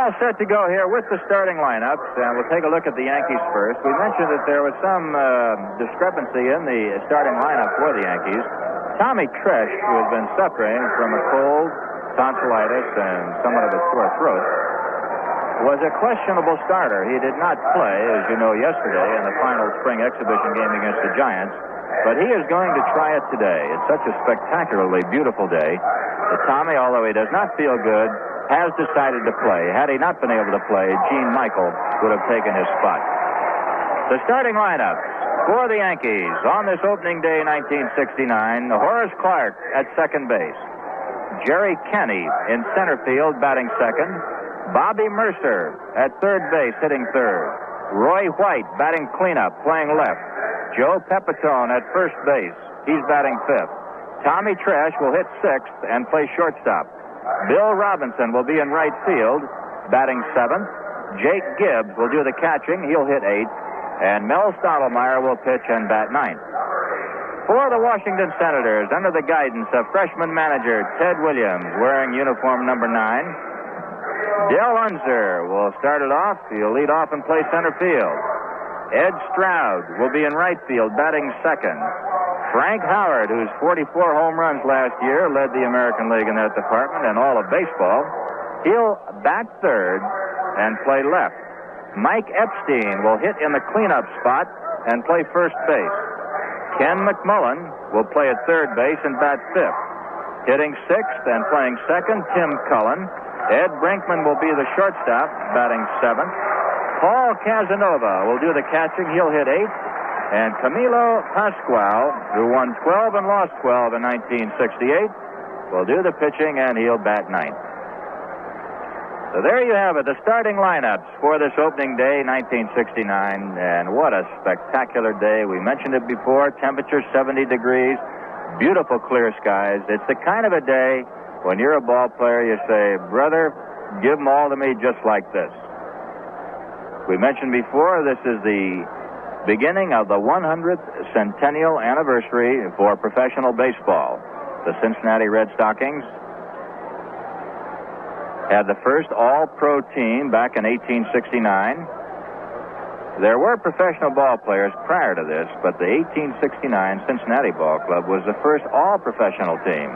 all set to go here with the starting lineups, and we'll take a look at the Yankees first. We mentioned that there was some discrepancy in the starting lineup for the Yankees. Tommy Tresh, who has been suffering from a cold, tonsillitis, and somewhat of a sore throat, was a questionable starter. He did not play, as you know, yesterday in the final spring exhibition game against the Giants, but he is going to try it today. It's such a spectacularly beautiful day that Tommy, although he does not feel good, has decided to play. Had he not been able to play, Gene Michael would have taken his spot. The starting lineup for the Yankees on this opening day 1969, Horace Clarke at second base, Jerry Kenney in center field batting second, Bobby Mercer at third base hitting third, Roy White batting cleanup playing left, Joe Pepitone at first base, he's batting fifth, Tommy Tresh will hit sixth and play shortstop. Bill Robinson will be in right field, batting seventh. Jake Gibbs will do the catching. He'll hit eighth. And Mel Stottlemyre will pitch and bat ninth. For the Washington Senators, under the guidance of freshman manager Ted Williams, wearing uniform number 9, Dell Unser will start it off. He'll lead off and play center field. Ed Stroud will be in right field, batting second. Frank Howard, whose 44 home runs last year led the American League in that department and all of baseball, he'll bat third and play left. Mike Epstein will hit in the cleanup spot and play first base. Ken McMullen will play at third base and bat fifth. Hitting sixth and playing second, Tim Cullen. Ed Brinkman will be the shortstop, batting seventh. Paul Casanova will do the catching. He'll hit eighth. And Camilo Pascual, who won 12 and lost 12 in 1968, will do the pitching, and he'll bat ninth. So there you have it, the starting lineups for this opening day, 1969. And what a spectacular day. We mentioned it before, temperature 70 degrees, beautiful clear skies. It's the kind of a day when you're a ball player, you say, brother, give them all to me just like this. We mentioned before, this is the beginning of the 100th centennial anniversary for professional baseball. The Cincinnati Red Stockings had the first all-pro team back in 1869. There were professional ball players prior to this, but the 1869 Cincinnati Ball Club was the first all-professional team.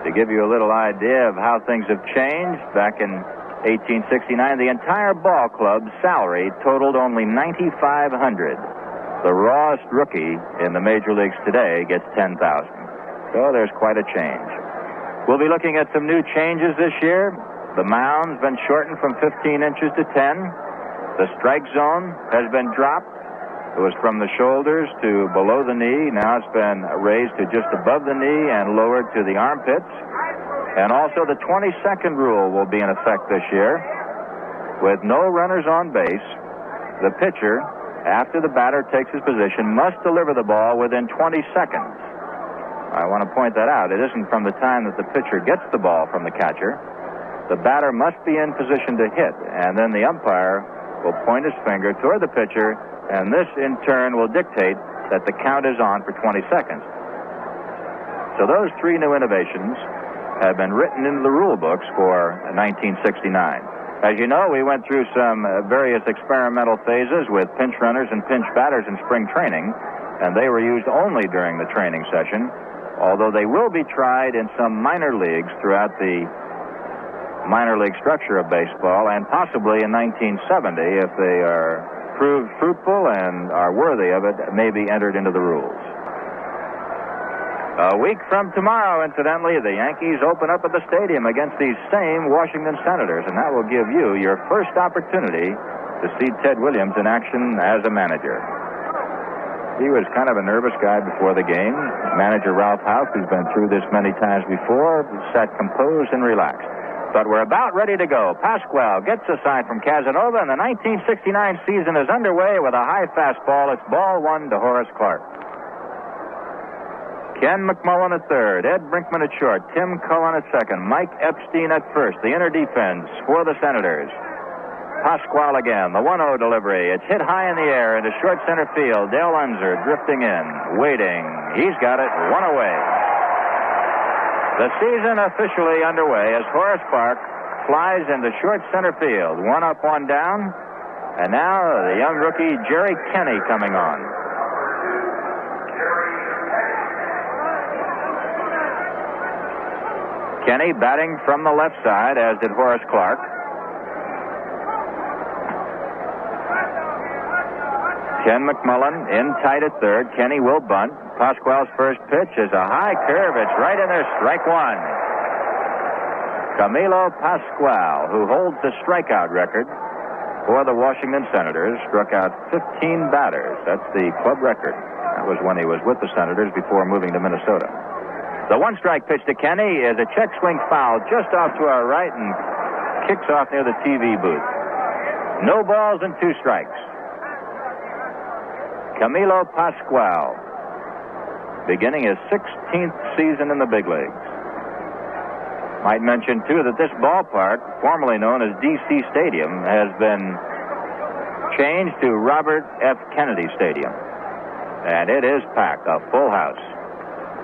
To give you a little idea of how things have changed, back in 1869, the entire ball club's salary totaled only $9,500. The rawest rookie in the major leagues today gets $10,000. So there's quite a change. We'll be looking at some new changes this year. The mound's been shortened from 15 inches to 10. The strike zone has been dropped. It was from the shoulders to below the knee. Now it's been raised to just above the knee and lowered to the armpits. And also the 20-second rule will be in effect this year. With no runners on base, the pitcher, after the batter takes his position, must deliver the ball within 20 seconds. I want to point that out. It isn't from the time that the pitcher gets the ball from the catcher. The batter must be in position to hit, and then the umpire will point his finger toward the pitcher, and this, in turn, will dictate that the count is on for 20 seconds. So those three new innovations have been written into the rule books for 1969. As you know, we went through some various experimental phases with pinch runners and pinch batters in spring training, and they were used only during the training session, although they will be tried in some minor leagues throughout the minor league structure of baseball, and possibly in 1970, if they are proved fruitful and are worthy of it, may be entered into the rules. A week from tomorrow, incidentally, the Yankees open up at the stadium against these same Washington Senators, and that will give you your first opportunity to see Ted Williams in action as a manager. He was kind of a nervous guy before the game. Manager Ralph Houk, who's been through this many times before, sat composed and relaxed. But we're about ready to go. Pascual gets a sign from Casanova, and the 1969 season is underway with a high fastball. It's ball one to Horace Clarke. Ken McMullen at third, Ed Brinkman at short, Tim Cullen at second, Mike Epstein at first. The inner defense for the Senators. Pascual again, the 1-0 delivery. It's hit high in the air into short center field. Dale Unser drifting in, waiting. He's got it, one away. The season officially underway as Horace Clarke flies into short center field. One up, one down. And now the young rookie, Jerry Kenney, coming on. Kenney batting from the left side, as did Horace Clark. Ken McMullen in tight at third. Kenney will bunt. Pasquale's first pitch is a high curve. It's right in there. Strike one. Camilo Pasquale, who holds the strikeout record for the Washington Senators, struck out 15 batters. That's the club record. That was when he was with the Senators before moving to Minnesota. The one-strike pitch to Kenney is a check swing foul just off to our right and kicks off near the TV booth. No balls and 2 strikes. Camilo Pasquale, beginning his 16th season in the big leagues. Might mention, too, that this ballpark, formerly known as D.C. Stadium, has been changed to Robert F. Kennedy Stadium. And it is packed, a full house.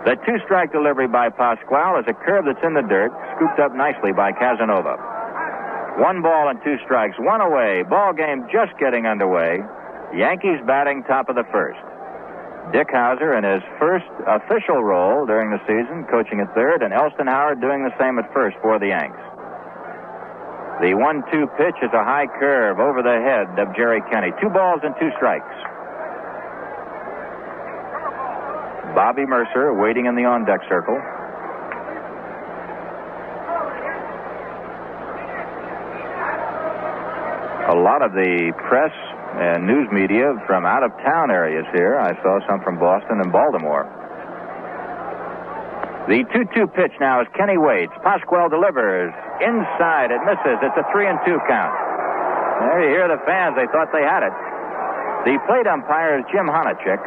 The 2-strike delivery by Pasquale is a curve that's in the dirt, scooped up nicely by Casanova. 1 ball and 2 strikes, 1 away. Ball game just getting underway. Yankees batting top of the first. Dick Hauser in his first official role during the season, coaching at third, and Elston Howard doing the same at first for the Yanks. The 1-2 pitch is a high curve over the head of Jerry Kenney. 2 balls and 2 strikes. Bobby Mercer waiting in the on-deck circle. A lot of the press and news media from out-of-town areas here. I saw some from Boston and Baltimore. The 2-2 pitch now as Kenney waits. Pasquale delivers. Inside, it misses. It's a 3-2 count. There you hear the fans. They thought they had it. The plate umpire is Jim Honachek.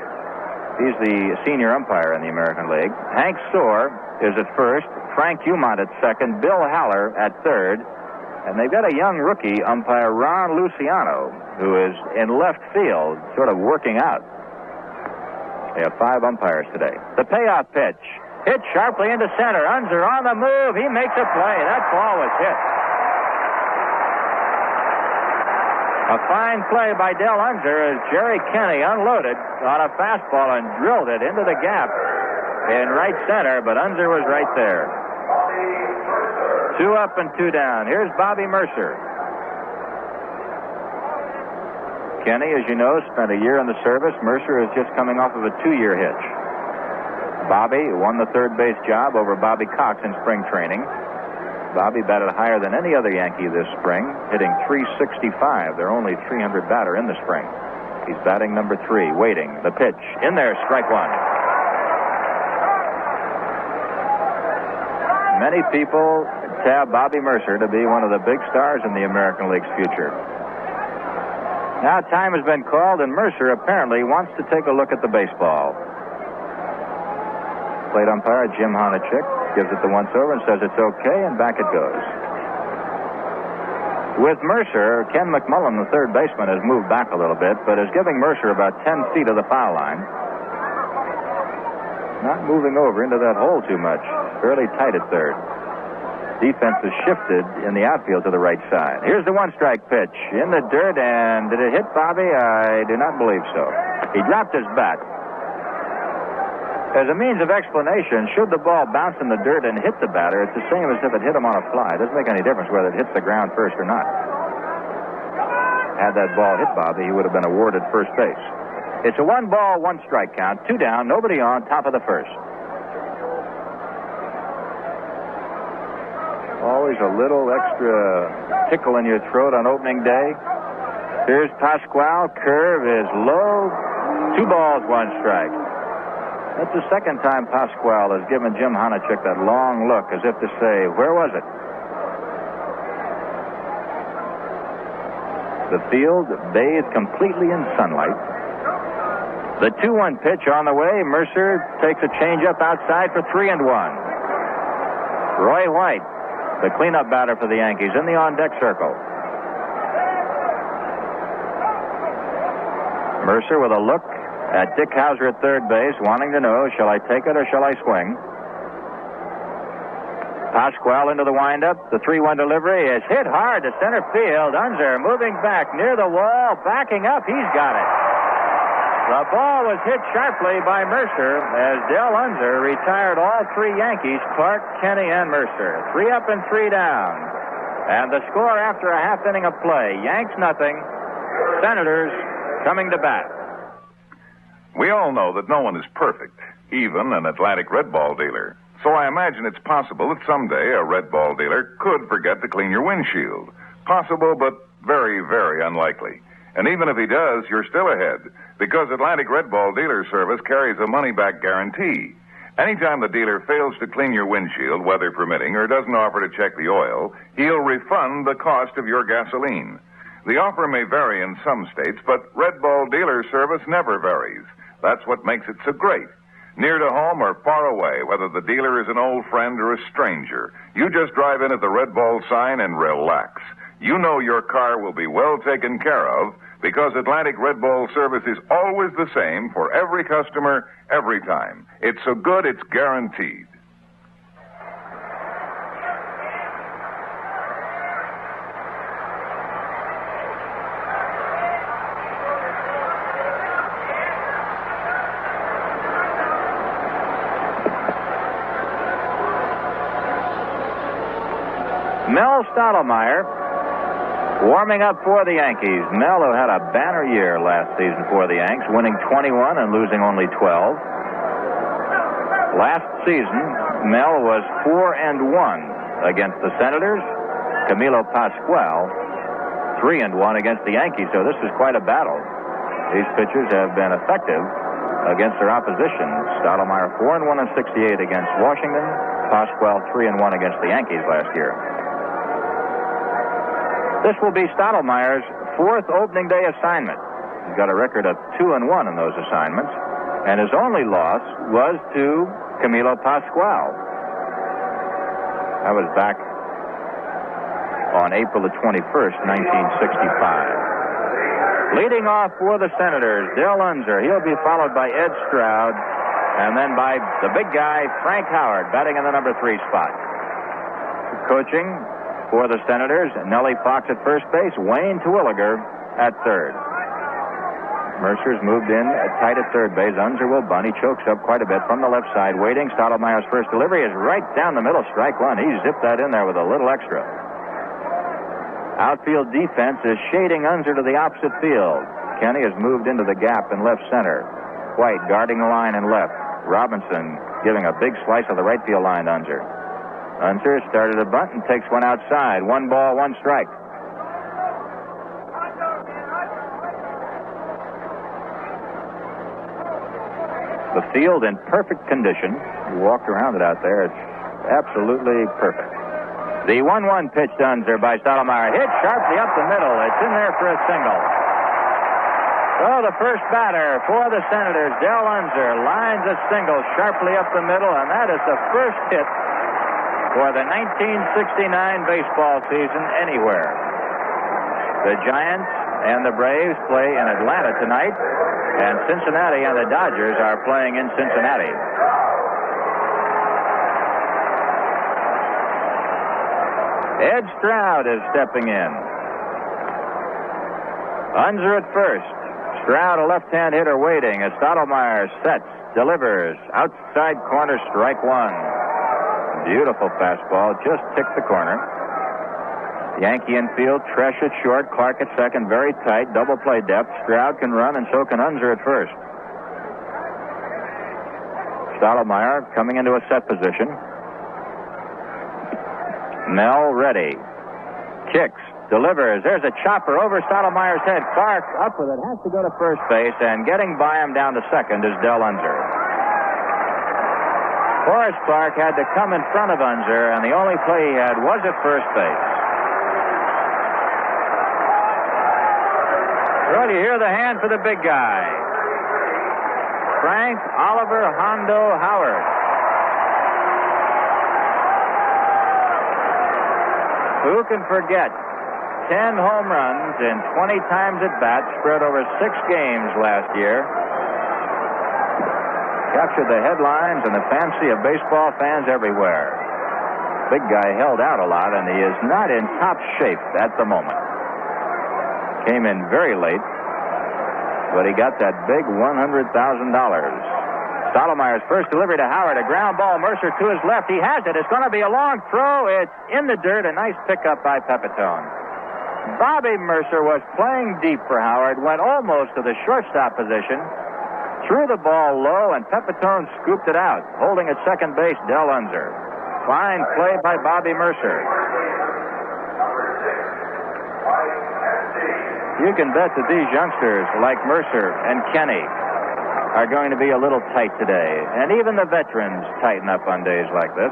He's the senior umpire in the American League. Hank Soar is at first. Frank Umont at second. Bill Haller at third. And they've got a young rookie umpire, Ron Luciano, who is in left field, sort of working out. They have 5 umpires today. The payoff pitch. Hit sharply into center. Unser on the move. He makes a play. That ball was hit. A fine play by Del Unser as Jerry Kenney unloaded on a fastball and drilled it into the gap in right center, but Unser was right there. 2 up and 2 down. Here's Bobby Mercer. Kenney, as you know, spent a year in the service. Mercer is just coming off of a 2-year hitch. Bobby won the third base job over Bobby Cox in spring training. Bobby batted higher than any other Yankee this spring, hitting .365. Their only .300 batter in the spring. He's batting number 3, waiting. The pitch. In there, strike 1. Many people tab Bobby Mercer to be one of the big stars in the American League's future. Now time has been called, and Mercer apparently wants to take a look at the baseball. Plate umpire Jim Honachek gives it the once-over and says it's okay, and back it goes. With Mercer, Ken McMullen, the third baseman, has moved back a little bit, but is giving Mercer about 10 feet of the foul line. Not moving over into that hole too much. Fairly tight at third. Defense has shifted in the outfield to the right side. Here's the 1-strike pitch. In the dirt, and did it hit Bobby? I do not believe so. He dropped his bat. As a means of explanation, should the ball bounce in the dirt and hit the batter, it's the same as if it hit him on a fly. It doesn't make any difference whether it hits the ground first or not. Had that ball hit Bobby, he would have been awarded first base. It's a 1-ball, 1-strike count. 2 down, nobody on, top of the first. Always a little extra tickle in your throat on opening day. Here's Pasquale. Curve is low. 2 balls, 1 strike. That's the second time Pasquale has given Jim Honachek that long look as if to say, where was it? The field bathed completely in sunlight. The 2-1 pitch on the way. Mercer takes a changeup outside for 3-1. Roy White, the cleanup batter for the Yankees, in the on-deck circle. Mercer with a look at Dick Hauser at third base, wanting to know, shall I take it or shall I swing? Pasquale into the windup. The 3-1 delivery is hit hard to center field. Unser moving back near the wall, backing up. He's got it. The ball was hit sharply by Mercer as Del Unser retired all 3 Yankees, Clark, Kenny, and Mercer. 3 up and 3 down. And the score after a half inning of play, Yanks nothing, Senators coming to bat. We all know that no one is perfect, even an Atlantic Red Ball dealer. So I imagine it's possible that someday a Red Ball dealer could forget to clean your windshield. Possible, but very, very unlikely. And even if he does, you're still ahead, because Atlantic Red Ball Dealer Service carries a money-back guarantee. Anytime the dealer fails to clean your windshield, weather permitting, or doesn't offer to check the oil, he'll refund the cost of your gasoline. The offer may vary in some states, but Red Ball Dealer Service never varies. That's what makes it so great. Near to home or far away, whether the dealer is an old friend or a stranger, you just drive in at the Red Ball sign and relax. You know your car will be well taken care of because Atlantic Red Ball service is always the same for every customer, every time. It's so good, it's guaranteed. Mel Stottlemyre warming up for the Yankees. Mel, who had a banner year last season for the Yanks, winning 21 and losing only 12. Last season, Mel was 4-1 against the Senators. Camilo Pasquale, 3-1 against the Yankees. So this is quite a battle. These pitchers have been effective against their opposition. Stottlemyre 4-1 and 68 against Washington. Pasquale 3-1 against the Yankees last year. This will be Stottlemyre's 4th opening day assignment. He's got a record of 2-1 in those assignments, and his only loss was to Camilo Pasquale. That was back on April the 21st, 1965. Leading off for the Senators, Del Unser. He'll be followed by Ed Stroud, and then by the big guy, Frank Howard, batting in the number 3 spot. Coaching for the Senators, Nellie Fox at first base, Wayne Terwilliger at third. Mercer's moved in tight at third base. Unser will bunt. He chokes up quite a bit from the left side, waiting. Stottlemyre's first delivery is right down the middle, strike one. He zipped that in there with a little extra. Outfield defense is shading Unser to the opposite field. Kenny has moved into the gap in left center. White guarding the line in left. Robinson giving a big slice of the right field line to Unser. Unser started a bunt and takes one outside. 1 ball, 1 strike. The field in perfect condition. You walked around it out there. It's absolutely perfect. The 1-1 pitch to Unser by Stottlemyre. Hit sharply up the middle. It's in there for a single. So the first batter for the Senators, Del Unser, lines a single sharply up the middle, and that is the first hit for the 1969 baseball season anywhere. The Giants and the Braves play in Atlanta tonight, and Cincinnati and the Dodgers are playing in Cincinnati. Ed Stroud is stepping in. Unser at first. Stroud, a left-hand hitter, waiting as Stottlemyre sets, delivers, outside corner, strike one. Beautiful fastball, just ticked the corner. Yankee infield, Tresh at short, Clark at second, very tight, double play depth. Stroud can run, and so can Unser at first. Stottlemyre coming into a set position. Mel ready. Kicks, delivers. There's a chopper over Stottlemyre's head. Clark up with it, has to go to first base, and getting by him down to second is Del Unser. Forrest Clark had to come in front of Unser, and the only play he had was at first base. Well, you hear the hand for the big guy. Frank Oliver Hondo Howard. Who can forget 10 home runs in 20 times at bat, spread over 6 games last year? Captured the headlines and the fancy of baseball fans everywhere. big guy held out a lot, and he is not in top shape at the moment. Came in very late, but he got that big $100,000. Stottlemyre's first delivery to Howard, a ground ball. Mercer to his left. He has it. It's going to be a long throw. It's in the dirt. A nice pickup by Pepitone. Bobby Mercer was playing deep for Howard, went almost to the shortstop position, threw the ball low, and Pepitone scooped it out. Holding at second base, Del Unser. Fine play by Bobby Mercer. You can bet that these youngsters, like Mercer and Kenny, are going to be a little tight today. And even the veterans tighten up on days like this.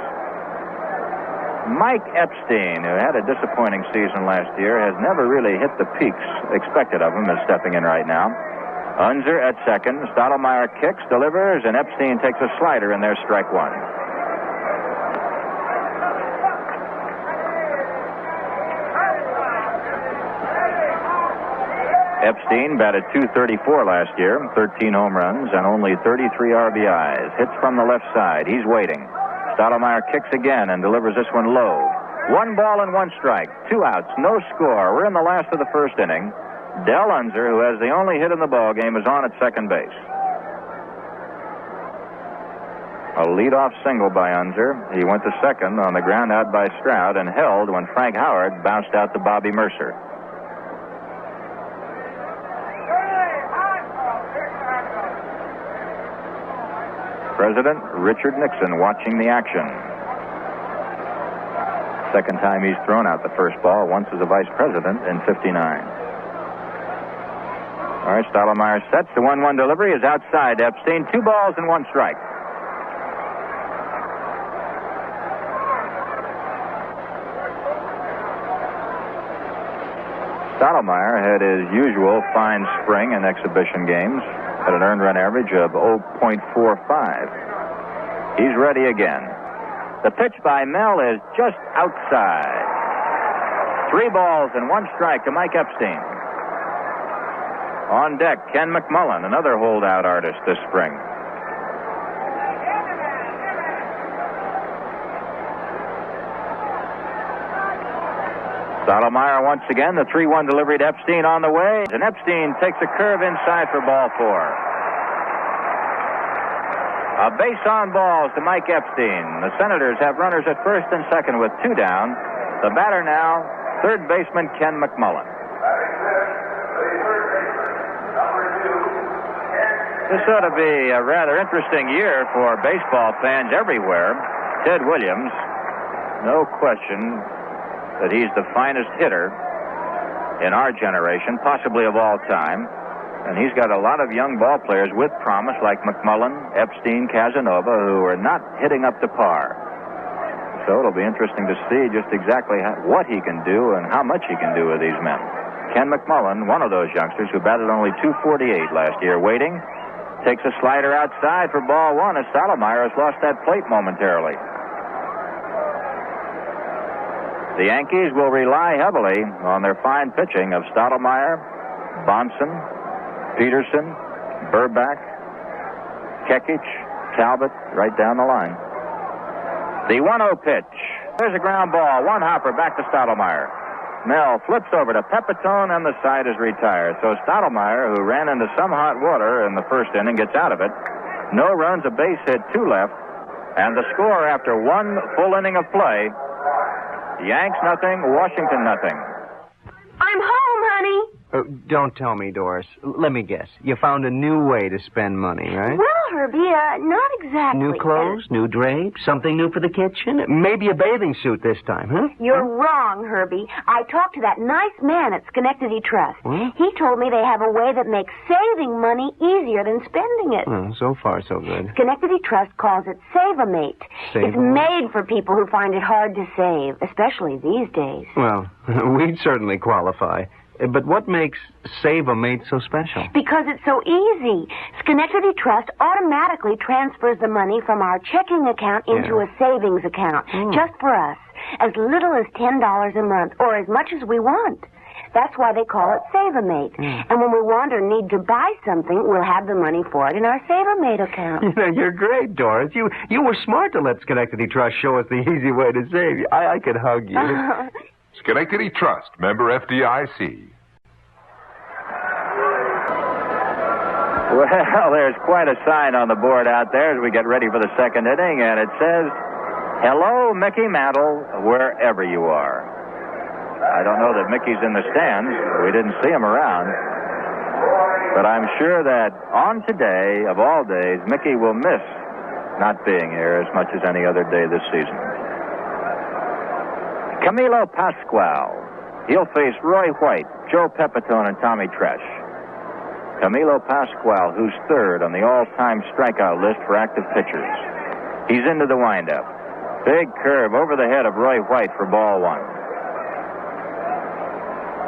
Mike Epstein, who had a disappointing season last year, has never really hit the peaks expected of him, is stepping in right now. Unser at second. Stottlemyre kicks, delivers, and Epstein takes a slider in there, strike one. Epstein batted .234 last year, 13 home runs, and only 33 RBIs. Hits from the left side. He's waiting. Stottlemyre kicks again and delivers this one low. 1 ball and 1 strike. 2 outs, no score. We're in the last of the first inning. Del Unser, who has the only hit in the ball game, is on at second base. A leadoff single by Unser. He went to second on the ground out by Stroud and held when Frank Howard bounced out to Bobby Mercer. President Richard Nixon watching the action. Second time he's thrown out the first ball, once as a vice president in 59. All right, Stottlemyre sets. The 1-1 delivery is outside Epstein. 2 balls and 1 strike. Stottlemyre had his usual fine spring in exhibition games at an earned run average of 0.45. He's ready again. The pitch by Mel is just outside. 3 balls and 1 strike to Mike Epstein. On deck, Ken McMullen, another holdout artist this spring. Stottlemyre once again, the 3-1 delivery to Epstein on the way, and Epstein takes a curve inside for ball 4. A base on balls to Mike Epstein. The Senators have runners at first and second with 2 down. The batter now, third baseman Ken McMullen. This ought to be a rather interesting year for baseball fans everywhere. Ted Williams, no question that he's the finest hitter in our generation, possibly of all time. And he's got a lot of young ball players with promise like McMullen, Epstein, Casanova, who are not hitting up to par. So it'll be interesting to see just exactly what he can do and how much he can do with these men. Ken McMullen, one of those youngsters who batted only .248 last year, waiting, takes a slider outside for ball 1 as Stottlemyre has lost that plate momentarily. The Yankees will rely heavily on their fine pitching of Stottlemyre, Bonson, Peterson, Burback, Kekich, Talbot, right down the line. The 1-0 pitch. There's a ground ball. 1 hopper back to Stottlemyre. Mel flips over to Pepitone, and the side is retired. So Stottlemyre, who ran into some hot water in the first inning, gets out of it. No runs, a base hit, 2 left. And the score after 1 full inning of play, Yanks nothing, Washington nothing. I'm home, honey. Don't tell me, Doris. Let me guess. You found a new way to spend money, right? Well, Herbie, not exactly. New clothes, new drapes, something new for the kitchen? Maybe a bathing suit this time, huh? You're wrong, Herbie. I talked to that nice man at Schenectady Trust. What? He told me they have a way that makes saving money easier than spending it. Oh, so far, so good. Schenectady Trust calls it Save-A-Mate. It's made for people who find it hard to save, especially these days. Well, we'd certainly qualify. But what makes Save-A-Mate so special? Because it's so easy. Schenectady Trust automatically transfers the money from our checking account into a savings account, just for us, as little as $10 a month, or as much as we want. That's why they call it Save-A-Mate. And when we want or need to buy something, we'll have the money for it in our Save-A-Mate account. You know, you're great, Doris. You were smart to let Schenectady Trust show us the easy way to save. I could hug you. Schenectady Trust, member FDIC. Well, there's quite a sign on the board out there as we get ready for the second inning, and it says, "Hello, Mickey Mantle, wherever you are." I don't know that Mickey's in the stands. We didn't see him around. But I'm sure that on today, of all days, Mickey will miss not being here as much as any other day this season. Camilo Pascual. He'll face Roy White, Joe Pepitone, and Tommy Tresh. Camilo Pascual, who's third on the all-time strikeout list for active pitchers. He's into the windup. Big curve over the head of Roy White for ball one.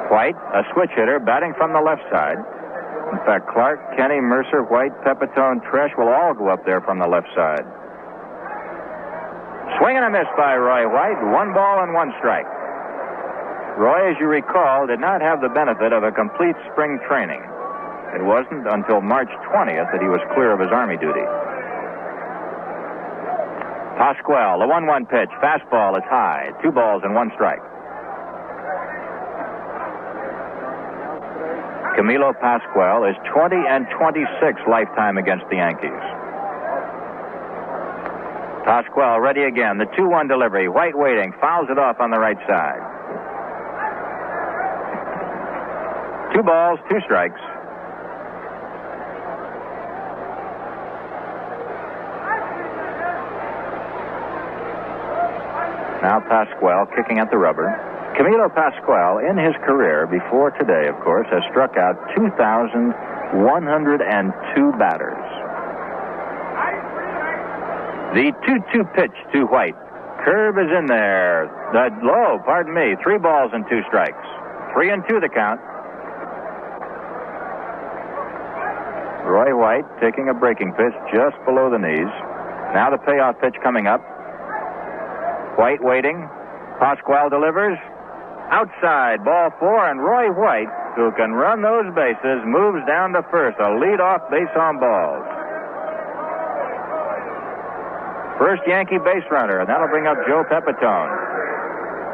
White, a switch hitter, batting from the left side. In fact, Clark, Kenny, Mercer, White, Pepitone, Tresh will all go up there from the left side. Swing and a miss by Roy White. 1 ball and 1 strike. Roy, as you recall, did not have the benefit of a complete spring training. It wasn't until March 20th that he was clear of his Army duty. Pascual, the 1-1 pitch. Fastball is high. 2 balls and 1 strike. Camilo Pascual is 20-26 lifetime against the Yankees. Pascual ready again. The 2-1 delivery. White waiting. Fouls it off on the right side. 2 balls, 2 strikes. Now Pascual kicking at the rubber. Camilo Pascual, in his career, before today, of course, has struck out 2,102 batters. The 2-2 pitch to White. Curve is in there. Low, pardon me. 3 balls and 2 strikes. 3-2 the count. Roy White taking a breaking pitch just below the knees. Now the payoff pitch coming up. White waiting. Pascual delivers. Outside, ball 4, and Roy White, who can run those bases, moves down to first. A leadoff base on balls. First Yankee base runner, and that'll bring up Joe Pepitone.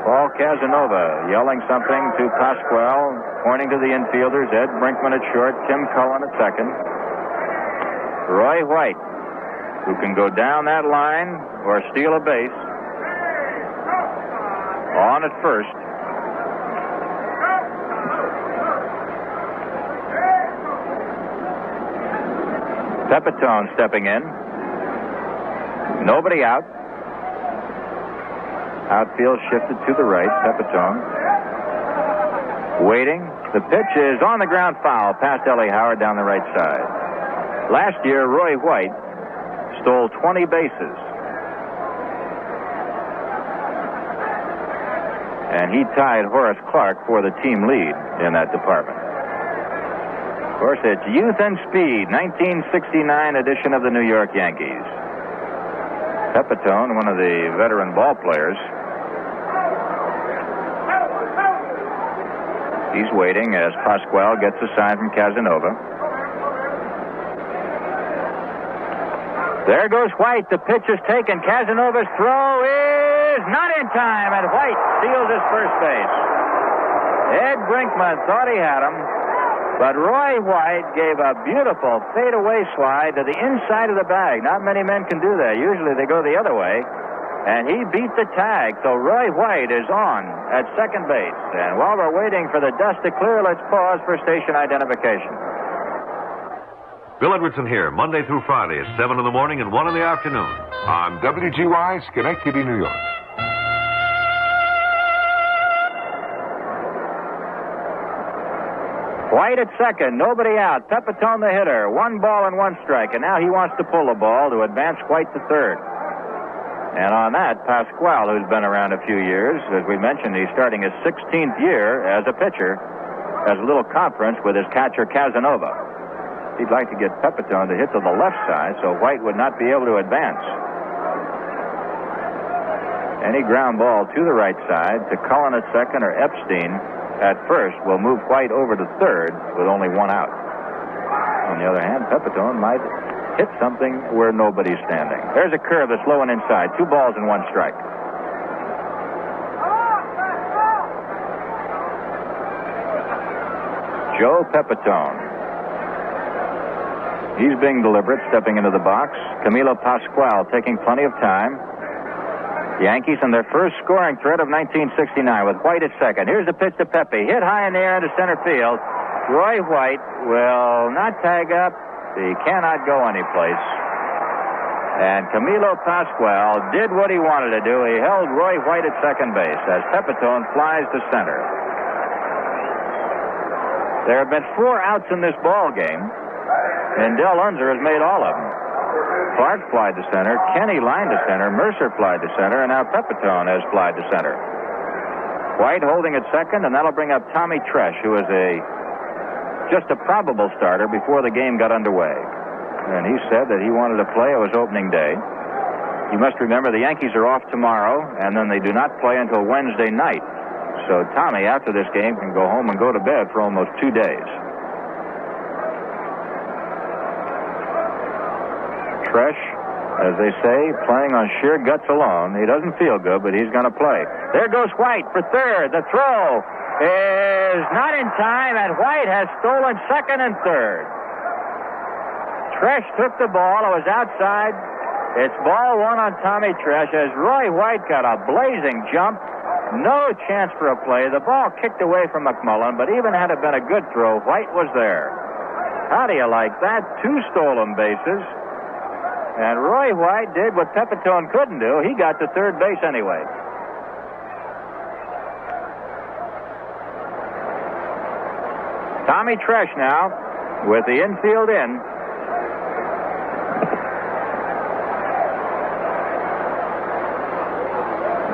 Paul Casanova yelling something to Pascual, pointing to the infielders. Ed Brinkman at short, Tim Cullen at second. Roy White, who can go down that line or steal a base. On at first. Pepitone stepping in. Nobody out. Outfield shifted to the right. Pepitone. Waiting. The pitch is on the ground foul past Ellie Howard down the right side. Last year, Roy White stole 20 bases. And he tied Horace Clark for the team lead in that department. Of course, it's Youth and Speed, 1969 edition of the New York Yankees. Pepitone, one of the veteran ball players. He's waiting as Pascual gets a sign from Casanova. There goes White. The pitch is taken. Casanova's throw is not in time, and White steals his first base. Ed Brinkman thought he had him, but Roy White gave a beautiful fadeaway slide to the inside of the bag. Not many men can do that. Usually they go the other way, and he beat the tag. So Roy White is on at second base. And while we're waiting for the dust to clear, let's pause for station identification. Bill Edwardson here, Monday through Friday at 7 in the morning and 1 in the afternoon. On WGY, Schenectady, New York. White at second, nobody out. Pepitone the hitter, 1 ball and 1 strike, and now he wants to pull the ball to advance White to third. And on that, Pascual, who's been around a few years, as we mentioned, he's starting his 16th year as a pitcher, has a little conference with his catcher Casanova. He'd like to get Pepitone to hit to the left side so White would not be able to advance. Any ground ball to the right side to Cullen at second or Epstein at first will move White over to third with only one out. On the other hand, Pepitone might hit something where nobody's standing. There's a curve that's low and inside. 2 balls and 1 strike. Joe Pepitone. He's being deliberate, stepping into the box. Camilo Pascual taking plenty of time. Yankees on their first scoring threat of 1969 with White at second. Here's the pitch to Pepe. Hit high in the air into center field. Roy White will not tag up. He cannot go anyplace. And Camilo Pascual did what he wanted to do. He held Roy White at second base as Pepitone flies to center. There have been 4 outs in this ball game, and Del Unser has made all of them. Clark flied to center, Kenny lined to center, Mercer flied to center, and now Pepitone has flied to center. White holding at second, and that'll bring up Tommy Tresh, who is just a probable starter before the game got underway. And he said that he wanted to play. It was opening day. You must remember the Yankees are off tomorrow, and then they do not play until Wednesday night. So Tommy, after this game, can go home and go to bed for almost 2 days. Tresh, as they say, playing on sheer guts alone. He doesn't feel good, but he's going to play. There goes White for third. The throw is not in time, and White has stolen second and third. Tresh took the ball. It was outside. It's ball 1 on Tommy Tresh as Roy White got a blazing jump. No chance for a play. The ball kicked away from McMullen, but even had it been a good throw, White was there. How do you like that? 2 stolen bases. And Roy White did what Pepitone couldn't do. He got to third base anyway. Tommy Tresh now with the infield in.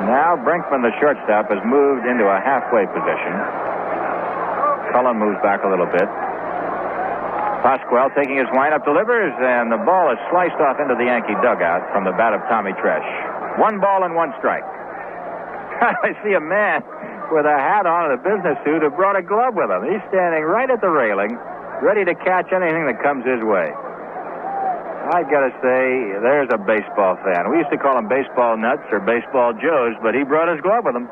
Now Brinkman, the shortstop, has moved into a halfway position. Cullen moves back a little bit. Pascual taking his windup, delivers, and the ball is sliced off into the Yankee dugout from the bat of Tommy Tresh. 1 ball and 1 strike. I see a man with a hat on and a business suit who brought a glove with him. He's standing right at the railing, ready to catch anything that comes his way. I gotta say, there's a baseball fan. We used to call him Baseball Nuts or Baseball Joes, but he brought his glove with him.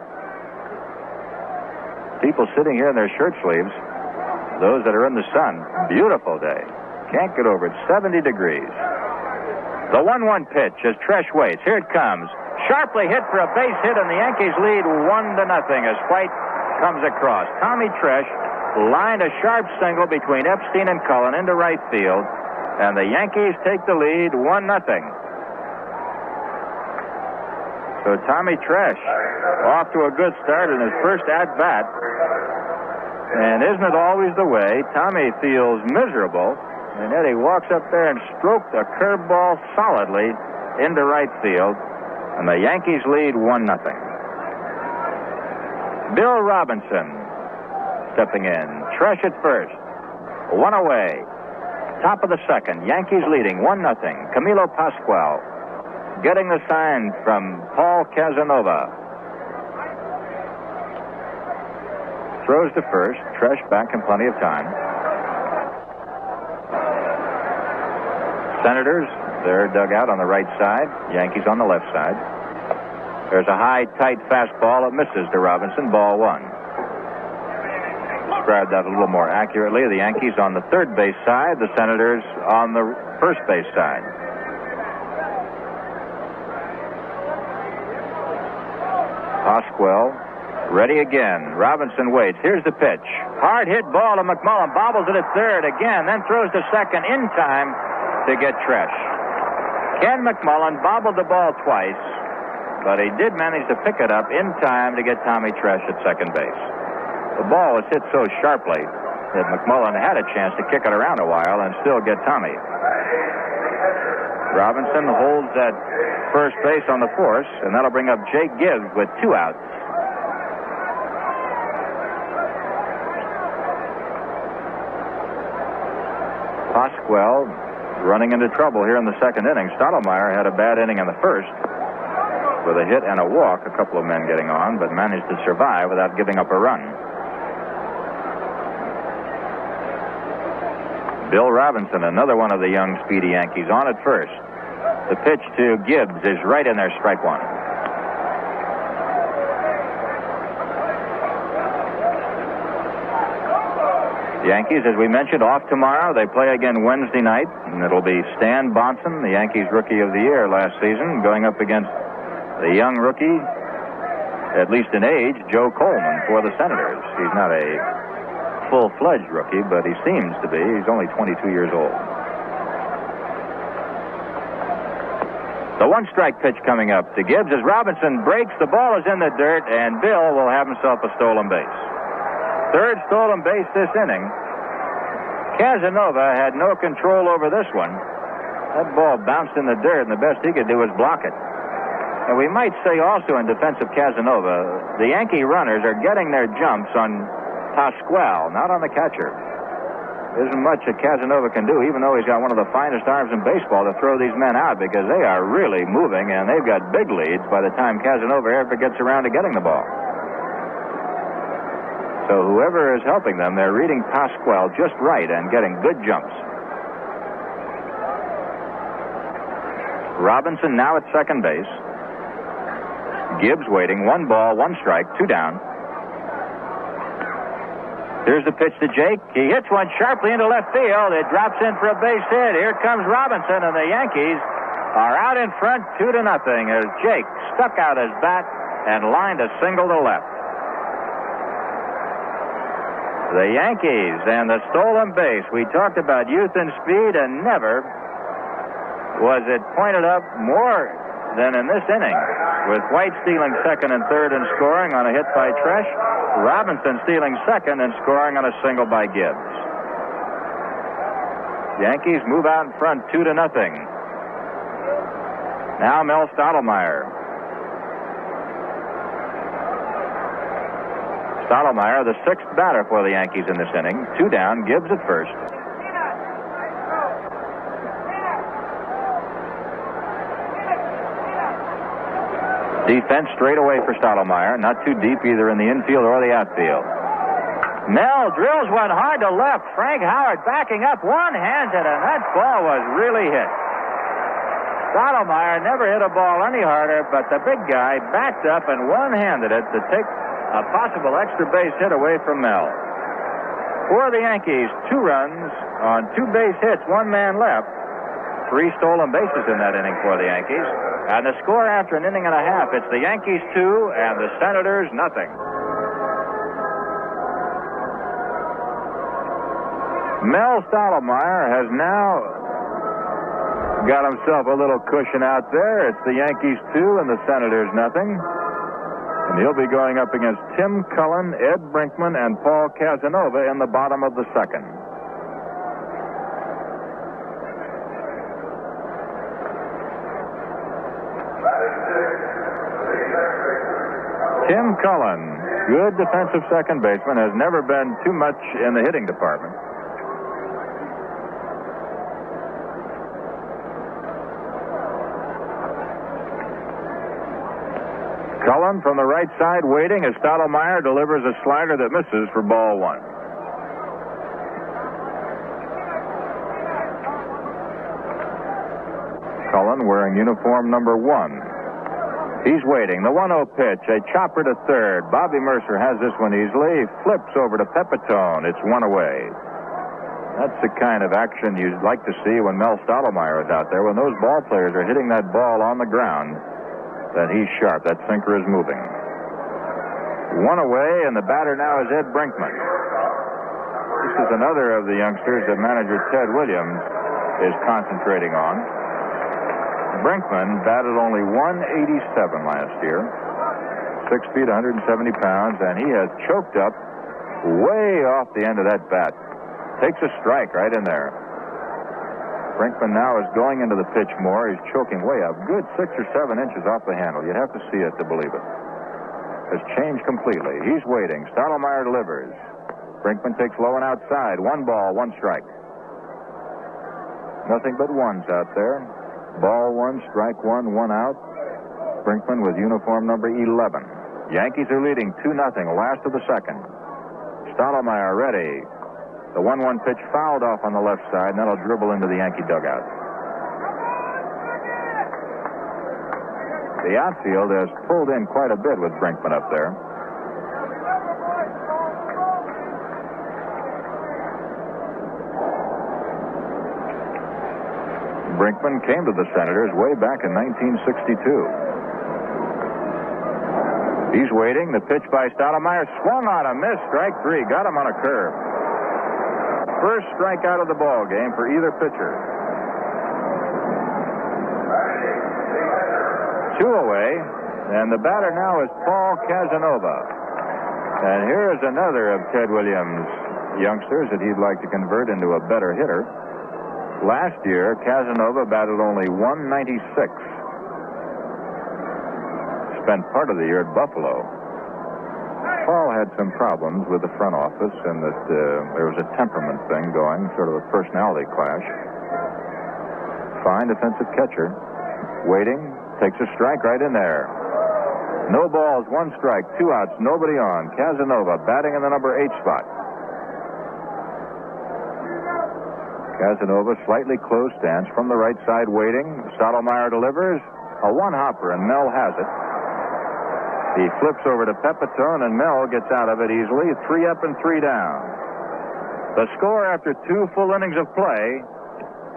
People sitting here in their shirt sleeves, those that are in the sun. Beautiful day. Can't get over it. 70 degrees. The 1-1 pitch as Tresh waits. Here it comes. Sharply hit for a base hit, and the Yankees lead 1-0 as White comes across. Tommy Tresh lined a sharp single between Epstein and Cullen into right field. And the Yankees take the lead 1-0. So Tommy Tresh off to a good start in his first at-bat. And isn't it always the way? Tommy feels miserable. And yet he walks up there and stroked a curveball solidly into right field. And the Yankees lead 1-0. Bill Robinson stepping in. Tresh at first. 1 away. Top of the second. Yankees leading 1-0. Camilo Pascual getting the sign from Paul Casanova. Throws to first. Tresh back in plenty of time. Senators, their dugout on the right side. Yankees on the left side. There's a high, tight fastball. It misses to Robinson. Ball 1. Describe that a little more accurately. The Yankees on the third base side, the Senators on the first base side. Pascual ready again. Robinson waits. Here's the pitch. Hard hit ball to McMullen. Bobbles it at third again, then throws to second in time to get Tresh. Ken McMullen bobbled the ball twice, but he did manage to pick it up in time to get Tommy Tresh at second base. The ball was hit so sharply that McMullen had a chance to kick it around a while and still get Tommy. Robinson holds at first base on the force, and that'll bring up Jake Gibbs with 2 outs. Pascual running into trouble here in the second inning. Stottlemyre had a bad inning in the first with a hit and a walk, a couple of men getting on, but managed to survive without giving up a run. Bill Robinson, another one of the young, speedy Yankees, on at first. The pitch to Gibbs is right in there, strike one. The Yankees, as we mentioned, off tomorrow. They play again Wednesday night, and it'll be Stan Bonson, the Yankees Rookie of the Year last season, going up against the young rookie, at least in age, Joe Coleman for the Senators. He's not a full-fledged rookie, but he seems to be. He's only 22 years old. The one-strike pitch coming up to Gibbs as Robinson breaks. The ball is in the dirt, and Bill will have himself a stolen base. Third stolen base this inning. Casanova had no control over this one. That ball bounced in the dirt, and the best he could do was block it. And we might say also in defense of Casanova, the Yankee runners are getting their jumps on Pasquale, not on the catcher. There isn't much that Casanova can do, even though he's got one of the finest arms in baseball, to throw these men out, because they are really moving, and they've got big leads by the time Casanova ever gets around to getting the ball. So whoever is helping them, they're reading Pasquale just right and getting good jumps. Robinson now at second base. Gibbs waiting. 1 ball, 1 strike, 2 down. Here's the pitch to Jake. He hits one sharply into left field. It drops in for a base hit. Here comes Robinson, and the Yankees are out in front 2-0 as Jake stuck out his bat and lined a single to left. The Yankees and the stolen base. We talked about youth and speed, and never was it pointed up more than in this inning, with White stealing second and third and scoring on a hit by Tresh, Robinson stealing second and scoring on a single by Gibbs. Yankees move out in front 2-0. Now Mel Stottlemyre. Stottlemyre, the 6th batter for the Yankees in this inning. 2 down, Gibbs at first. Defense straight away for Stottlemyre. Not too deep either in the infield or the outfield. Mel drills one hard to left. Frank Howard backing up, one-handed, and that ball was really hit. Stottlemyre never hit a ball any harder, but the big guy backed up and one-handed it to take a possible extra base hit away from Mel. For the Yankees, 2 runs on 2 base hits, 1 man left. 3 stolen bases in that inning for the Yankees. And the score after an inning and a half, it's the Yankees 2 and the Senators nothing. Mel Stottlemyre has now got himself a little cushion out there. It's the Yankees 2 and the Senators nothing. And he'll be going up against Tim Cullen, Ed Brinkman, and Paul Casanova in the bottom of the second. Tim Cullen, good defensive second baseman, has never been too much in the hitting department. Cullen from the right side waiting as Stottlemyre delivers a slider that misses for ball 1. Cullen wearing uniform number 1. He's waiting. The 1-0 pitch, a chopper to third. Bobby Mercer has this one easily. Flips over to Pepitone. It's 1 away. That's the kind of action you'd like to see when Mel Stottlemyre is out there. When those ball players are hitting that ball on the ground, then he's sharp. That sinker is moving. 1 away, and the batter now is Ed Brinkman. This is another of the youngsters that manager Ted Williams is concentrating on. Brinkman batted only .187 last year. 6 feet, 170 pounds, and he has choked up way off the end of that bat. Takes a strike right in there. Brinkman now is going into the pitch more. He's choking way up. Good 6 or 7 inches off the handle. You'd have to see it to believe it. Has changed completely. He's waiting. Stottlemyre delivers. Brinkman takes low and outside. 1 ball, 1 strike. Nothing but ones out there. Ball 1, strike 1, 1 out. Brinkman with uniform number 11. Yankees are leading 2-0, last of the second. Stottlemyre ready. The 1-1 pitch fouled off on the left side, and that'll dribble into the Yankee dugout. The outfield has pulled in quite a bit with Brinkman up there. Brinkman came to the Senators way back in 1962. He's waiting. The pitch by Stottlemyre swung on a miss. Strike 3. Got him on a curve. First strikeout of the ball game for either pitcher. 2 away, and the batter now is Paul Casanova. And here is another of Ted Williams' youngsters that he'd like to convert into a better hitter. Last year, Casanova batted only .196. Spent part of the year at Buffalo. Paul had some problems with the front office, and that there was a temperament thing going, sort of a personality clash. Fine defensive catcher. Waiting, takes a strike right in there. No balls, 1 strike, 2 outs, nobody on. Casanova batting in the number 8 spot. Casanova slightly closed stance from the right side waiting. Stottlemyre delivers. A 1-hopper, and Mel has it. He flips over to Pepitone, and Mel gets out of it easily. 3 up and 3 down. The score after 2 full innings of play,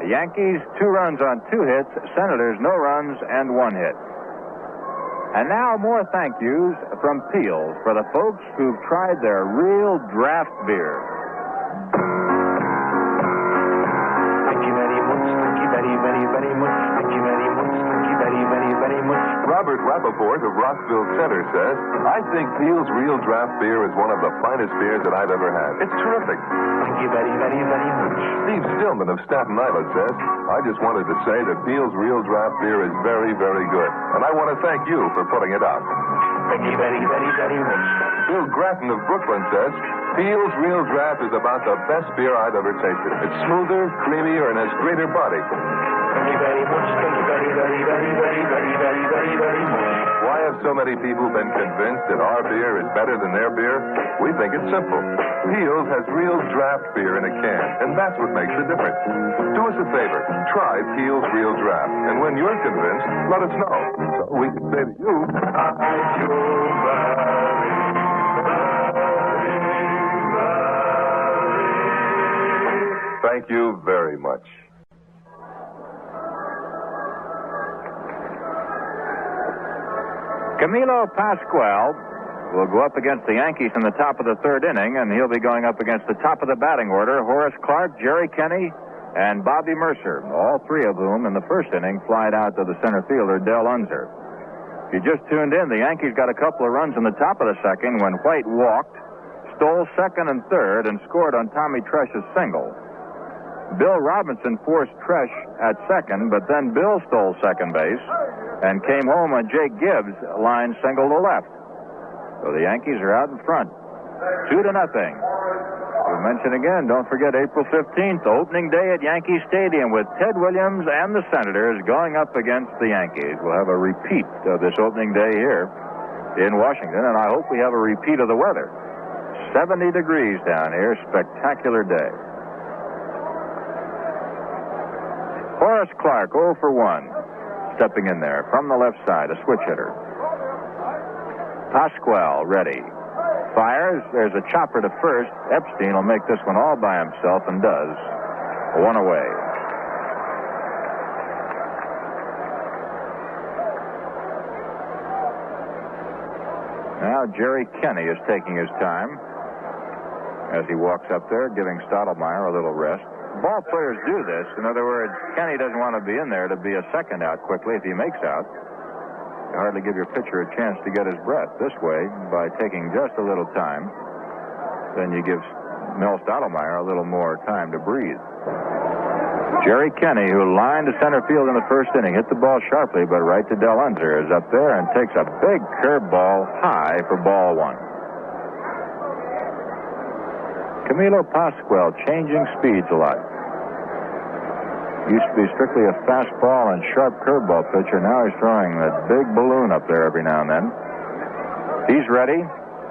the Yankees 2 runs on 2 hits, Senators no runs and 1 hit. And now more thank yous from Peels for the folks who've tried their real draft beer. Robert Rappaport of Rockville Center says, I think Peel's Real Draft Beer is one of the finest beers that I've ever had. It's terrific. Thank you very, very, very much. Steve Stillman of Staten Island says, I just wanted to say that Peel's Real Draft Beer is very, very good. And I want to thank you for putting it out. Thank you very, very, very much. Bill Grattan of Brooklyn says, Peel's Real Draft is about the best beer I've ever tasted. It's smoother, creamier, and has greater body. Thank you very much. Thank you very, very, very, very, very, very, very, very much. Why have so many people been convinced that our beer is better than their beer? We think it's simple. Peel's has real draft beer in a can, and that's what makes the difference. Do us a favor. Try Peel's Real Draft. And when you're convinced, let us know. So we can say to you, thank you very much. Camilo Pascual will go up against the Yankees in the top of the 3rd inning, and he'll be going up against the top of the batting order, Horace Clarke, Jerry Kenney, and Bobby Mercer, all 3 of whom in the 1st inning flied out to the center fielder, Del Unser. If you just tuned in, the Yankees got a couple of runs in the top of the 2nd when White walked, stole 2nd and 3rd, and scored on Tommy Tresh's single. Bill Robinson forced Tresh at 2nd, but then Bill stole 2nd base and came home on Jake Gibbs' line single to left. So the Yankees are out in front, 2-0. We mention again, don't forget April 15th, opening day at Yankee Stadium with Ted Williams and the Senators going up against the Yankees. We'll have a repeat of this opening day here in Washington, and I hope we have a repeat of the weather. 70 degrees down here, spectacular day. Horace Clarke, 0 for 1. Stepping in there from the left side, a switch hitter. Pascual ready. Fires. There's a chopper to first. Epstein will make this one all by himself and does. 1 away. Now Jerry Kenney is taking his time as he walks up there, giving Stottlemyre a little rest. Ball players do this. In other words, Kenney doesn't want to be in there to be a second out quickly if he makes out. You hardly give your pitcher a chance to get his breath. This way, by taking just a little time, then you give Mel Stottlemyre a little more time to breathe. Jerry Kenney, who lined to center field in the 1st inning, hit the ball sharply, but right to Del Unser, is up there and takes a big curveball high for ball 1. Camilo Pascual changing speeds a lot. Used to be strictly a fastball and sharp curveball pitcher. Now he's throwing that big balloon up there every now and then. He's ready.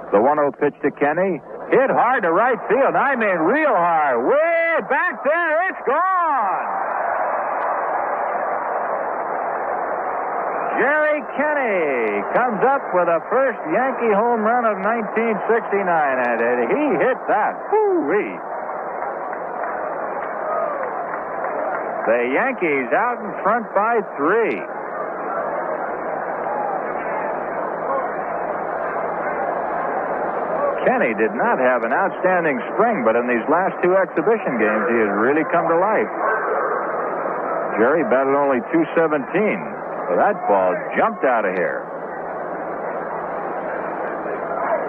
The 1-0 pitch to Kenney. Hit hard to right field. I mean real hard. Way back there. It's gone. Jerry Kenney comes up with a first Yankee home run of 1969, and he hit that. Woo-wee. The Yankees out in front by 3. Kenney did not have an outstanding spring, but in these last 2 exhibition games, he has really come to life. Jerry batted only .217. So that ball jumped out of here.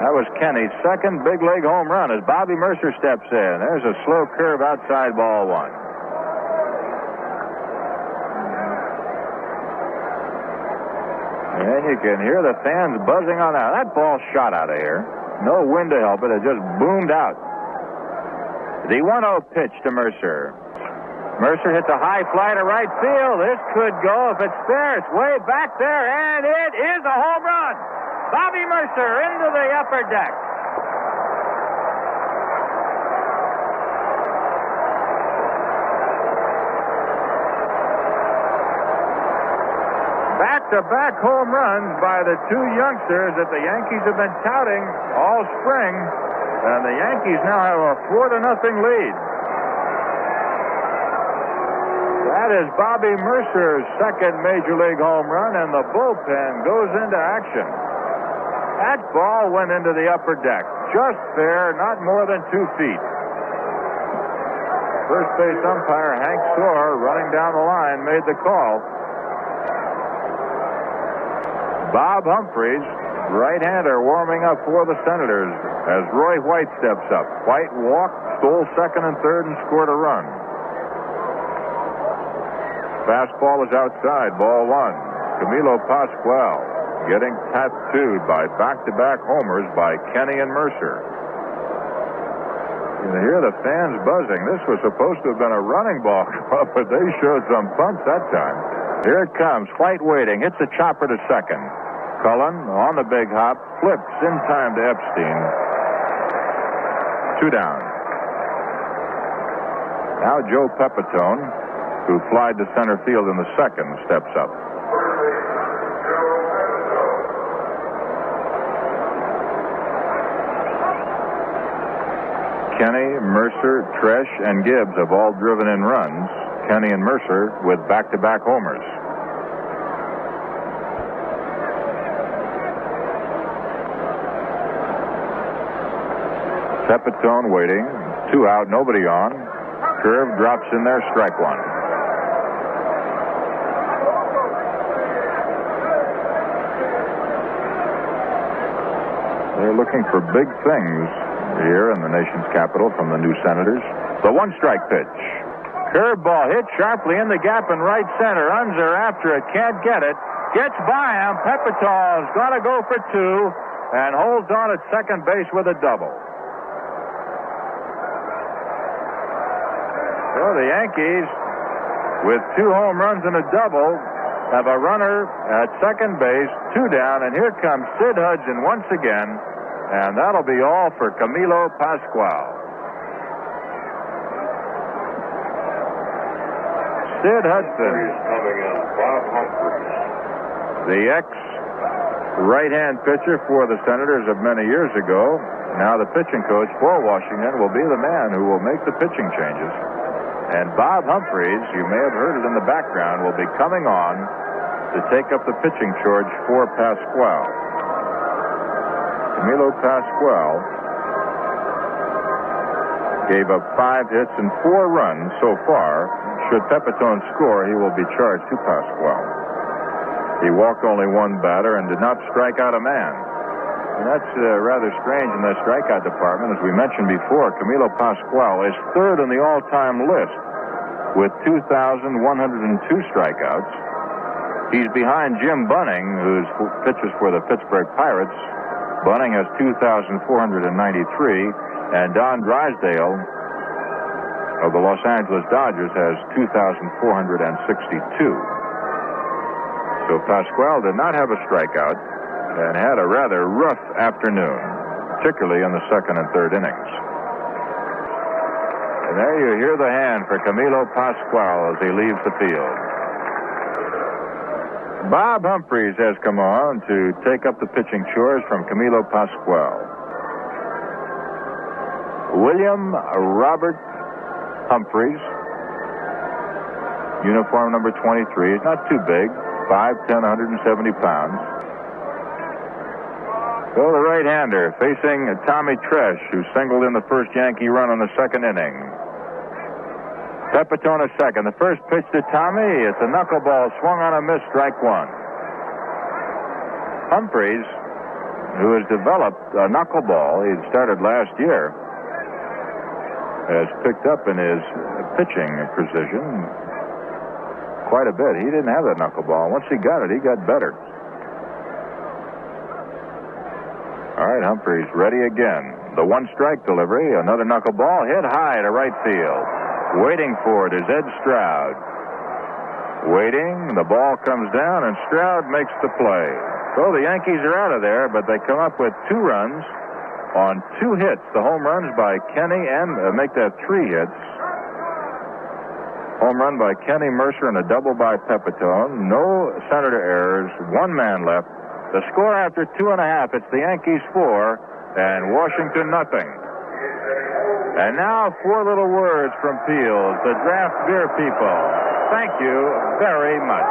That was Kenney's second big league home run as Bobby Mercer steps in. There's a slow curve outside, ball 1. And you can hear the fans buzzing on that. That ball shot out of here. No wind to help it. It just boomed out. The 1-0 pitch to Mercer. Mercer hits a high fly to right field. This could go if it's fair. It's way back there, and it is a home run. Bobby Mercer into the upper deck. Back-to-back home runs by the 2 youngsters that the Yankees have been touting all spring, and the Yankees now have a 4-0 lead. That is Bobby Mercer's second Major League home run, and the bullpen goes into action. That ball went into the upper deck. Just fair, not more than 2 feet. First base umpire Hank Soar, running down the line, made the call. Bob Humphreys, right-hander, warming up for the Senators as Roy White steps up. White walked, stole second and third, and scored a run. Fastball is outside, ball 1. Camilo Pascual getting tattooed by back-to-back homers by Kenney and Mercer. You hear the fans buzzing. This was supposed to have been a running ball, but they showed some punch that time. Here it comes. White waiting. Hits a chopper to second. Cullen on the big hop. Flips in time to Epstein. 2 down. Now Joe Pepitone, who flied to center field in the second, steps up. Kenney, Mercer, Tresh, and Gibbs have all driven in runs. Kenney and Mercer with back-to-back homers. Pepitone waiting. 2 out, nobody on. Curve drops in there, strike 1. They're looking for big things here in the nation's capital from the new Senators. The 1-strike pitch. Curveball hit sharply in the gap in right center. Unser after it, can't get it. Gets by him. Pepitone's got to go for 2 and holds on at second base with a double. So the Yankees, with 2 home runs and a double, have a runner at second base, 2 down, and here comes Sid Hudson once again, and that'll be all for Camilo Pascual. Sid Hudson, the ex-right-hand pitcher for the Senators of many years ago, now the pitching coach for Washington, will be the man who will make the pitching changes. And Bob Humphreys, you may have heard it in the background, will be coming on to take up the pitching charge for Pascual. Camilo Pascual gave up 5 hits and 4 runs so far. Should Pepitone score, he will be charged to Pascual. He walked only 1 batter and did not strike out a man. And that's rather strange in the strikeout department. As we mentioned before, Camilo Pascual is 3rd on the all-time list with 2,102 strikeouts. He's behind Jim Bunning, who pitches for the Pittsburgh Pirates. Bunning has 2,493, and Don Drysdale of the Los Angeles Dodgers has 2,462. So Pascual did not have a strikeout and had a rather rough afternoon. particularly in the second and third innings. And there you hear the hand for Camilo Pascual as he leaves the field. Bob Humphreys has come on to take up the pitching chores from Camilo Pascual. William Robert Humphreys, uniform number 23. He's not too big, 5'10", 170 pounds. So the right-hander facing Tommy Tresh, who singled in the first Yankee run on the second inning. Pepitone a second. The first pitch to Tommy, it's a knuckleball swung on a miss, strike one. Humphreys, who has developed a knuckleball, he started last year, has picked up in his pitching precision quite a bit. He didn't have that knuckleball. Once he got it, he got better. All right, Humphreys ready again. The one-strike delivery, another knuckleball hit high to right field. Waiting for it is Ed Stroud. Waiting, the ball comes down, and Stroud makes the play. So the Yankees are out of there, but they come up with 2 runs on 2 hits. The home runs by Kenny and make that 3 hits. Home run by Kenny Mercer and a double by Pepitone. No Senator errors. 1 man left. The score after 2.5, it's the Yankees 4 and Washington nothing. And now 4 little words from Peels, the draft beer people. Thank you very much.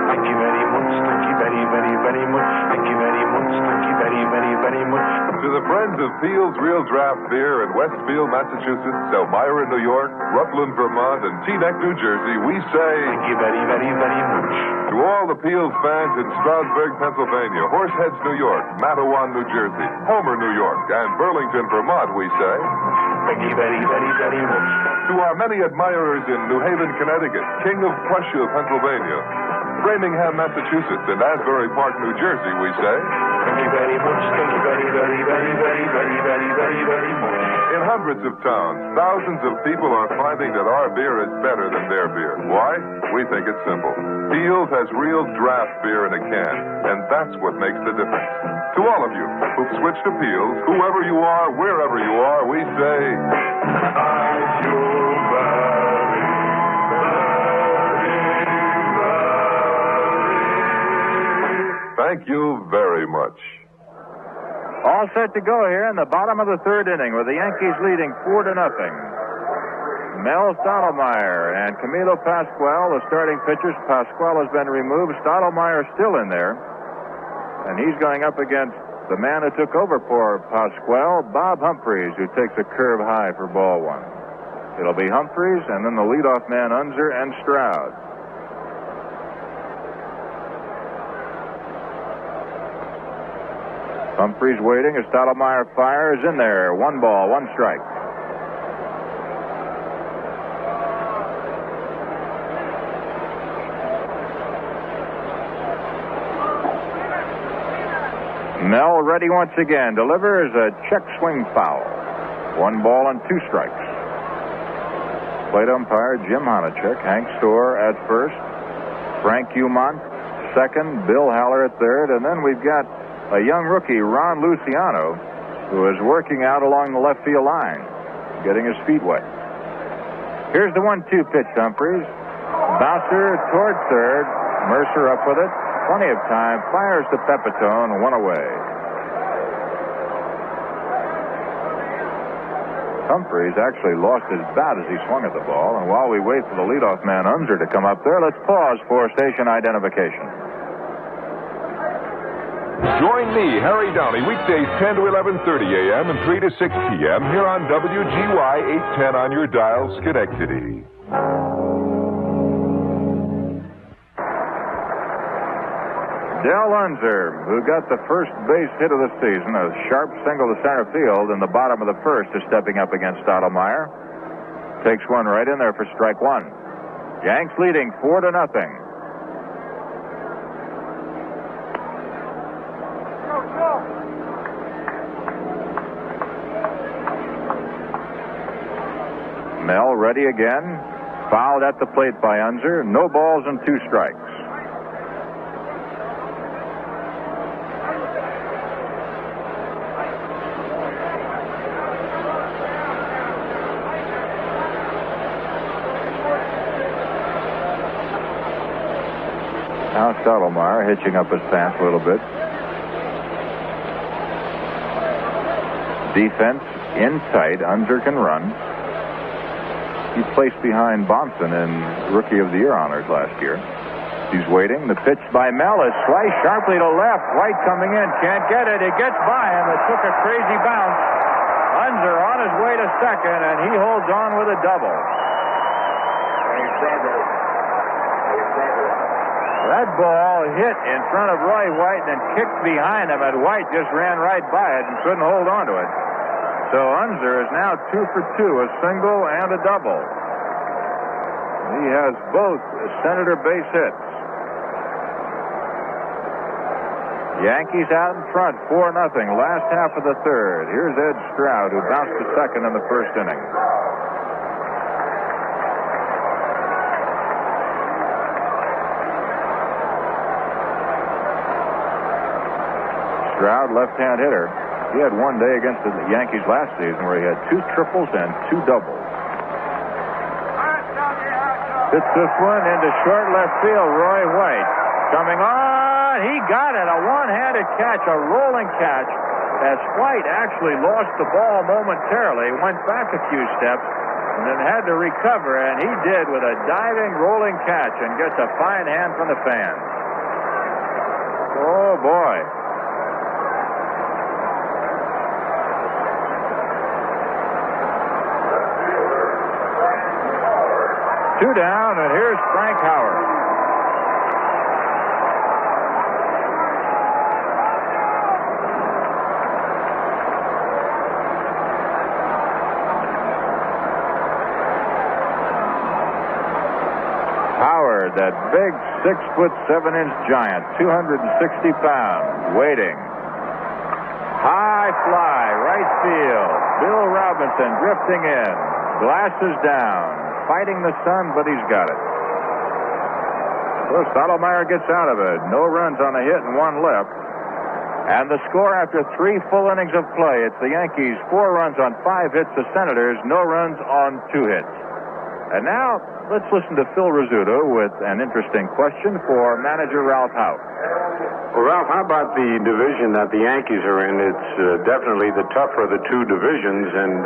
Thank you very much. Thank you very, very, very much. Thank you very much. Thank you very, very, very much. To the friends of Peel's Real Draft Beer in Westfield, Massachusetts, Elmira, New York, Rutland, Vermont, and Teaneck, New Jersey, we say... Thank you very, very, very much. To all the Peel's fans in Stroudsburg, Pennsylvania, Horseheads, New York, Matawan, New Jersey, Homer, New York, and Burlington, Vermont, we say... Thank you very, very, very much. To our many admirers in New Haven, Connecticut, King of Prussia, Pennsylvania, Framingham, Massachusetts, and Asbury Park, New Jersey, we say... Thank you very much. Thank you very, very, very, very, very, very, very, very much. In hundreds of towns, thousands of people are finding that our beer is better than their beer. Why? We think it's simple. Peel's has real draft beer in a can, and that's what makes the difference. To all of you who've switched to Peel's, whoever you are, wherever you are, we say... Thank you Thank you very much. All set to go here in the bottom of the third inning with the Yankees leading 4-0. Mel Stottlemyre and Camilo Pascual, the starting pitchers. Pascual has been removed. Stottlemyre still in there. And he's going up against the man who took over for Pascual, Bob Humphreys, who takes a curve high for ball 1. It'll be Humphreys and then the leadoff man, Unser and Stroud. Humphreys waiting as Stottlemyre fires in there. 1 ball, 1 strike. Mel ready once again. Delivers a check swing foul. 1 ball and 2 strikes. Plate umpire Jim Honachek. Hank Storr at first. Frank Umont second. Bill Haller at third. And then we've got a young rookie, Ron Luciano, who is working out along the left field line, getting his feet wet. Here's the 1-2 pitch, Humphreys. Bouncer toward third. Mercer up with it. Plenty of time. Fires to Pepitone. 1 away. Humphreys actually lost his bat as he swung at the ball. And while we wait for the leadoff man, Unser, to come up there, let's pause for station identification. Join me, Harry Downey, weekdays 10 to 11:30 a.m. and 3 to 6 p.m. here on WGY 810 on your dial, Schenectady. Del Unser, who got the first base hit of the season, a sharp single to center field in the bottom of the first, is stepping up against Stottlemyre. Takes one right in there for strike 1. Yanks leading 4-0. Mel ready again. Fouled at the plate by Unser. No balls and 2 strikes. Stottlemyre hitching up his pass a little bit. Defense in tight. Unser can run. He placed behind Bonson in Rookie of the Year honors last year. He's waiting. The pitch by Mel is sliced sharply to left. White coming in. Can't get it. It gets by him. It took a crazy bounce. Unser on his way to second, and he holds on with a double. That ball hit in front of Roy White and then kicked behind him, and White just ran right by it and couldn't hold on to it. So Unser is now 2 for 2, a single and a double. He has both Senator base hits. Yankees out in front, 4-0, last half of the third. Here's Ed Stroud, who bounced to second in the first inning. Stroud, left-hand hitter. He had one day against the Yankees last season where he had 2 triples and 2 doubles. Hits this one into short left field. Roy White coming on. He got it. A one-handed catch, a rolling catch. As White actually lost the ball momentarily, went back a few steps, and then had to recover, and he did with a diving, rolling catch, and gets a fine hand from the fans. Oh, boy. Two down, and here's Frank Howard. Howard, that big 6'7" giant, 260 pounds, waiting. High fly, right field. Bill Robinson drifting in. Glasses down. Fighting the sun, but he's got it. So Stottlemyre gets out of it. No runs on a hit and 1 left. And the score after 3 full innings of play, it's the Yankees 4 runs on 5 hits, the Senators no runs on 2 hits. And now let's listen to Phil Rizzuto with an interesting question for manager Ralph Houk. Well, Ralph, how about the division that the Yankees are in? It's definitely the tougher of the 2 divisions, and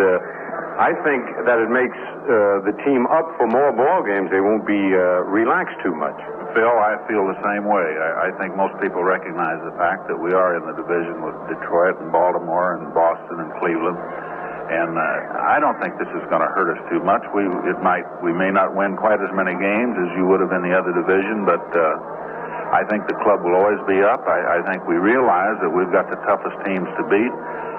I think that it makes the team up for more ball games. They won't be relaxed too much. Phil, I feel the same way. I think most people recognize the fact that we are in the division with Detroit and Baltimore and Boston and Cleveland. And I don't think this is going to hurt us too much. We may not win quite as many games as you would have in the other division, but I think the club will always be up. I think we realize that we've got the toughest teams to beat.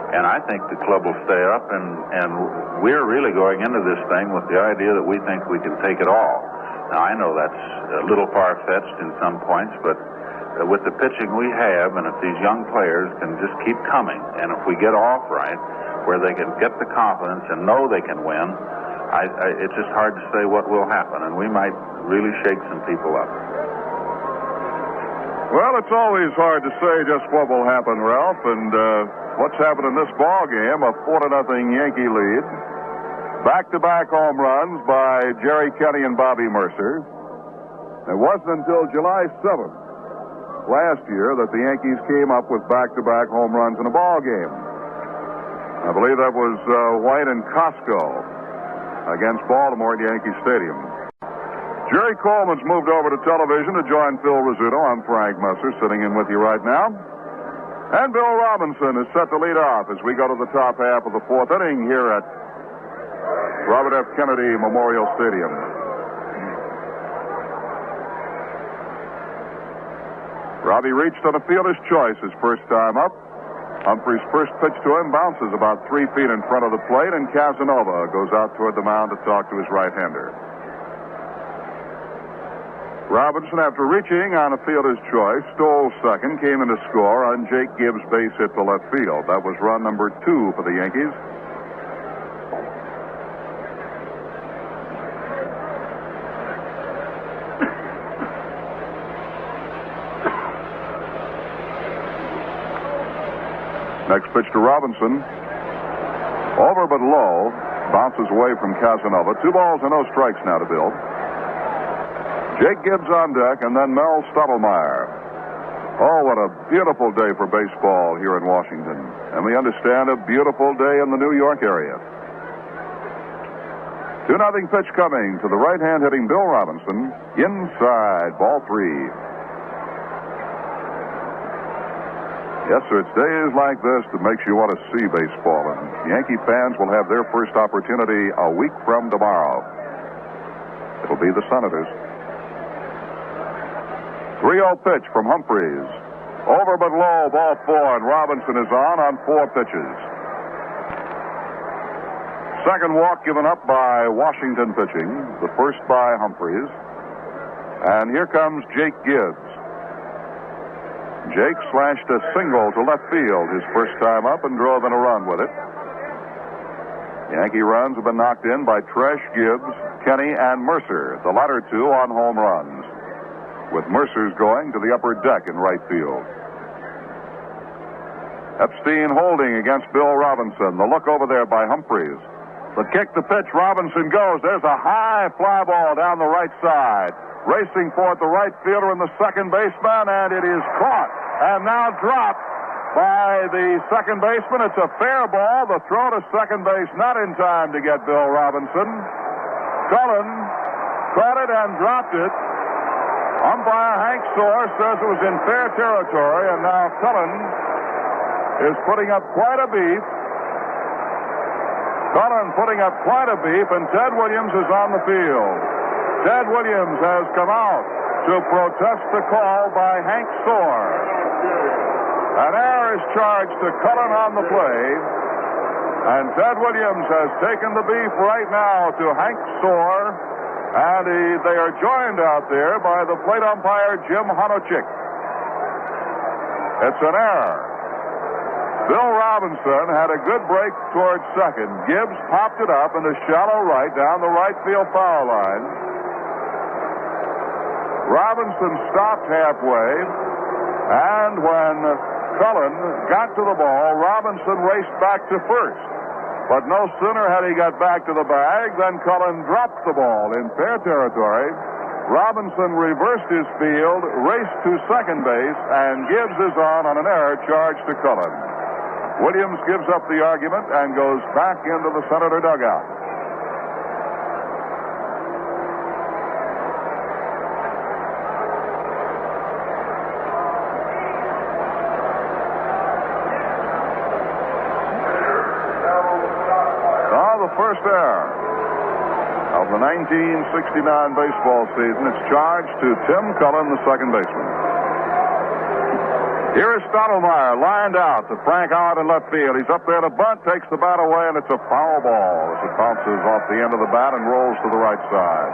And I think the club will stay up, and we're really going into this thing with the idea that we think we can take it all. Now, I know that's a little far-fetched in some points, but with the pitching we have, and if these young players can just keep coming, and if we get off right, where they can get the confidence and know they can win, it's just hard to say what will happen, and we might really shake some people up. Well, it's always hard to say just what will happen, Ralph, and what's happened in this ball game, a 4-0 Yankee lead. Back-to-back home runs by Jerry Kelly and Bobby Mercer. It wasn't until July 7th last year that the Yankees came up with back-to-back home runs in a ball game. I believe that was White and Costco against Baltimore at Yankee Stadium. Jerry Coleman's moved over to television to join Phil Rizzuto. I'm Frank Musser, sitting in with you right now. And Bill Robinson is set to lead off as we go to the top half of the 4th inning here at Robert F. Kennedy Memorial Stadium. Robbie reached on a fielder's choice his first time up. Humphrey's first pitch to him bounces about 3 feet in front of the plate, and Casanova goes out toward the mound to talk to his right-hander. Robinson, after reaching on a fielder's choice, stole second, came in to score on Jake Gibbs' base hit to left field. That was run number 2 for the Yankees. Next pitch to Robinson. Over but low. Bounces away from Casanova. 2 balls and no strikes now to Bill. Jake Gibbs on deck, and then Mel Stottlemyre. Oh, what a beautiful day for baseball here in Washington. And we understand a beautiful day in the New York area. 2-0 pitch coming to the right-hand hitting Bill Robinson. Inside, ball 3. Yes, sir, it's days like this that makes you want to see baseball. And Yankee fans will have their first opportunity a week from tomorrow. It'll be the Senators. 3-0 pitch from Humphreys. Over but low, ball 4, and Robinson is on 4 pitches. Second walk given up by Washington pitching. The first by Humphreys. And here comes Jake Gibbs. Jake slashed a single to left field his first time up and drove in a run with it. Yankee runs have been knocked in by Tresh, Gibbs, Kenny, and Mercer, the latter 2 on home runs, with Mercer's going to the upper deck in right field. Epstein holding against Bill Robinson. The look over there by Humphreys. The kick, the pitch, Robinson goes. There's a high fly ball down the right side. Racing for it, the right fielder and the second baseman, and it is caught and now dropped by the second baseman. It's a fair ball. The throw to second base not in time to get Bill Robinson. Cullen caught it and dropped it. Umpire Hank Soar says it was in fair territory, and now Cullen is putting up quite a beef. Cullen putting up quite a beef, and Ted Williams is on the field. Ted Williams has come out to protest the call by Hank Soar. An error is charged to Cullen on the play, and Ted Williams has taken the beef right now to Hank Soar, and they are joined out there by the plate umpire Jim Honochik. It's an error. Bill Robinson had a good break towards second. Gibbs popped it up into shallow right down the right field foul line. Robinson stopped halfway, and when Cullen got to the ball, Robinson raced back to first. But no sooner had he got back to the bag than Cullen dropped the ball in fair territory. Robinson reversed his field, raced to second base, and Gibbs is on an error charged to Cullen. Williams gives up the argument and goes back into the Senator dugout. First error of the 1969 baseball season. It's charged to Tim Cullen, the second baseman. Here is Stottlemyre lined out to Frank Howard in left field. He's up there to bunt, takes the bat away, and it's a foul ball as it bounces off the end of the bat and rolls to the right side.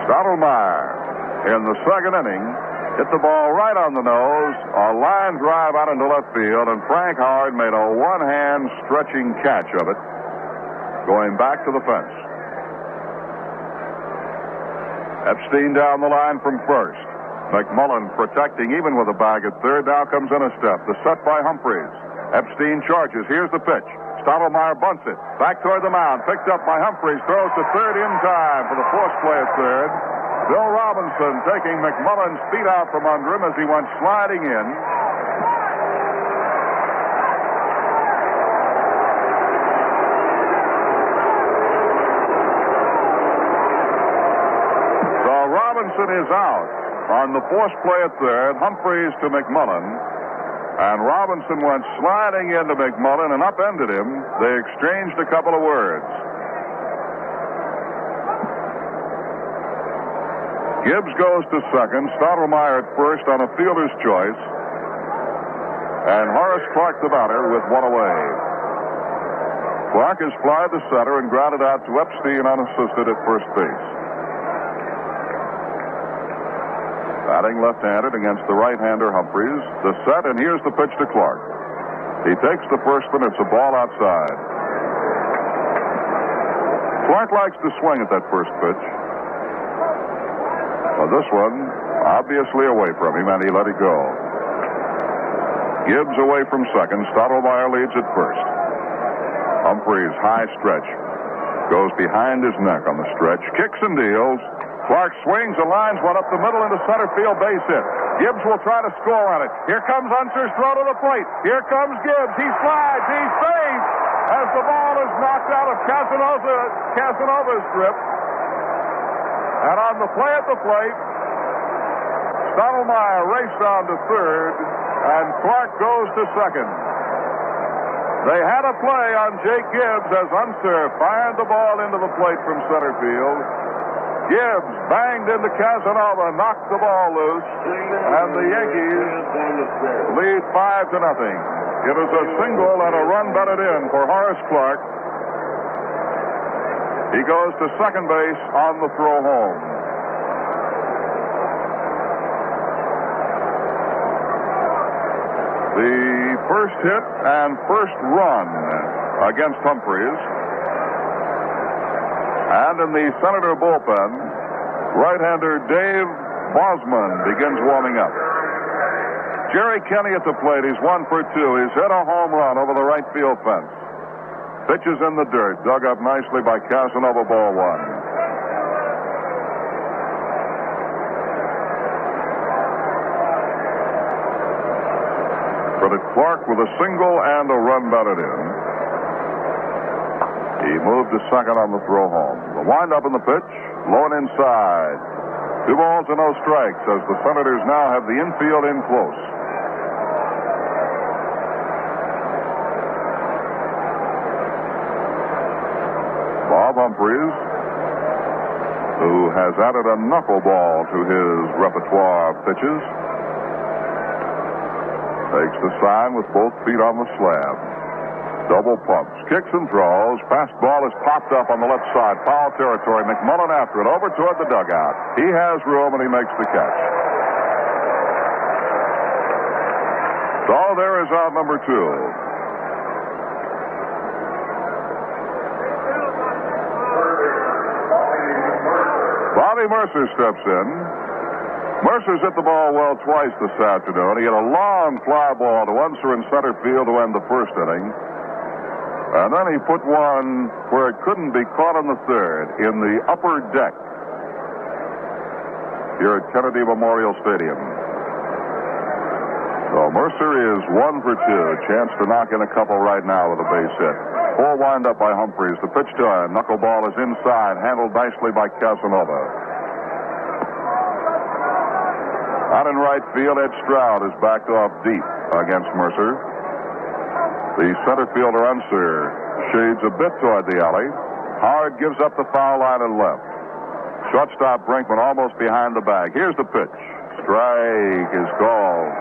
Stottlemyre in the second inning hit the ball right on the nose, a line drive out into left field, and Frank Howard made a one-hand stretching catch of it, going back to the fence. Epstein down the line from first. McMullen protecting even with a bag at third. Now comes in a step. The set by Humphreys. Epstein charges. Here's the pitch. Stottlemyre bunts it. Back toward the mound. Picked up by Humphreys. Throws to third in time for the force play at third. Bill Robinson taking McMullen's feet out from under him as he went sliding in. So Robinson is out on the force play at third. Humphreys to McMullen. And Robinson went sliding into McMullen and upended him. They exchanged a couple of words. Gibbs goes to second. Stottlemyre at first on a fielder's choice. And Horace Clark the batter with one away. Clark has flied to center and grounded out to Epstein unassisted at first base. Batting left-handed against the right-hander Humphreys. The set, and here's the pitch to Clark. He takes the first one. It's a ball outside. Clark likes to swing at that first pitch. Well, this one, obviously away from him, and he let it go. Gibbs away from second. Stottlemyre leads at first. Humphreys, high stretch. Goes behind his neck on the stretch. Kicks and deals. Clark swings and lines one up the middle into center field, base hit. Gibbs will try to score on it. Here comes Unser's throw to the plate. Here comes Gibbs. He slides. He's safe as the ball is knocked out of Casanova's grip. And on the play at the plate, Stottlemyre raced on to third, and Clark goes to second. They had a play on Jake Gibbs as Unser fired the ball into the plate from center field. Gibbs banged into Casanova, knocked the ball loose, and the Yankees lead 5-0. It is a single and a run batted in for Horace Clark. He goes to second base on the throw home. The first hit and first run against Humphreys. And in the Senator bullpen, right-hander Dave Bosman begins warming up. Jerry Kenney at the plate. He's 1 for 2. He's hit a home run over the right field fence. Pitches in the dirt, dug up nicely by Casanova, ball one. Credit Clark with a single and a run batted in. He moved to second on the throw home. The windup in the pitch, low and inside. 2 balls and no strikes as the Senators now have the infield in close. Bob Humphreys, who has added a knuckleball to his repertoire of pitches, takes the sign with both feet on the slab. Double pumps, kicks and throws. Fastball is popped up on the left side. Foul territory. McMullen after it. Over toward the dugout. He has room and he makes the catch. So there is out number 2. Bobby Mercer steps in. Mercer's hit the ball well twice this afternoon. He hit a long fly ball to Unser in center field to end the first inning. And then he put one where it couldn't be caught on the third in the upper deck here at Kennedy Memorial Stadium. So Mercer is 1 for 2. Chance to knock in a couple right now with a base hit. Full windup by Humphreys. The pitch to him. Knuckleball is inside. Handled nicely by Casanova. Out in right field, Ed Stroud is backed off deep against Mercer. The center fielder Unser shades a bit toward the alley. Howard gives up the foul line and left. Shortstop Brinkman almost behind the bag. Here's the pitch. Strike is called.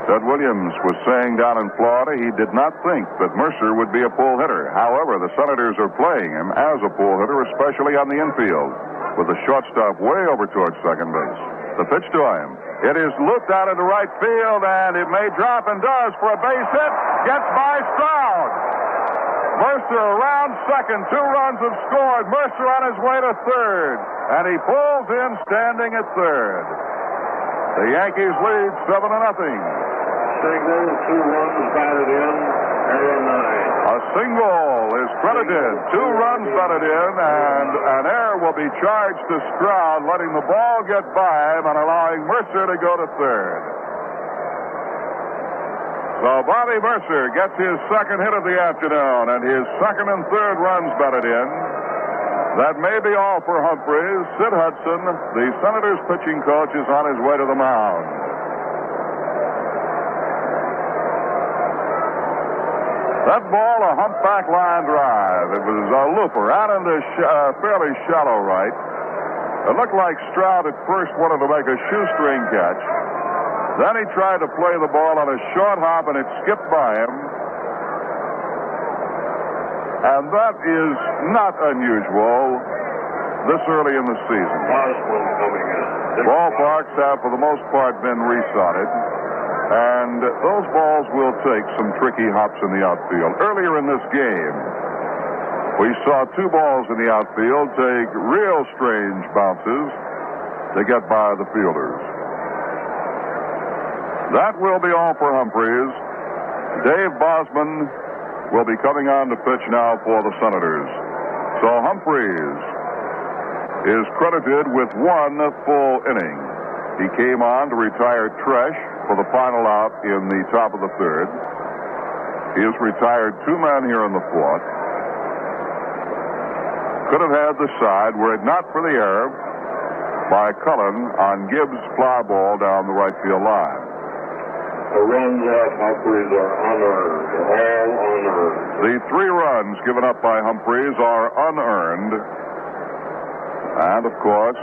Ted Williams was saying down in Florida he did not think that Mercer would be a pull hitter. However, the Senators are playing him as a pull hitter, especially on the infield, with the shortstop way over towards second base. The pitch to him. It is looped out into right field, and it may drop and does for a base hit. Gets by Stroud. Mercer around second. 2 runs have scored. Mercer on his way to third. And he pulls in standing at third. The Yankees lead 7-0. Signal, 2 runs batted in, error 9. A single is credited. 2 runs batted in, and an error will be charged to Stroud, letting the ball get by him and allowing Mercer to go to third. So Bobby Mercer gets his second hit of the afternoon, and his second and third runs batted in. That may be all for Humphreys. Sid Hudson, the Senators pitching coach, is on his way to the mound. That ball, a humpback line drive. It was a looper out into fairly shallow right. It looked like Stroud at first wanted to make a shoestring catch. Then he tried to play the ball on a short hop, and it skipped by him. And that is not unusual this early in the season. Ballparks have, for the most part, been resodded. And those balls will take some tricky hops in the outfield. Earlier in this game, we saw 2 balls in the outfield take real strange bounces to get by the fielders. That will be all for Humphreys. Dave Bosman will be coming on to pitch now for the Senators. So Humphreys is credited with one full inning. He came on to retire Tresh for the final out in the top of the third. He has retired two men here in the fourth. Could have had the side were it not for the error by Cullen on Gibbs' fly ball down the right field line. The runs off Humphreys are unearned, all unearned. The 3 runs given up by Humphreys are unearned. And, of course,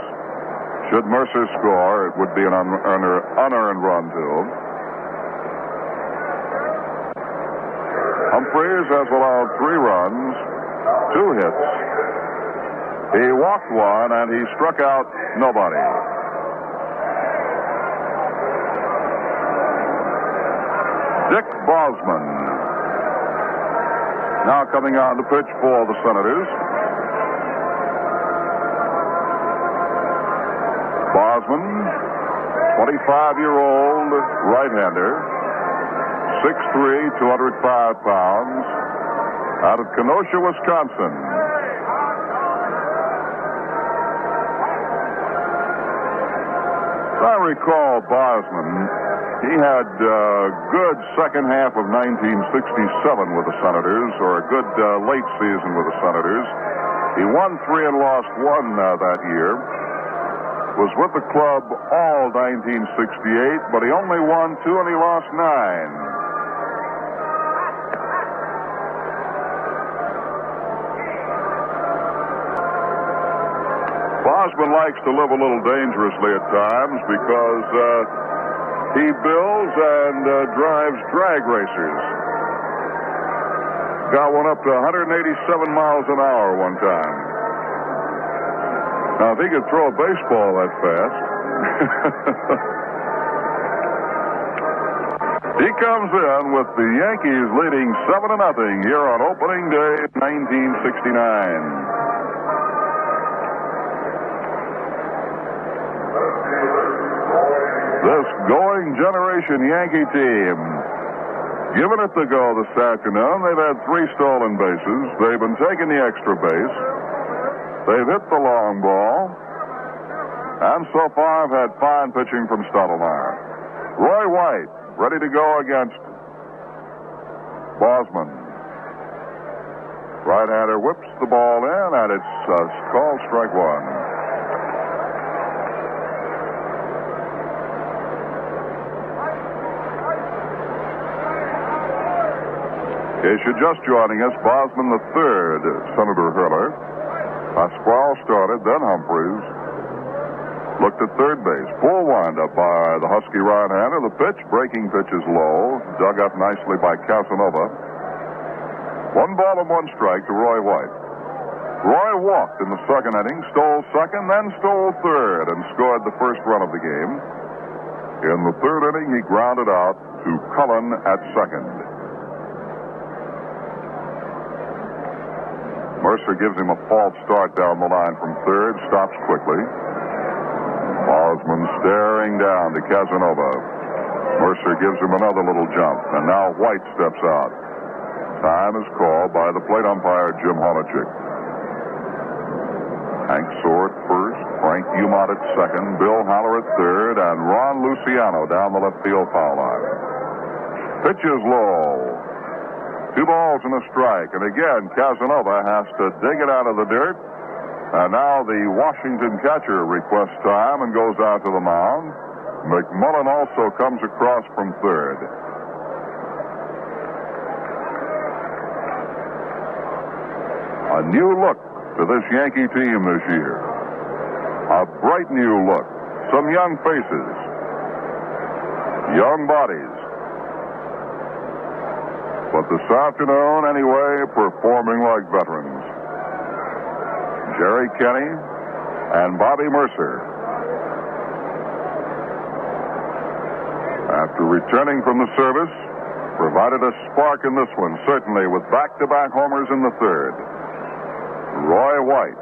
should Mercer score, it would be an unearned run, too. Humphreys has allowed 3 runs, 2 hits. He walked one, and he struck out nobody. Dick Bosman now coming on to pitch for the Senators. Bosman, 25-year-old right-hander, 6'3", 205 pounds, out of Kenosha, Wisconsin. As I recall Bosman, he had a good second half of 1967 with the Senators, or a good late season with the Senators. He won 3 and lost 1 that year. Was with the club all 1968, but he only won 2 and he lost 9. Bosman likes to live a little dangerously at times because he builds and drives drag racers. Got one up to 187 miles an hour one time. Now, if he could throw a baseball that fast. He comes in with the Yankees leading 7-0 here on opening day 1969. This going generation Yankee team giving it the go this afternoon. They've had 3 stolen bases. They've been taking the extra base. They've hit the long ball. And so far have had fine pitching from Stottlemyre. Roy White ready to go against Bosman. Right-hander whips the ball in, and it's called strike 1. If you're just joining us, Bosman the third, Senator Hurler. Pasquale started, then Humphreys. Looked at third base. Full windup by the Husky right-hander. The pitch, breaking pitch is low. Dug up nicely by Casanova. 1 ball and 1 strike to Roy White. Roy walked in the second inning, stole second, then stole third, and scored the first run of the game. In the third inning, he grounded out to Cullen at second. Mercer gives him a false start down the line from third, stops quickly. Bosman staring down to Casanova. Mercer gives him another little jump, and now White steps out. Time is called by the plate umpire, Jim Honachik. Hank Soar at first, Frank Umont at second, Bill Haller at third, and Ron Luciano down the left field foul line. Pitch is low. 2 balls and a strike. And again, Casanova has to dig it out of the dirt. And now the Washington catcher requests time and goes out to the mound. McMullen also comes across from third. A new look to this Yankee team this year. A bright new look. Some young faces. Young bodies. But this afternoon, anyway, performing like veterans. Jerry Kenney and Bobby Mercer. After returning from the service, provided a spark in this one, certainly, with back-to-back homers in the third. Roy White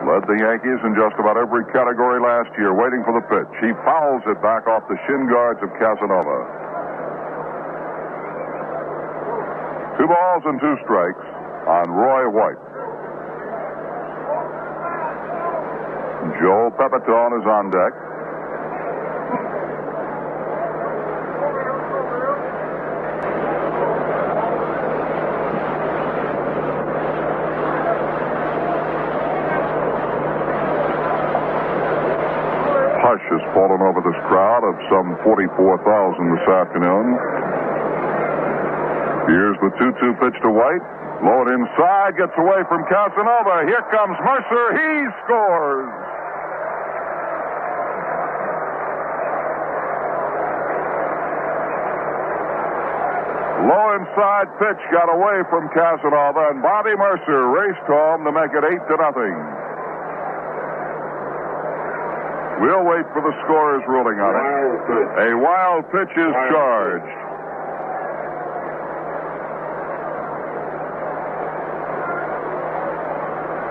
led the Yankees in just about every category last year, waiting for the pitch. He fouls it back off the shin guards of Casanova. 2 balls and 2 strikes on Roy White. Joe Pepitone is on deck. Hush has fallen over this crowd of some 44,000 this afternoon. Here's the 2-2 pitch to White. Low and inside, gets away from Casanova. Here comes Mercer. He scores. Low inside pitch got away from Casanova, and Bobby Mercer raced home to make it 8-0. We'll wait for the scorer's ruling on it. A wild pitch is charged.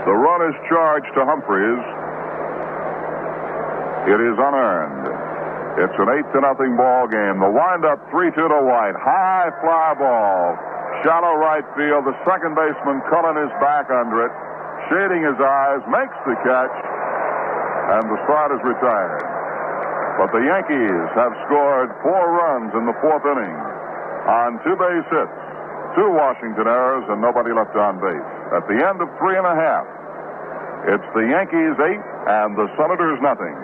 The run is charged to Humphreys. It is unearned. It's an 8-0 ball game. The windup 3-2 to White. High fly ball. Shallow right field. The second baseman Cullen is back under it. Shading his eyes. Makes the catch. And the side is retired. But the Yankees have scored 4 runs in the 4th inning on 2 base hits, 2 Washington errors, and nobody left on base. At the end of 3.5, it's the Yankees 8 and the Senators nothing.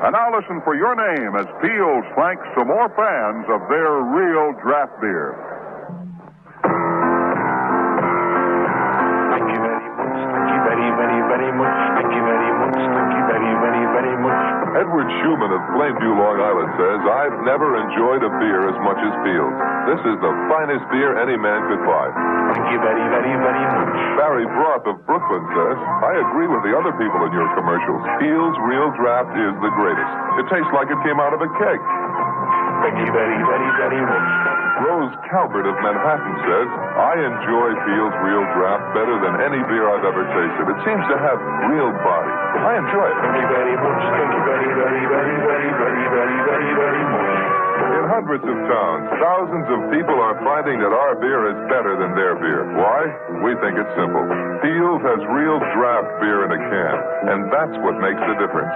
And now listen for your name as Peels thanks some more fans of their real draft beer. Thank you very much. Thank you very, very, very much. Thank you very much. Thank you very, very, very much. Edward Schumann of Plainview, Long Island says, I've never enjoyed a beer as much as Peels. This is the finest beer any man could buy. Thank you very, very, very much. Barry Broth of Brooklyn says, I agree with the other people in your commercials. Peels Real Draft is the greatest. It tastes like it came out of a keg. Thank you very, very, very much. Rose Calvert of Manhattan says, I enjoy Peels Real Draft better than any beer I've ever tasted. It seems to have real body. I enjoy it. Thank you very much. Thank you very, very, very, very, very, very, very, very much. In hundreds of towns, thousands of people are finding that our beer is better than their beer. Why? We think it's simple. Peels has real draft beer in a can, and that's what makes the difference.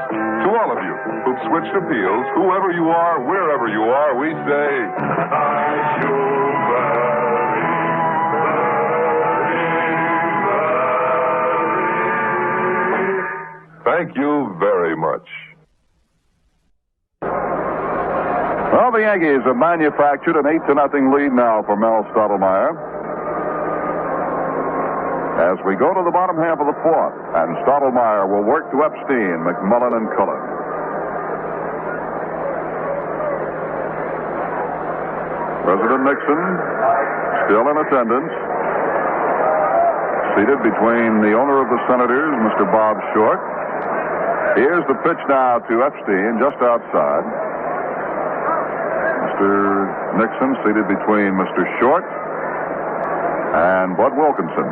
To all of you who've switched to Peels, whoever you are, wherever you are, we say... Thank you very much. Well, the Yankees have manufactured an 8-0 lead now for Mel Stottlemyre. As we go to the bottom half of the 4th, and Stottlemyre will work to Epstein, McMullen, and Cullen. President Nixon still in attendance. Seated between the owner of the Senators, Mr. Bob Short. Here's the pitch now to Epstein, just outside. Mr. Nixon seated between Mr. Short and Bud Wilkinson,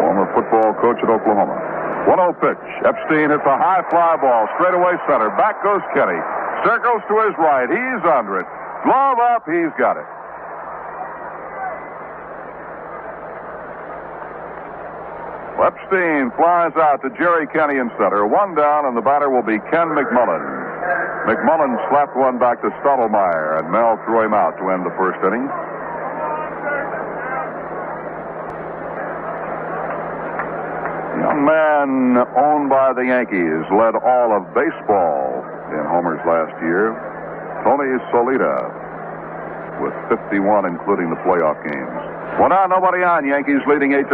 former football coach at Oklahoma. 1-0 pitch. Epstein hits a high fly ball, straightaway center. Back goes Kenny. Circles to his right. He's under it. Glove up. He's got it. Epstein flies out to Jerry Kenny in center. 1 down, and the batter will be Ken McMullen. McMullen slapped one back to Stottlemyre, and Mel threw him out to end the 1st inning. Young man owned by the Yankees led all of baseball in homers last year. Tony Solita with 51, including the playoff games. Well, now nobody on. Yankees leading 8-0.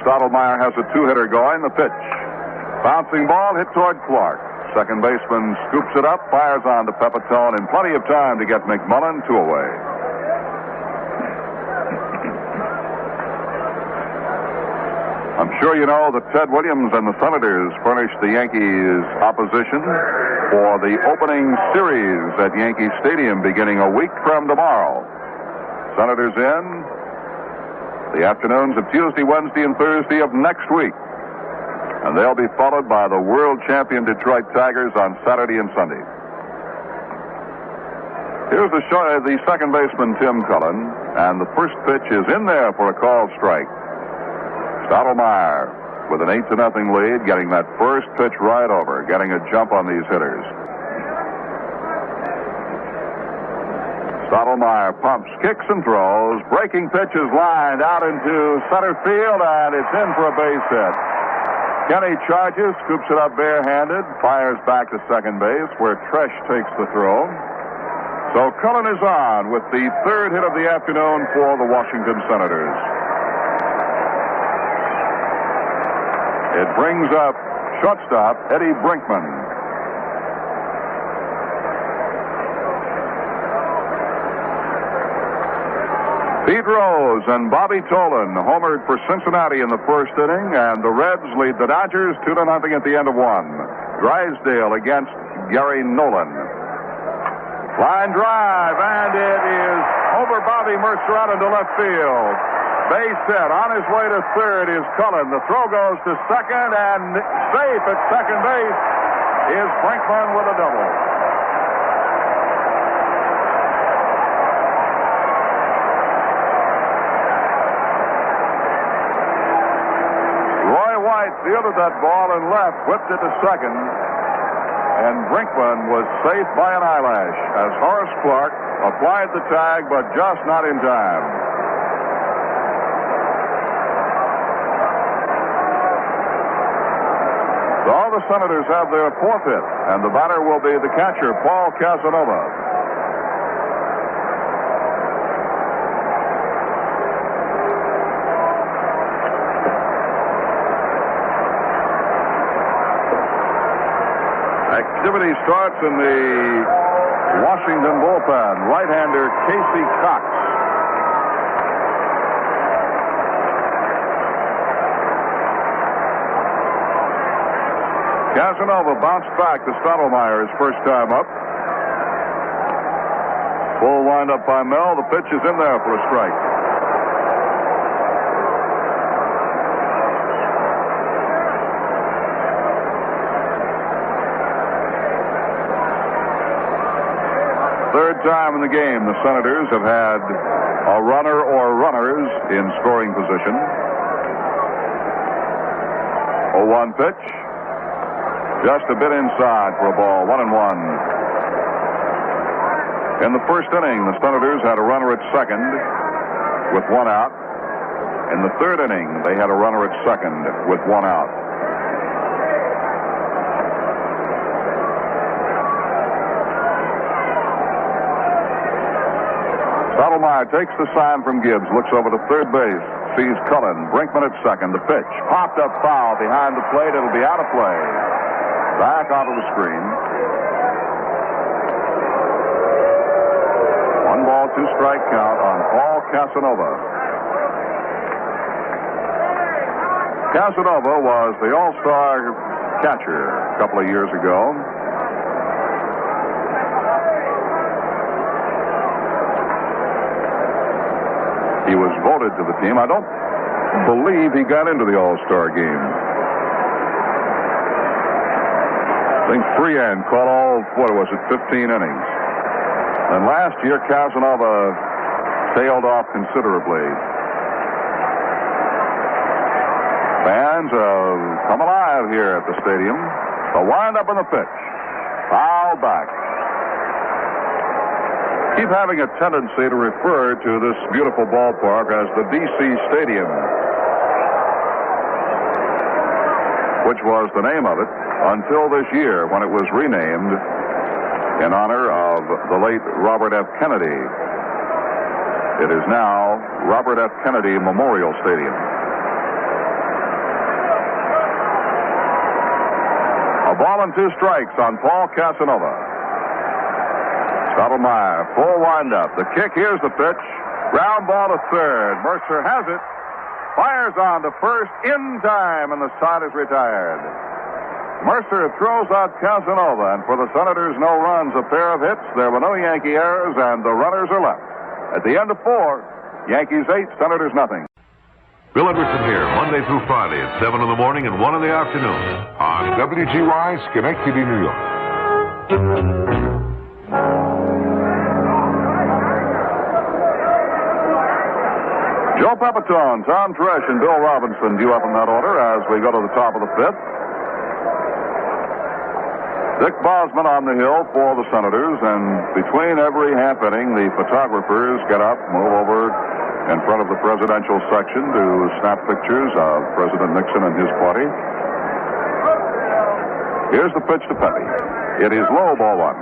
Stottlemyre has a 2-hitter going. The pitch. Bouncing ball hit toward Clark. Second baseman scoops it up, fires on to Pepitone in plenty of time to get McMullen 2 away. I'm sure you know that Ted Williams and the Senators furnished the Yankees opposition for the opening series at Yankee Stadium beginning a week from tomorrow. Senators in the afternoons of Tuesday, Wednesday, and Thursday of next week. And they'll be followed by the world champion Detroit Tigers on Saturday and Sunday. Here's the second baseman, Tim Cullen. And the first pitch is in there for a called strike. Stottlemyre with an 8-0 lead, getting that first pitch right over, getting a jump on these hitters. Stottlemyre pumps, kicks, and throws. Breaking pitch is lined out into center field, and it's in for a base hit. Kenny charges, scoops it up barehanded, fires back to second base, where Tresh takes the throw. So Cullen is on with the third hit of the afternoon for the Washington Senators. It brings up shortstop Eddie Brinkman. Pete Rose and Bobby Tolan homered for Cincinnati in the first inning, and the Reds lead the Dodgers 2-0 at the end of one. Drysdale against Gary Nolan. Line drive, and it is over Bobby Mercer out into left field. Base hit. On his way to third is Cullen. The throw goes to second, and safe at second base is Brinkman with a double. Roy White fielded that ball and left, whipped it to second, and Brinkman was safe by an eyelash as Horace Clark applied the tag, but just not in time. So all the Senators have their fourth hit, and the batter will be the catcher, Paul Casanova. Activity starts in the Washington bullpen. Right-hander Casey Cox. Casanova bounced back to Stottlemyre his first time up. Full windup by Mel. The pitch is in there for a strike. Third time in the game, the Senators have had a runner or runners in scoring position. 0-1 pitch. Just a bit inside for a ball. 1-1. In the first inning, the Senators had a runner at second with one out. In the third inning, they had a runner at second with one out. Stottlemyre takes the sign from Gibbs, looks over to third base, sees Cullen. Brinkman at second. The pitch popped up foul behind the plate. It'll be out of play. Back onto the screen. 1-2 strike count on Paul Casanova. Casanova was the All-Star catcher a couple of years ago. He was voted to the team. I don't believe he got into the All-Star game. I think Freehan caught all, 15 innings. And last year, Casanova tailed off considerably. Fans come alive here at the stadium. The wind-up in the pitch. Foul back. Keep having a tendency to refer to this beautiful ballpark as the D.C. Stadium, which was the name of it until this year when it was renamed in honor of the late Robert F. Kennedy. It is now Robert F. Kennedy Memorial Stadium. A ball and 2 strikes on Paul Casanova. Stottlemyre, full windup. The kick, here's the pitch. Ground ball to third. Mercer has it. Fires on to first in time, and the side is retired. Mercer throws out Casanova, and for the Senators, no runs, a pair of hits. There were no Yankee errors, and the runners are left. At the end of 4, Yankees 8, Senators nothing. Bill Edwardson here, Monday through Friday at 7 in the morning and 1 in the afternoon on WGY, Schenectady, New York. Joe Pepitone, Tom Tresh, and Bill Robinson due up in that order as we go to the top of the fifth. Dick Bosman on the hill for the Senators, and between every half inning, the photographers get up, move over in front of the presidential section to snap pictures of President Nixon and his party. Here's the pitch to Pepe. It is low, ball one.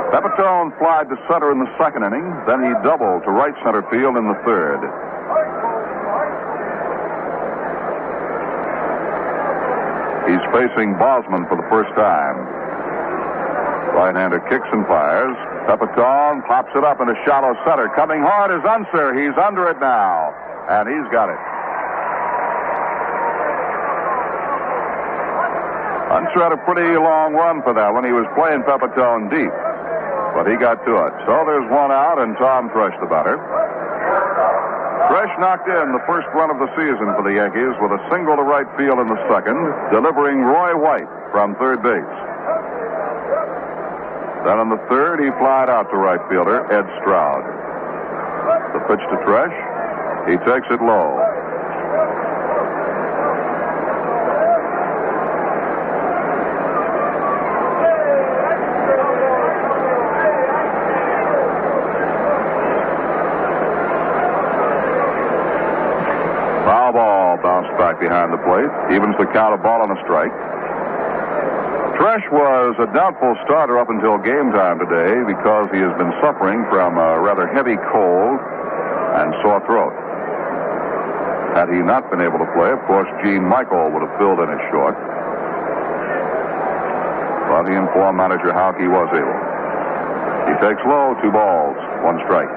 Pepitone flied to center in the second inning. Then he doubled to right center field in the third. He's facing Bosman for the first time. Right-hander kicks and fires. Pepitone pops it up in a shallow center. Coming hard is Unser. He's under it now. And he's got it. Unser had a pretty long run for that when he was playing Pepitone deep. But he got to it. So there's one out, and Tom Tresh the batter. Tresh knocked in the first run of the season for the Yankees with a single to right field in the second, delivering Roy White from third base. Then in the third, he flied out to right fielder Ed Stroud. The pitch to Tresh. He takes it low. Foul ball bounced back behind the plate. Evens the count, a ball and a strike. Tresh was a doubtful starter up until game time today because he has been suffering from a rather heavy cold and sore throat. Had he not been able to play, of course, Gene Michael would have filled in as short. But he informed manager Houck he was able. He takes low, 2 balls, 1 strike.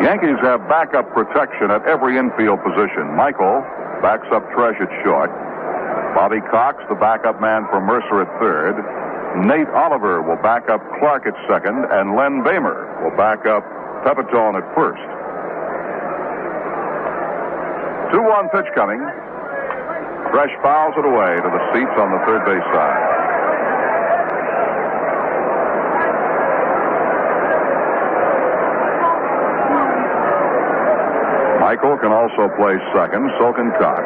Yankees have backup protection at every infield position. Michael backs up Tresh at short. Bobby Cox, the backup man for Mercer at third. Nate Oliver will back up Clark at second, and Len Bamer will back up Pepitone at first. 2-1 pitch coming. Tresh fouls it away to the seats on the third base side. Michael can also play second, so can Cox.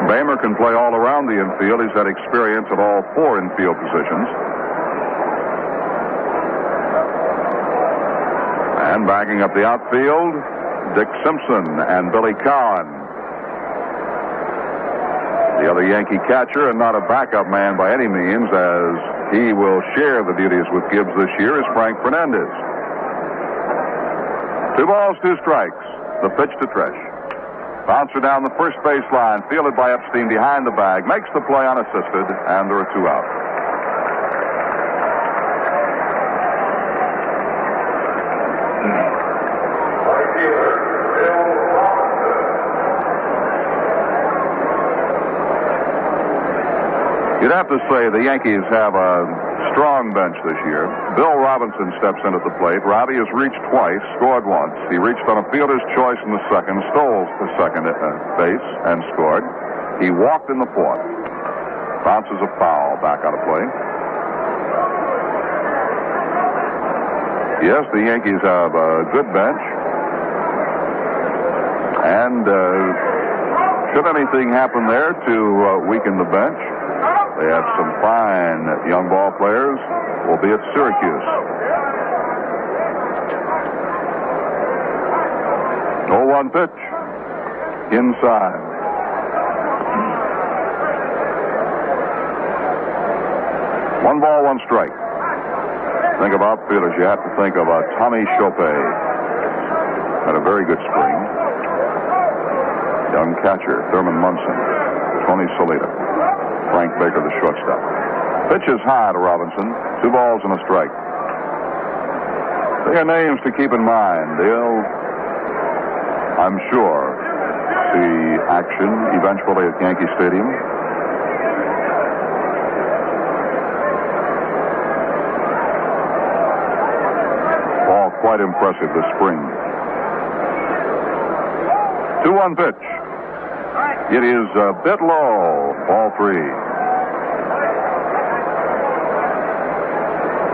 Bamer can play all around the infield. He's had experience at all 4 infield positions. And backing up the outfield, Dick Simpson and Billy Cowan. The other Yankee catcher, and not a backup man by any means, as he will share the duties with Gibbs this year, is Frank Fernandez. 2 balls, 2 strikes. The pitch to Tresh. Bouncer down the first baseline, fielded by Epstein behind the bag, makes the play unassisted, and there are 2 out. You'd have to say the Yankees have a strong bench this year. Bill Robinson steps in at the plate. Robbie has reached twice, scored once. He reached on a fielder's choice in the second, stole the second base, and scored. He walked in the fourth. Bounces a foul back out of play. Yes, the Yankees have a good bench. And should anything happen there to weaken the bench, they have some fine young ball players. Will be at Syracuse. 0-1 pitch. Inside. One ball, 1 strike. Think of outfielders. You have to think of Tommy Chopay. Had a very good spring. Young catcher, Thurman Munson. Tony Solita. Frank Baker, the shortstop. Pitch is high to Robinson. 2 balls and a strike. They are names to keep in mind. They'll, I'm sure, see action eventually at Yankee Stadium. All quite impressive this spring. 2-1 pitch. It is a bit low. Ball 3.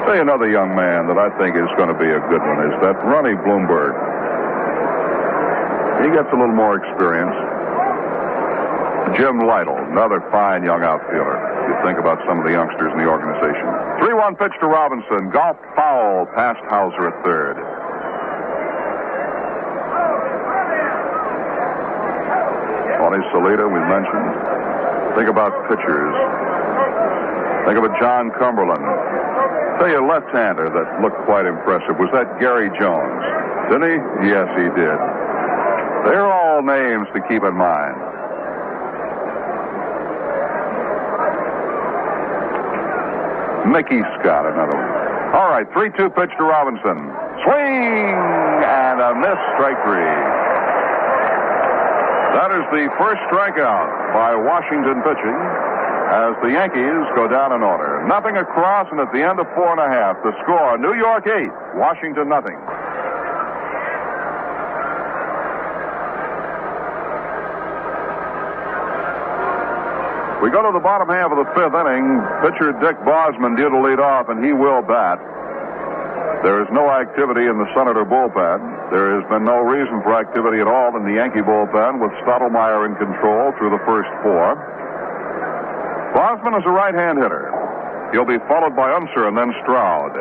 Hey, another young man that I think is going to be a good one is that Ronnie Bloomberg. He gets a little more experience. Jim Lytle, another fine young outfielder. You think about some of the youngsters in the organization. 3-1 pitch to Robinson. Golf foul past Hauser at third. Tony Salita, we mentioned. Think about pitchers. Think of a John Cumberland. Say a left-hander that looked quite impressive. Was that Gary Jones? Didn't he? Yes, he did. They're all names to keep in mind. Mickey Scott, another one. All right, 3-2 pitch to Robinson. Swing and a miss, strike three. That is the first strikeout by Washington pitching as the Yankees go down in order. Nothing across, and at the end of 4.5, the score, New York 8, Washington nothing. We go to the bottom half of the fifth inning. Pitcher Dick Bosman due to lead off, and he will bat. There is no activity in the Senator bullpen. There has been no reason for activity at all in the Yankee bullpen with Stottlemyre in control through the first four. Bosman is a right-hand hitter. He'll be followed by Unser and then Stroud.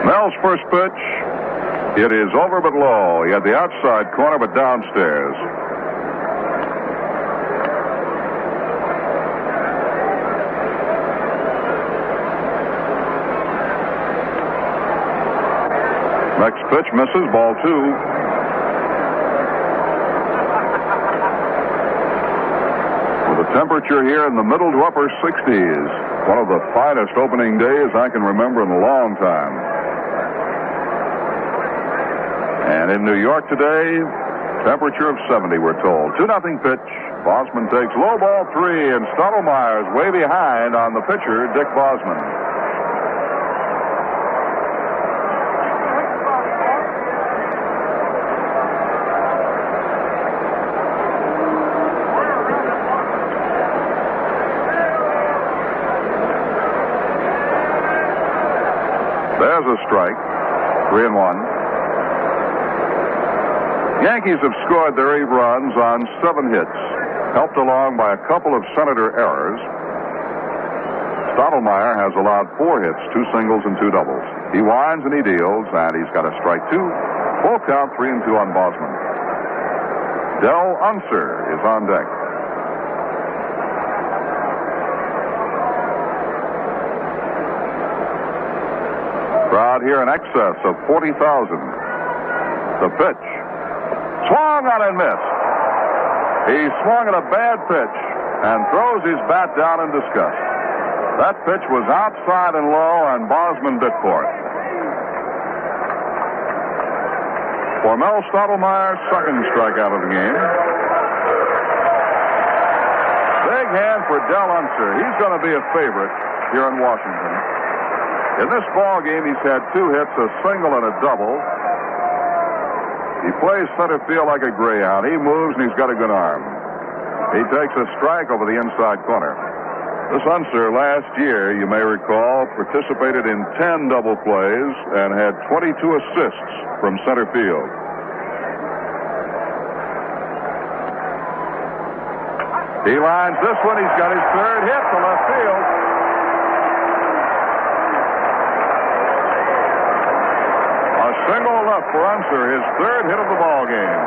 Mel's first pitch, it is over but low. He had the outside corner but downstairs. Next pitch misses, ball two. With a temperature here in the middle to upper 60s. One of the finest opening days I can remember in a long time. And in New York today, temperature of 70, we're told. 2-0 pitch. Bosman takes low ball three, and Stottlemyre's way behind on the pitcher, Dick Bosman. There's a strike. 3-1. Yankees have scored their 8 runs on 7 hits, helped along by a couple of Senator errors. Stottlemyre has allowed 4 hits, 2 singles and 2 doubles. He winds and he deals, and he's got a strike 2. Full count, 3-2 on Bosman. Del Unser is on deck. Crowd here in excess of 40,000. The pitch. Swung on and missed. He swung at a bad pitch and throws his bat down in disgust. That pitch was outside and low, and Bosman bit for it. For Mel Stottlemyre, second strikeout of the game. Big hand for Del Unser. He's going to be a favorite here in Washington. In this ball game, he's had 2 hits, a single and a double. He plays center field like a greyhound. He moves, and he's got a good arm. He takes a strike over the inside corner. This Unser last year, you may recall, participated in 10 double plays and had 22 assists from center field. He lines this one. He's got his third hit to left field. Single left for Unser, his 3rd hit of the ball game.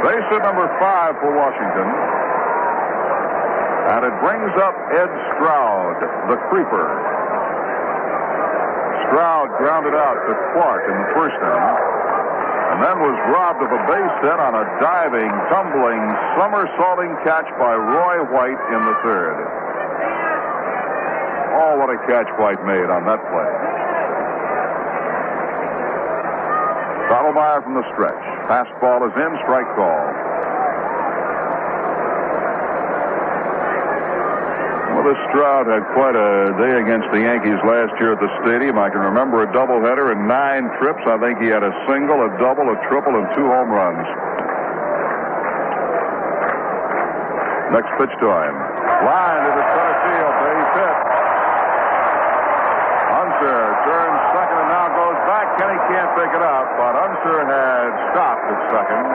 Base hit number 5 for Washington. And it brings up Ed Stroud, the creeper. Stroud grounded out to Clark in the first inning, and then was robbed of a base hit on a diving, tumbling, somersaulting catch by Roy White in the 3rd. Oh, what a catch White made on that play. Stottlemyre from the stretch. Fastball is in, strike call. Travis Stroud had quite a day against the Yankees last year at the stadium. I can remember a doubleheader and 9 trips. I think he had a single, a double, a triple, and 2 home runs. Next pitch to him. Line to the center field. Base hit. Unser turns second and now goes back. Kenny can't pick it up, but Unser had stopped at second.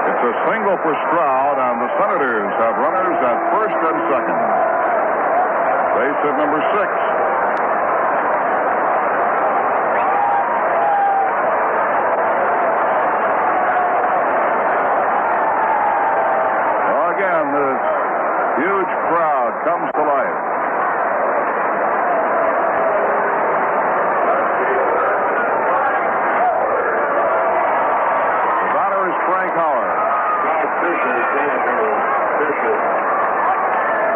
It's a single for Stroud, and the Senators have runners at first and second. Base hit number 6. Huge crowd comes to life. The batter is Frank Howard.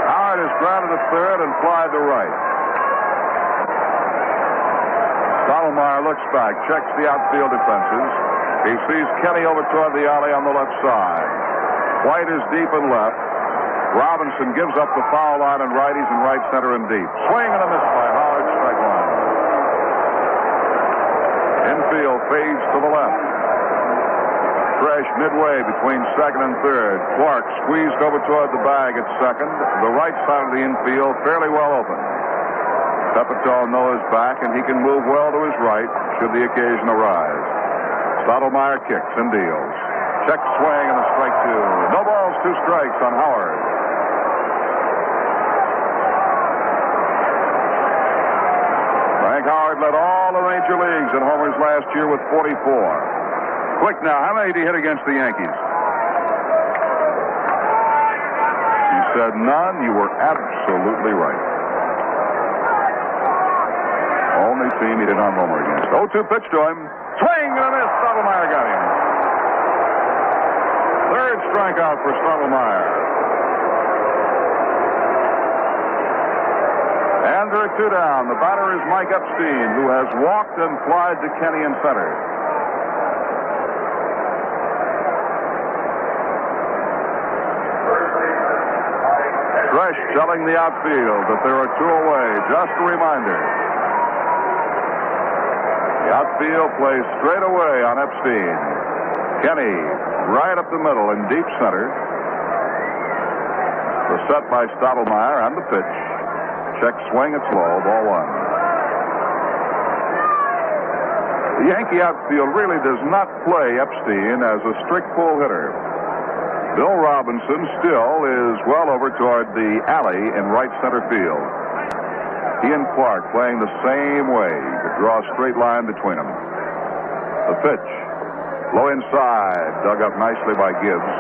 Howard is grounded at third and fly to right. Stottlemyre looks back, checks the outfield defenses. He sees Kenny over toward the alley on the left side. White is deep and left. Robinson gives up the foul line on righties and right center and deep. Swing and a miss by Howard, strike one. Infield fades to the left. Fresh midway between second and third. Clark squeezed over toward the bag at second. The right side of the infield fairly well open. Pepitone knows back, and he can move well to his right should the occasion arise. Stottlemyre kicks and deals. Check swing and a strike 2. No balls, 2 strikes on Howard. Frank Howard led all the major leagues in homers last year with 44. Quick now, how many did he hit against the Yankees? You said none. You were absolutely right. Only team he did not homer against. 0-2 pitch to him. Swing and a miss. Stottlemyre got him. Third strikeout for Stottlemyre. And there are 2 down. The batter is Mike Epstein, who has walked and flied to Kenny in center. Fresh telling the outfield that there are 2 away. Just a reminder. The outfield plays straight away on Epstein. Kenny right up the middle in deep center. The set by Stottlemyre and the pitch. Check swing, it's low, ball 1. The Yankee outfield really does not play Epstein as a strict pull hitter. Bill Robinson still is well over toward the alley in right center field. He and Clark playing the same way. You could draw a straight line between them. The pitch. Low inside, dug up nicely by Gibbs.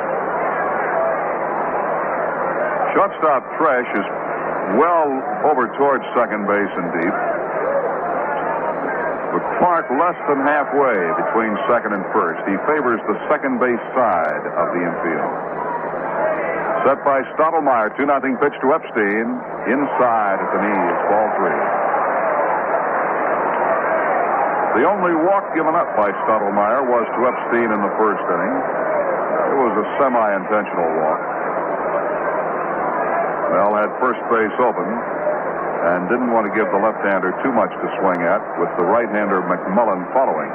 Shortstop Tresh is well over towards second base and deep. But Clark less than halfway between second and first. He favors the second base side of the infield. Set by Stottlemyre, 2-0 pitch to Epstein. Inside at the knees, ball 3. The only walk given up by Stottlemyre was to Epstein in the first inning. It was a semi-intentional walk. Well, had first base open and didn't want to give the left-hander too much to swing at, with the right-hander McMullen following.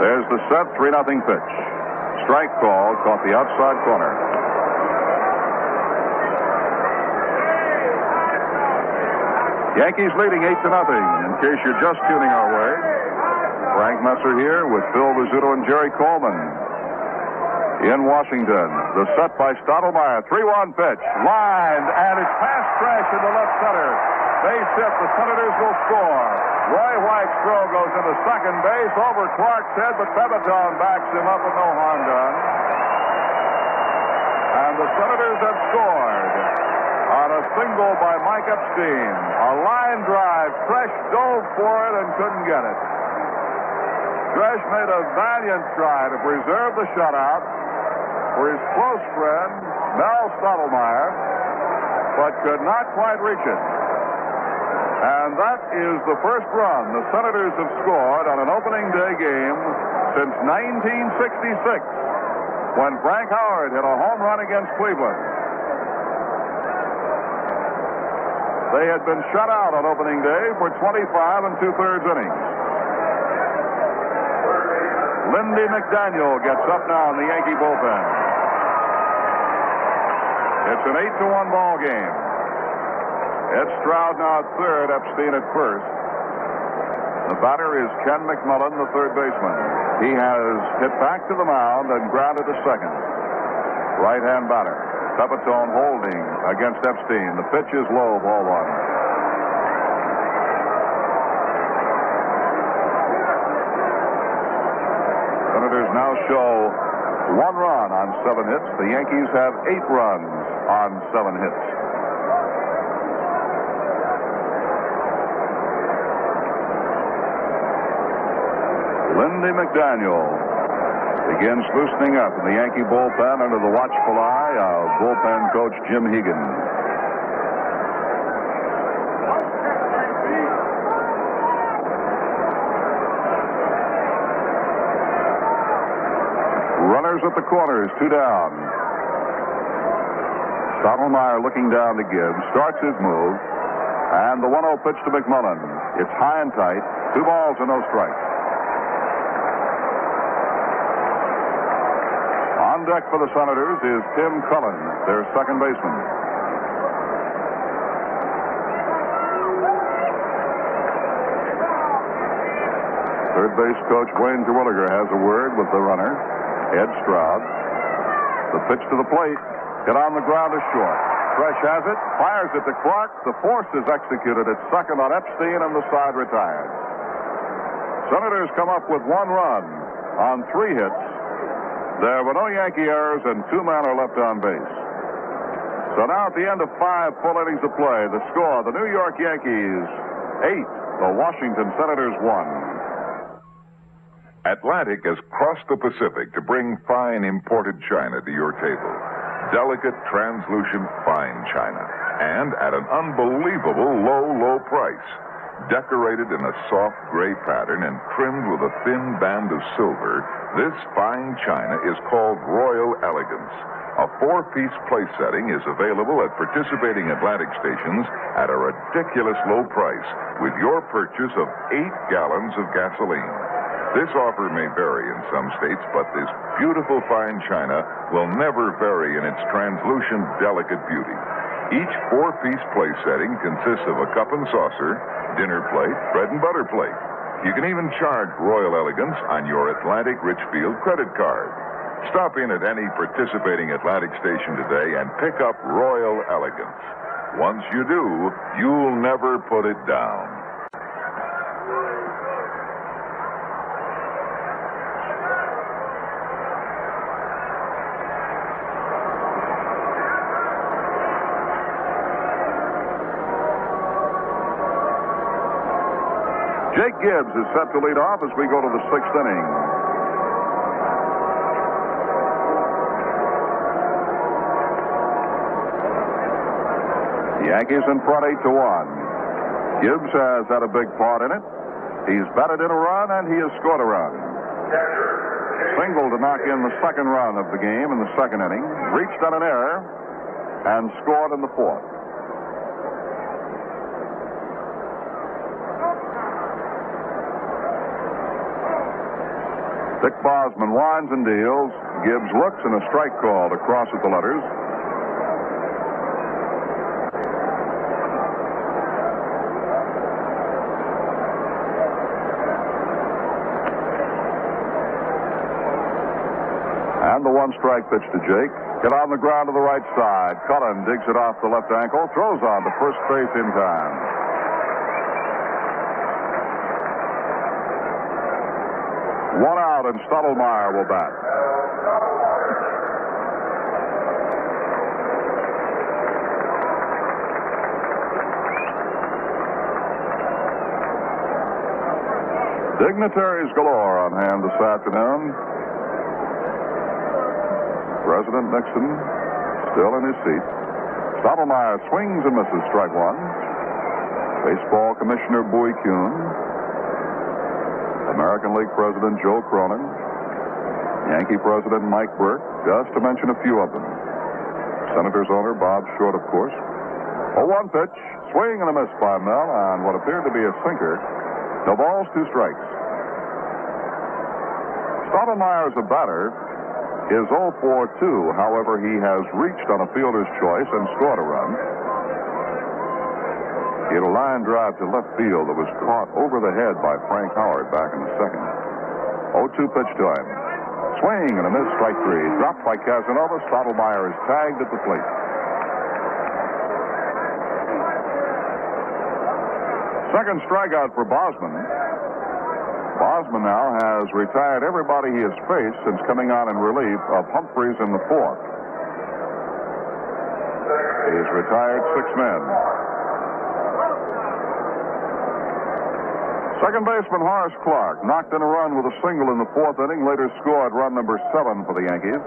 There's the set, 3-0 pitch. Strike call, caught the outside corner. Yankees leading 8-0. In case you're just tuning our way, Frank Messer here with Phil Rizzuto and Jerry Coleman. In Washington, the set by Stottlemyre, 3-1 pitch, lined, and it's past Tresh into left center. Base hit, the Senators will score. Roy White's throw goes into second base, over Clark's head, but Pepitone backs him up with no harm done. And the Senators have scored on a single by Mike Epstein. A line drive, Tresh dove for it and couldn't get it. Tresh made a valiant try to preserve the shutout for his close friend, Mel Stottlemyre, but could not quite reach it. And that is the first run the Senators have scored on an opening day game since 1966, when Frank Howard hit a home run against Cleveland. They had been shut out on opening day for 25 2/3 innings. Lindy McDaniel gets up now in the Yankee bullpen. It's an 8-1 ball game. Ed Stroud now at third, Epstein at first. The batter is Ken McMullen, the third baseman. He has hit back to the mound and grounded to second. Right-hand batter. Pepitone holding against Epstein. The pitch is low, ball one. Senators now show 1 run on 7 hits. The Yankees have 8 runs on 7 hits. Lindy McDaniel begins loosening up in the Yankee bullpen under the watchful eye of bullpen coach Jim Hegan. Runners at the corners, 2 down. Stottlemyre looking down to Gibbs, starts his move, and the 1-0 pitch to McMullen. It's high and tight, 2 balls and no strikes. On deck for the Senators is Tim Cullen, their second baseman. Third base coach Wayne Terwilliger has a word with the runner, Ed Stroud. The pitch to the plate, hit on the ground is short. Fresh has it, fires it to Clark. The force is executed at second on Epstein, and the side retired. Senators come up with 1 run on 3 hits. There were no Yankee errors, and 2 men are left on base. So now at the end of 5 full innings of play, the score, the New York Yankees 8, the Washington Senators 1. Atlantic has crossed the Pacific to bring fine imported china to your table. Delicate, translucent, fine china. And at an unbelievable low price. Decorated in a soft gray pattern and trimmed with a thin band of silver, this fine china is called Royal Elegance. A 4-piece place setting is available at participating Atlantic stations at a ridiculous low price with your purchase of 8 gallons of gasoline. This offer may vary in some states, but this beautiful fine china will never vary in its translucent, delicate beauty. Each 4-piece place setting consists of a cup and saucer, dinner plate, bread and butter plate. You can even charge Royal Elegance on your Atlantic Richfield credit card. Stop in at any participating Atlantic station today and pick up Royal Elegance. Once you do, you'll never put it down. Jake Gibbs is set to lead off as we go to the 6th inning. The Yankees in front 8-1. Gibbs has had a big part in it. He's batted in a run, and he has scored a run. Single to knock in the 2nd run of the game in the 2nd inning. Reached on an error and scored in the 4th. Dick Bosman winds and deals. Gibbs looks, and a strike called across at the letters. And the 1-strike pitch to Jake. Hit on the ground to the right side. Cullen digs it off the left ankle, throws on to first base in time. 1 out, and Stottlemyre will bat. Dignitaries galore on hand this afternoon. President Nixon still in his seat. Stottlemyre swings and misses, strike 1. Baseball Commissioner Bowie Kuhn. American League President Joe Cronin, Yankee President Mike Burke, just to mention a few of them. Senators owner Bob Short, of course. 0-1 pitch. Swing and a miss by Mel on what appeared to be a sinker. No balls, 2 strikes. Stottlemyre's a batter. Is 0-for-2. However, he has reached on a fielder's choice and scored a run. He had a line drive to left field that was caught over the head by Frank Howard back in the second. 0-2 pitch to him. Swing and a miss, strike 3. Dropped by Casanova. Stottlemyre is tagged at the plate. Second strikeout for Bosman. Bosman now has retired everybody he has faced since coming on in relief of Humphreys in the 4th. He's retired 6 men. Second baseman Horace Clark knocked in a run with a single in the 4th inning, later scored run number 7 for the Yankees.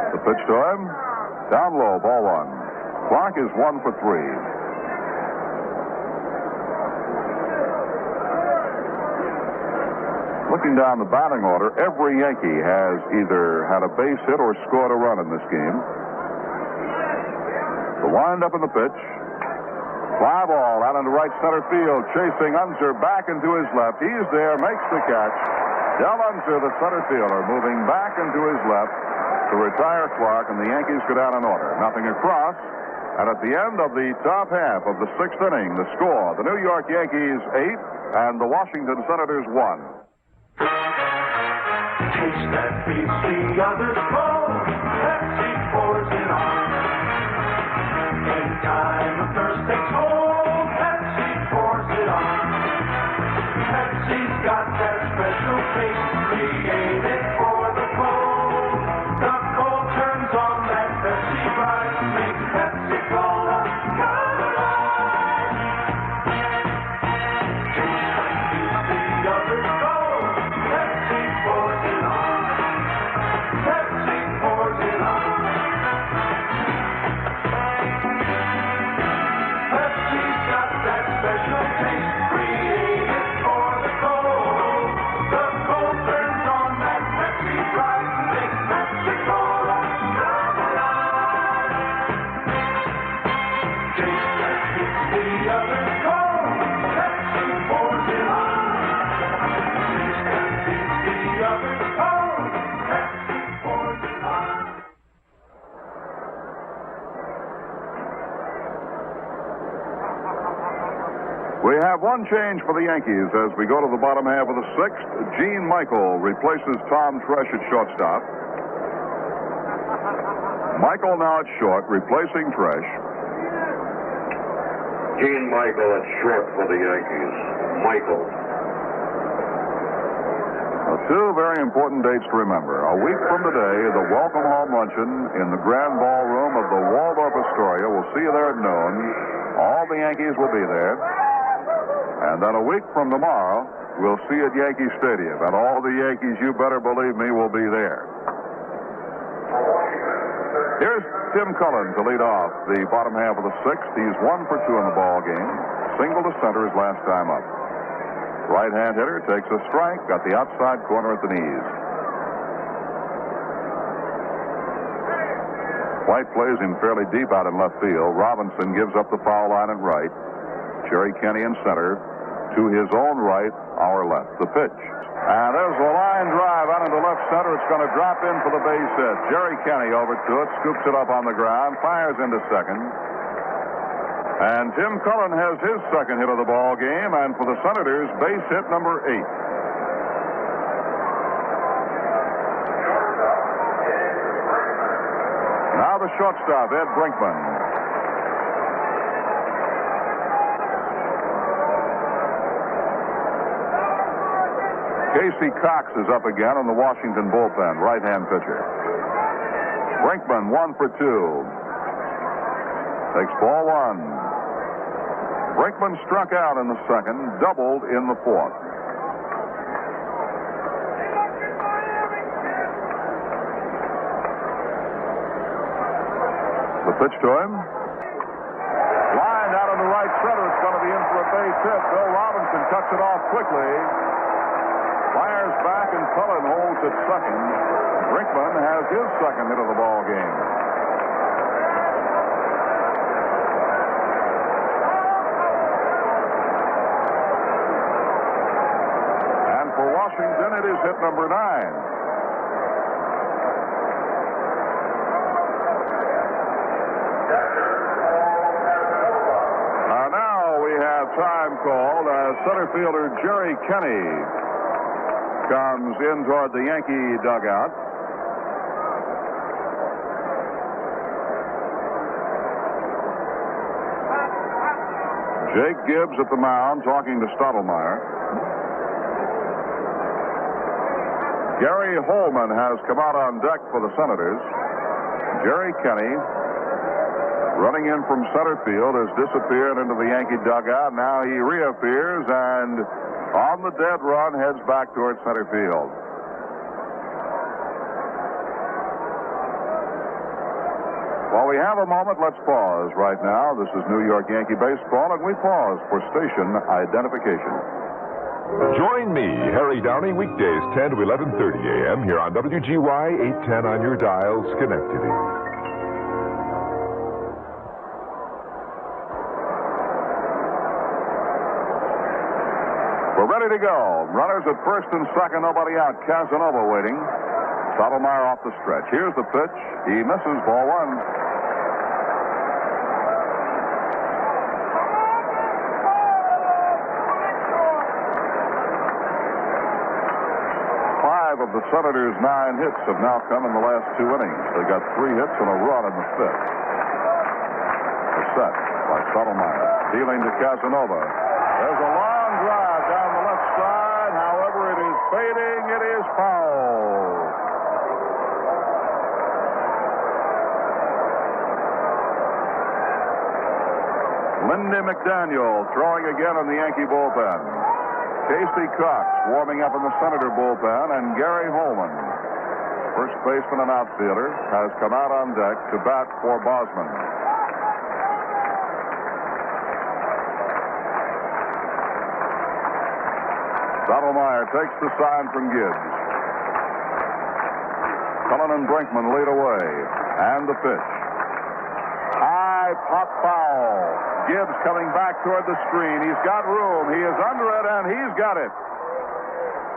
The pitch to him, down low, ball 1. Clark is 1 for 3. Looking down the batting order, every Yankee has either had a base hit or scored a run in this game. The windup in the pitch. Fly ball out into right center field. Chasing Unser back into his left. He's there, makes the catch. Del Unser, the center fielder, moving back into his left to retire Clark, and the Yankees go down in order. Nothing across. And at the end of the top half of the 6th inning, the score, the New York Yankees 8 and the Washington Senators 1. Taste that beats the others cold. Pepsi pours it on. In time of thirst takes hold. Pepsi pours it on. Pepsi's got that special taste created for the cold. The cold turns on that Pepsi bright, makes Pepsi Cola come alive. Taste that beats the others cold. Pepsi pours it on. Pepsi pours it on. Pepsi's got that special taste created for the cold. The cold turns on that Pepsi bright, makes Pepsi Cola come alive. Taste that beats the others cold. Pepsi pours it on. Taste that beats the others cold. Pepsi pours it on. We have one change for the Yankees as we go to the bottom half of the 6th. Gene Michael replaces Tom Tresh at shortstop. Michael now at short, replacing Tresh. Gene Michael at short for the Yankees. Michael. Now, 2 very important dates to remember. A week from today, the Welcome Home Luncheon in the Grand Ballroom of the Waldorf Astoria. We'll see you there at noon. All the Yankees will be there. And then a week from tomorrow, we'll see you at Yankee Stadium. And all the Yankees, you better believe me, will be there. Here's Tim Cullen to lead off the bottom half of the 6th. He's 1 for 2 in the ball game. Single to center his last time up. Right-hand hitter takes a strike, got the outside corner at the knees. White plays him fairly deep out in left field. Robinson gives up the foul line at right. Jerry Kenney in center. To his own right, our left. The pitch. And there's a line drive out into left center. It's going to drop in for the base hit. Jerry Kenney over to it, scoops it up on the ground, fires into second. And Tim Cullen has his second hit of the ball game, and for the Senators, base hit number 8. Now the shortstop, Ed Brinkman. Casey Cox is up again on the Washington bullpen, right-hand pitcher. Brinkman 1 for 2. Takes ball 1. Brinkman struck out in the second, doubled in the 4th. The pitch to him. Lined out in the right center. It's going to be in for a base hit. Bill Robinson cuts it off quickly. Fires back and Cullen holds at second. Brinkman has his second hit of the ball game. hit number 9. Now we have time called as center fielder Jerry Kenny comes in toward the Yankee dugout. Jake Gibbs at the mound talking to Stottlemyre. Gary Holman has come out on deck for the Senators. Jerry Kenny, running in from center field, has disappeared into the Yankee dugout. Now he reappears and on the dead run heads back towards center field. While we have a moment, let's pause right now. This is New York Yankee baseball, and we pause for station identification. Join me, Harry Downey, weekdays 10 to 11:30 a.m. here on WGY 810 on your dial, Schenectady. We're ready to go. Runners at first and second, nobody out. Casanova waiting. Stottlemyre off the stretch. Here's the pitch. He misses, ball 1. 5 of the Senators' 9 hits have now come in the last 2 innings. They got 3 hits and a run in the 5th. A set by Stottlemyre. Dealing to Casanova. There's a long drive down the left side. However, it is fading. It is foul. Lindy McDaniel throwing again in the Yankee bullpen. Casey Cox warming up in the Senator bullpen, and Gary Holman, first baseman and outfielder, has come out on deck to bat for Bosman. Stottlemyre takes the sign from Gibbs. Cullen and Brinkman lead away, and the pitch. High pop foul. Gibbs coming back toward the screen. He's got room. He is under it, and he's got it.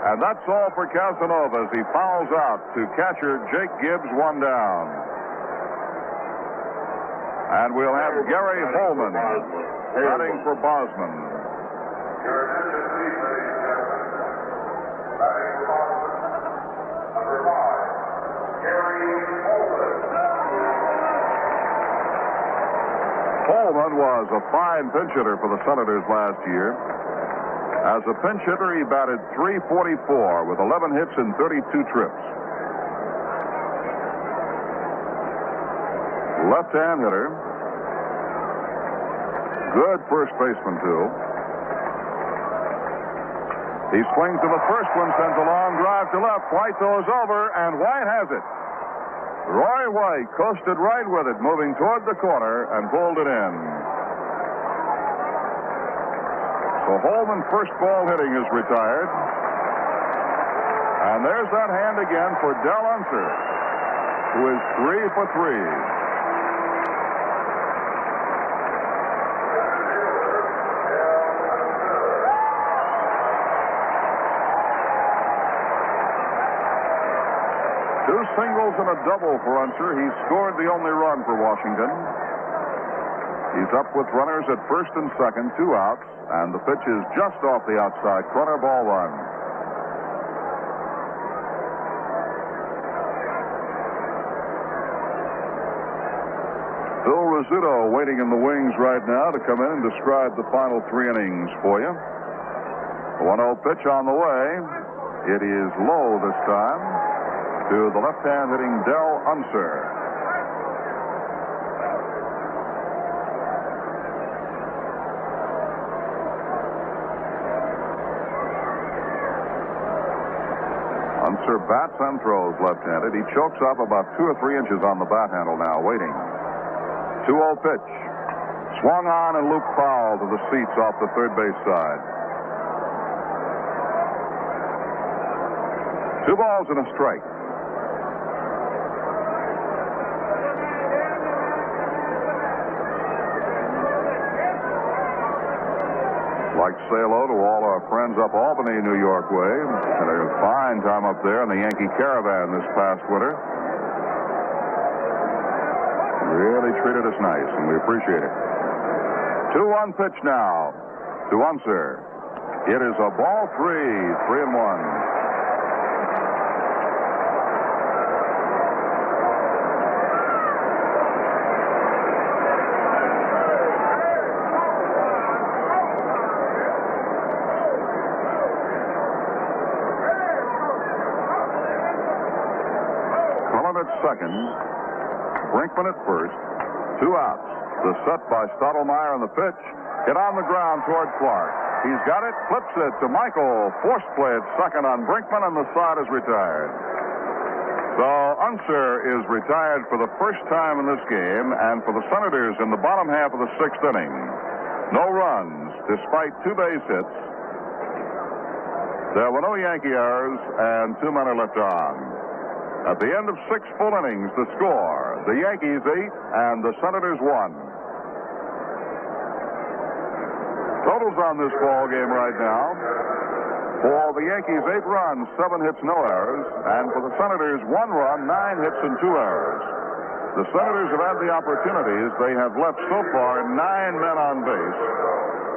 And that's all for Casanova as he fouls out to catcher Jake Gibbs, 1 down. And we'll have Gary Holman batting for Bosman. Holman was a fine pinch hitter for the Senators last year. As a pinch hitter, he batted .344 with 11 hits and 32 trips. Left-hand hitter. Good first baseman, too. He swings to the first one, sends a long drive to left. White goes over, and White has it. Roy White coasted right with it, moving toward the corner and pulled it in. So Holman, first ball hitting, is retired. And there's that hand again for Del Unser, who is 3 for 3. Two singles and a double for Unser. He scored the only run for Washington. He's up with runners at first and second, 2 outs, and the pitch is just off the outside corner, ball 1. Phil Rizzuto waiting in the wings right now to come in and describe the final 3 innings for you. The 1-0 pitch on the way. It is low this time to the left-hand hitting Del Unser. Unser bats and throws left-handed. He chokes up about 2 or 3 inches on the bat handle now, waiting. 2-0 pitch. Swung on and looped foul to the seats off the third base side. 2 balls and a strike. like to say hello to all our friends up Albany, New York way. Had a fine time up there in the Yankee Caravan this past winter. Really treated us nice, and we appreciate it. 2-1 pitch now to Unser. It is a ball 3-1. Second, Brinkman at first, 2 outs. The set by Stottlemyre on the pitch, hit on the ground toward Clark. He's got it, flips it to Michael. Force play at second on Brinkman, and the side is retired. So Unser is retired for the first time in this game, and for the Senators in the bottom half of the 6th inning. No runs, despite 2 base hits. There were no Yankee errors, and 2 men are left on. At the end of 6 full innings, the score, the Yankees 8 and the Senators 1. Totals on this ball game right now. For the Yankees, 8 runs, 7 hits, no errors. And for the Senators, 1 run, 9 hits, and 2 errors. The Senators have had the opportunities. They have left so far 9 men on base.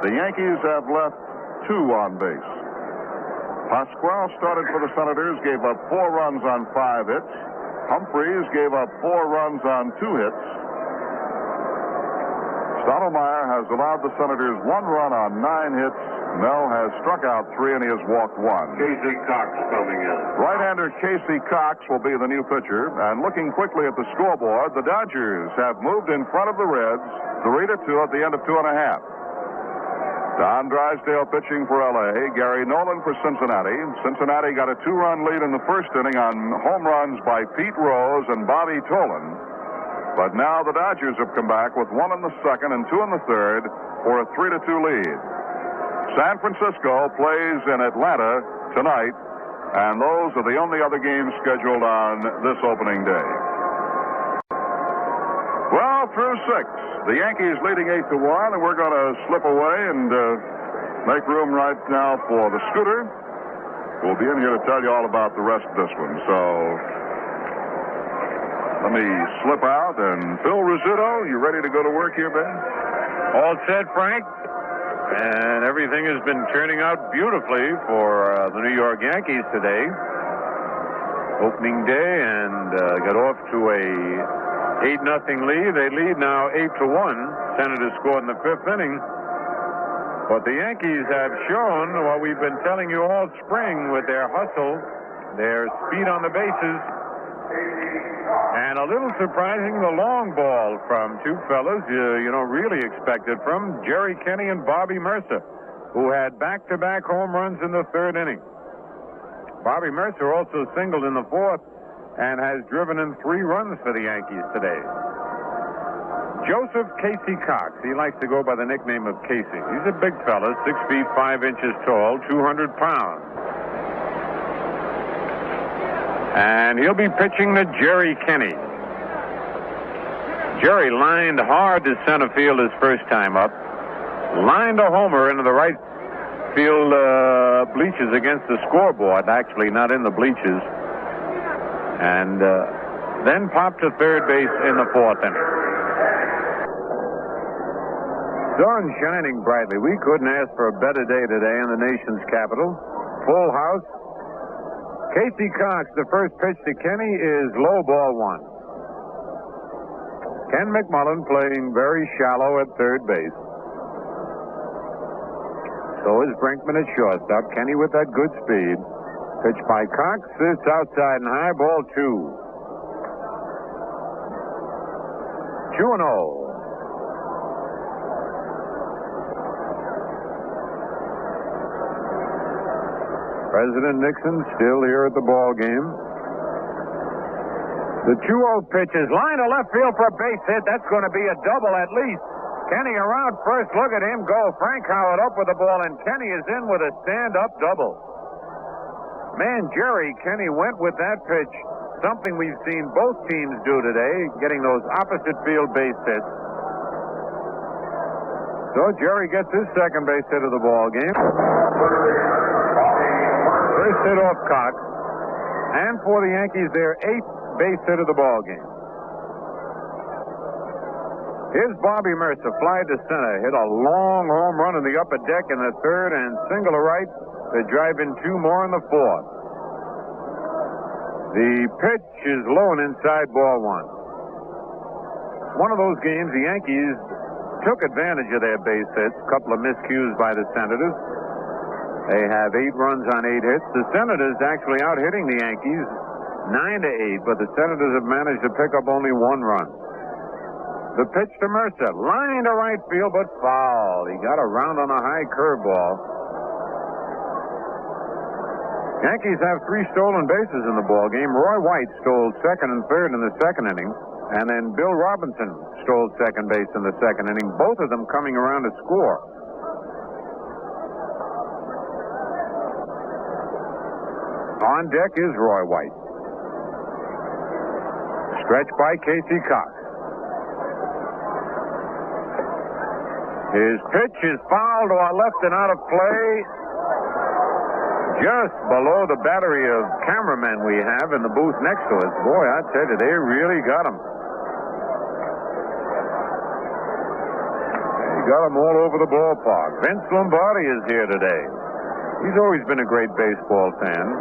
The Yankees have left 2 on base. Pasquale started for the Senators, gave up 4 runs on 5 hits. Humphreys gave up 4 runs on 2 hits. Stottlemyre has allowed the Senators 1 run on 9 hits. Mel has struck out 3, and he has walked 1. Casey Cox coming in. Right-hander Casey Cox will be the new pitcher. And looking quickly at the scoreboard, the Dodgers have moved in front of the Reds 3-2 at the end of 2.5. Don Drysdale pitching for L.A. Gary Nolan for Cincinnati. Cincinnati got a 2-run lead in the first inning on home runs by Pete Rose and Bobby Tolan. But now the Dodgers have come back with 1 in the second and 2 in the third for a 3-2 lead. San Francisco plays in Atlanta tonight, and those are the only other games scheduled on this opening day. Well, through 6. The Yankees leading 8-1, and we're going to slip away and make room right now for the Scooter. We'll be in here to tell you all about the rest of this one. So let me slip out. And Phil Rizzuto, you ready to go to work here, Ben? All set, Frank. And everything has been turning out beautifully for the New York Yankees today. Opening day, and got off to a 8-0 lead. They lead now 8-1. Senators scored in the 5th inning. But the Yankees have shown what we've been telling you all spring with their hustle, their speed on the bases, and a little surprising, the long ball from 2 fellas you don't really expect it from, Jerry Kenney and Bobby Mercer, who had back-to-back home runs in the 3rd inning. Bobby Mercer also singled in the 4th and has driven in 3 runs for the Yankees today. Joseph Casey Cox, he likes to go by the nickname of Casey. He's a big fella, 6 feet 5 inches tall, 200 pounds. And he'll be pitching to Jerry Kenney. Jerry lined hard to center field his first time up, lined a homer into the right field bleachers against the scoreboard, actually not in the bleachers, and then popped to third base in the 4th inning. Sun shining brightly. We couldn't ask for a better day today in the nation's capital. Full house. Casey Cox, the first pitch to Kenney is low, ball 1. Ken McMullen playing very shallow at third base. So is Brinkman at shortstop. Kenney with that good speed. Pitch by Cox. It's outside and high, ball 2. 2-0. President Nixon still here at the ball game. The 2-0 pitch is line to left field for a base hit. That's going to be a double at least. Kenney around first. Look at him go. Frank Howard up with the ball, and Kenney is in with a stand-up double. Man, Jerry Kenney went with that pitch. Something we've seen both teams do today, getting those opposite field base hits. So Jerry gets his second base hit of the ball game. First hit off Cox. And for the Yankees, their 8th base hit of the ball game. Here's Bobby Mercer, fly to center, hit a long home run in the upper deck in the third, and single to right to drive in 2 more in the fourth. The pitch is low and inside, ball 1. One of those games, the Yankees took advantage of their base hits, a couple of miscues by the Senators. They have 8 runs on 8 hits. The Senators actually out hitting the Yankees 9-8, but the Senators have managed to pick up only 1 run. The pitch to Mercer, line to right field, but foul. He got around on a high curveball. Yankees have 3 stolen bases in the ball game. Roy White stole second and third in the second inning, and then Bill Robinson stole second base in the second inning, both of them coming around to score. On deck is Roy White. Stretch by Casey Cox. His pitch is fouled to our left and out of play. Just below the battery of cameramen we have in the booth next to us. Boy, I tell you, they really got him. They got him all over the ballpark. Vince Lombardi is here today. He's always been a great baseball fan.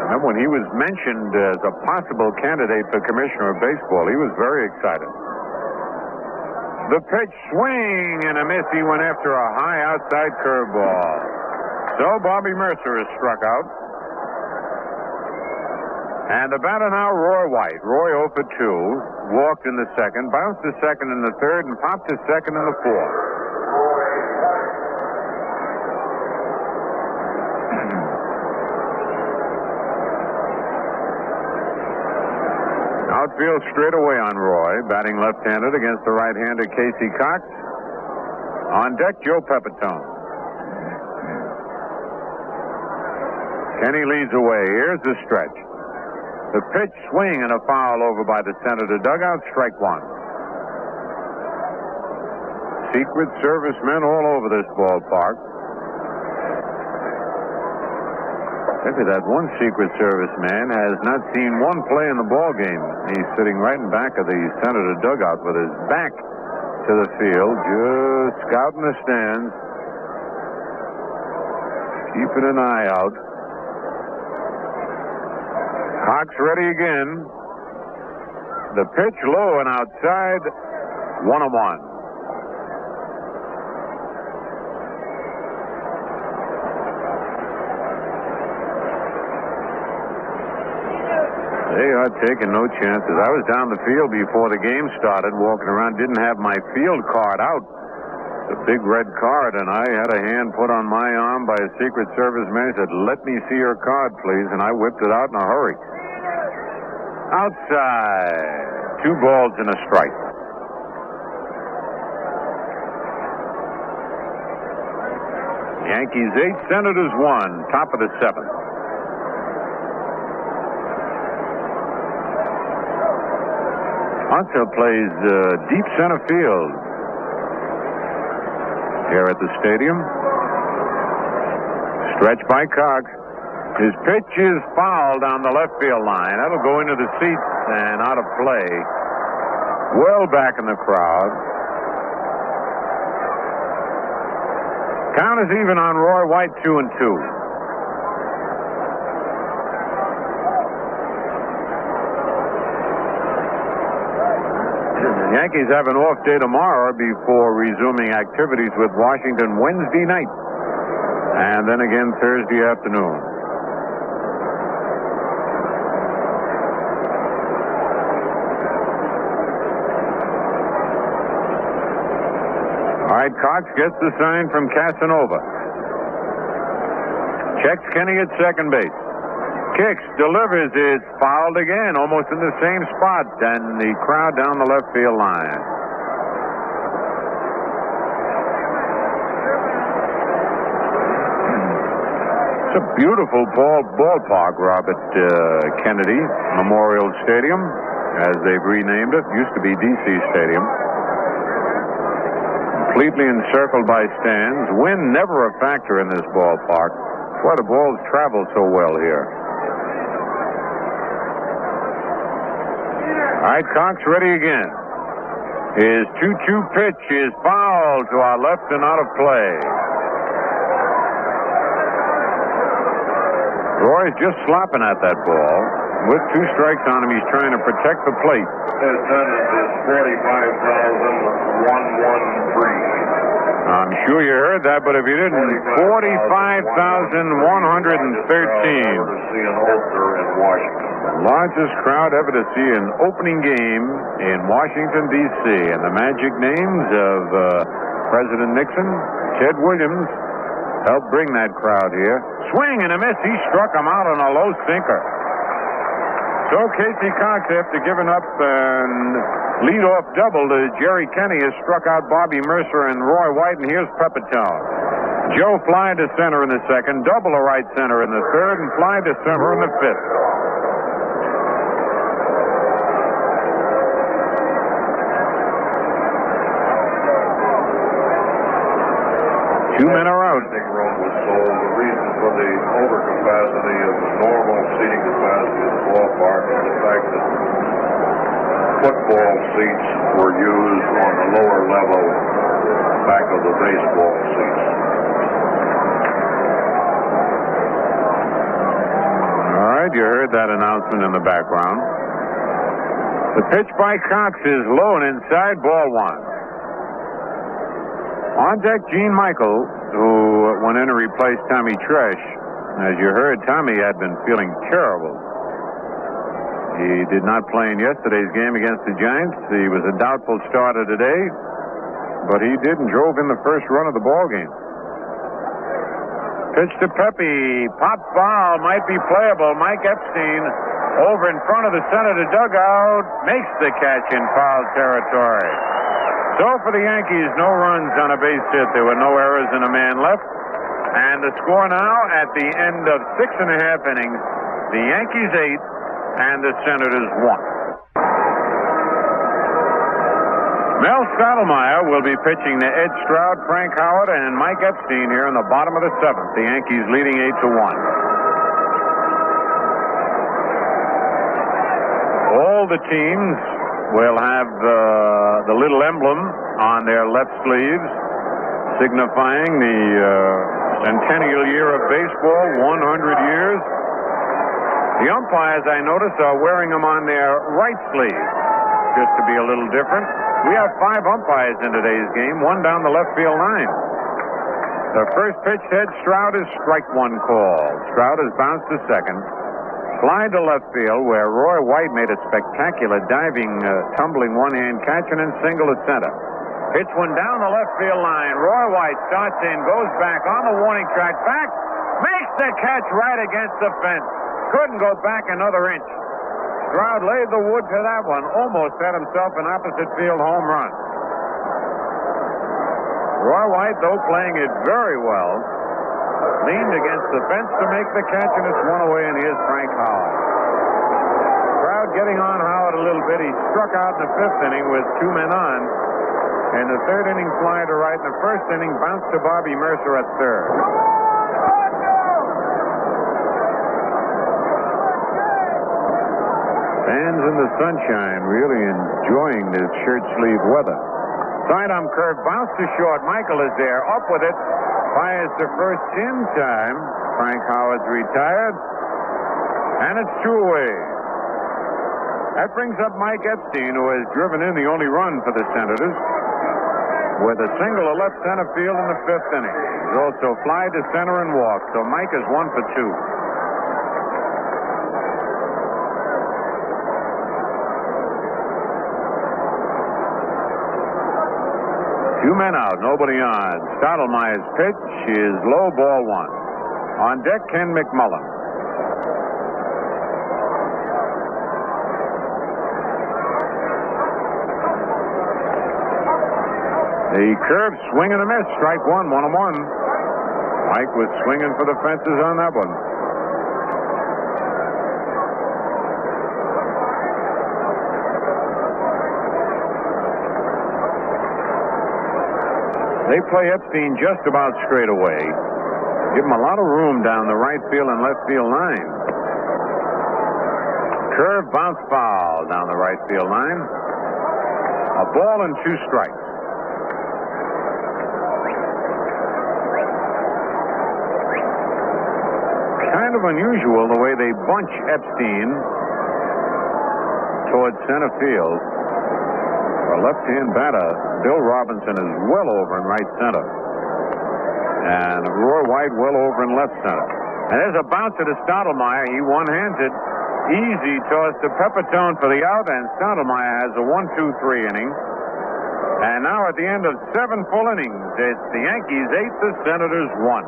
Remember when he was mentioned as a possible candidate for commissioner of baseball, he was very excited. The pitch, swing and a miss. He went after a high outside curveball. So Bobby Mercer is struck out. And the batter now, Roy White. Roy 0 for 2. Walked in the second, bounced to second in the third, and popped to second in the fourth. Outfield straight away on Roy, batting left-handed against the right-hander Casey Cox. On deck, Joe Pepitone. Kenny leads away. Here's the stretch. The pitch, swing, and a foul over by the Senator dugout. Strike 1. Secret Service men all over this ballpark. Look at that. One Secret Service man has not seen one play in the ball game. He's sitting right in back of the Senator dugout with his back to the field, just scouting the stands, keeping an eye out. Cox ready again. The pitch low and outside, 1-1. They are taking no chances. I was down the field before the game started, walking around, didn't have my field card out. The big red card, and I had a hand put on my arm by a Secret Service man. He said, "Let me see your card, please," and I whipped it out in a hurry. Outside. 2 balls and a strike. Yankees 8, Senators 1, top of the 7th. Hunter plays deep center field here at the stadium. Stretch by Cox. His pitch is foul down the left field line. That'll go into the seats and out of play. Well back in the crowd. Count is even on Roy White, 2-2. The Yankees have an off day tomorrow before resuming activities with Washington Wednesday night. And then again Thursday afternoon. All right, Cox gets the sign from Casanova. Checks Kenny at second base. Kicks, delivers, it's fouled again, almost in the same spot, and the crowd down the left field line. It's a beautiful ballpark, Robert Kennedy Memorial Stadium, as they've renamed it. Used to be D.C. Stadium. completely encircled by stands. Wind never a factor in this ballpark. That's why the balls travel so well here. All right, Cox ready again. His 2-2 pitch is foul to our left and out of play. Roy's just slapping at that ball. With 2 strikes on him, he's trying to protect the plate. His sentence is 45,113. I'm sure you heard that, but if you didn't, 45,113. Largest crowd ever to see an opening game in Washington, D.C. And the magic names of President Nixon, Ted Williams, helped bring that crowd here. Swing and a miss. He struck him out on a low sinker. So Casey Cox, after giving up an leadoff double to Jerry Kenney, has struck out Bobby Mercer and Roy White, and here's Pepitone. Joe fly to center in the second, double to right center in the third, and fly to center in the fifth. Two men are out. The reason for the overcapacity of the normal seating capacity of the ballpark is the fact that football seats were used on the lower level back of the baseball seats. All right, you heard that announcement in the background. The pitch by Cox is low and inside, ball 1. On deck, Gene Michael, who went in to replace Tommy Tresh. As you heard, Tommy had been feeling terrible. He did not play in yesterday's game against the Giants. He was a doubtful starter today, but he did and drove in the first run of the ball game. Pitch to Pepe. Pop foul. Might be playable. Mike Epstein over in front of the Senator dugout makes the catch in foul territory. So for the Yankees, no runs on a base hit. There were no errors and a man left. And the score now at the end of 6.5 innings, the Yankees 8 and the Senators 1. Mel Stottlemyre will be pitching to Ed Stroud, Frank Howard, and Mike Epstein here in the bottom of the 7th. The Yankees leading 8-1. All the teams will have the little emblem on their left sleeves signifying the centennial year of baseball, 100 years. The umpires, I notice, are wearing them on their right sleeve, just to be a little different. We have 5 umpires in today's game, 1 down the left field line. The first pitch to Ed Stroud is strike 1 call. Stroud has bounced to second. Fly to left field, where Roy White made a spectacular diving, tumbling one-hand catch and then single to center. Pitch one down the left field line. Roy White starts in, goes back on the warning track, back, makes the catch right against the fence. Couldn't go back another inch. Stroud laid the wood to that one, almost had himself an opposite field home run. Roy White, though, playing it very well, leaned against the fence to make the catch, and it's one away, and here's Frank Howard. Crowd getting on Howard a little bit. He struck out in the 5th inning with 2 men on, and the 3rd inning fly to right. In the 1st inning, bounced to Bobby Mercer at 3rd. Fans in the sunshine really enjoying this shirt sleeve weather. Sidearm curve, bounce to short. Michael is there, up with it. Fires the first in time. Frank Howard's retired. And it's 2 away. That brings up Mike Epstein, who has driven in the only run for the Senators, with a single to left center field in the 5th inning. He's also fly to center and walk. So Mike is 1 for 2. Two men out, nobody on. Stottlemyre's pitch is low, ball 1. On deck, Ken McMullen. The curve, swing and a miss. Strike 1, 1-1. Mike was swinging for the fences on that one. They play Epstein just about straight away. Give him a lot of room down the right field and left field line. Curve bounce foul down the right field line. A ball and 2 strikes. Kind of unusual the way they bunch Epstein towards center field. For a left-hand batter, Bill Robinson is well over in right center. And Roy White well over in left center. And there's a bouncer to Stottlemyre. He one-hands it. Easy toss to Pepitone for the out, and Stottlemyre has a 1-2-3 inning. And now at the end of 7 full innings, it's the Yankees 8, the Senators 1.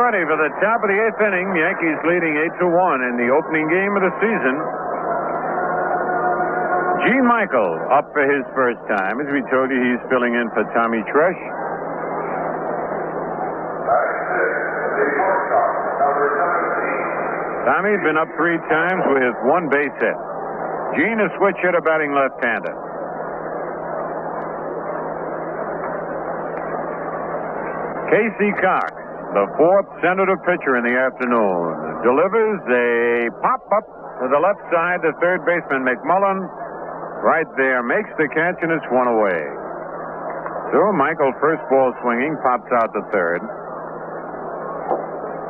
Ready for the top of the 8th inning. Yankees leading 8-1 in the opening game of the season. Gene Michael up for his first time. As we told you, he's filling in for Tommy Tresh. Tommy's been up 3 times with 1 base hit. Gene, a switch hitter, batting left-hander. Casey Cox, the 4th Senator pitcher in the afternoon, delivers a pop-up to the left side to third baseman McMullen. Right there, makes the catch, and it's 1 away. So Michael, first ball swinging, pops out to third.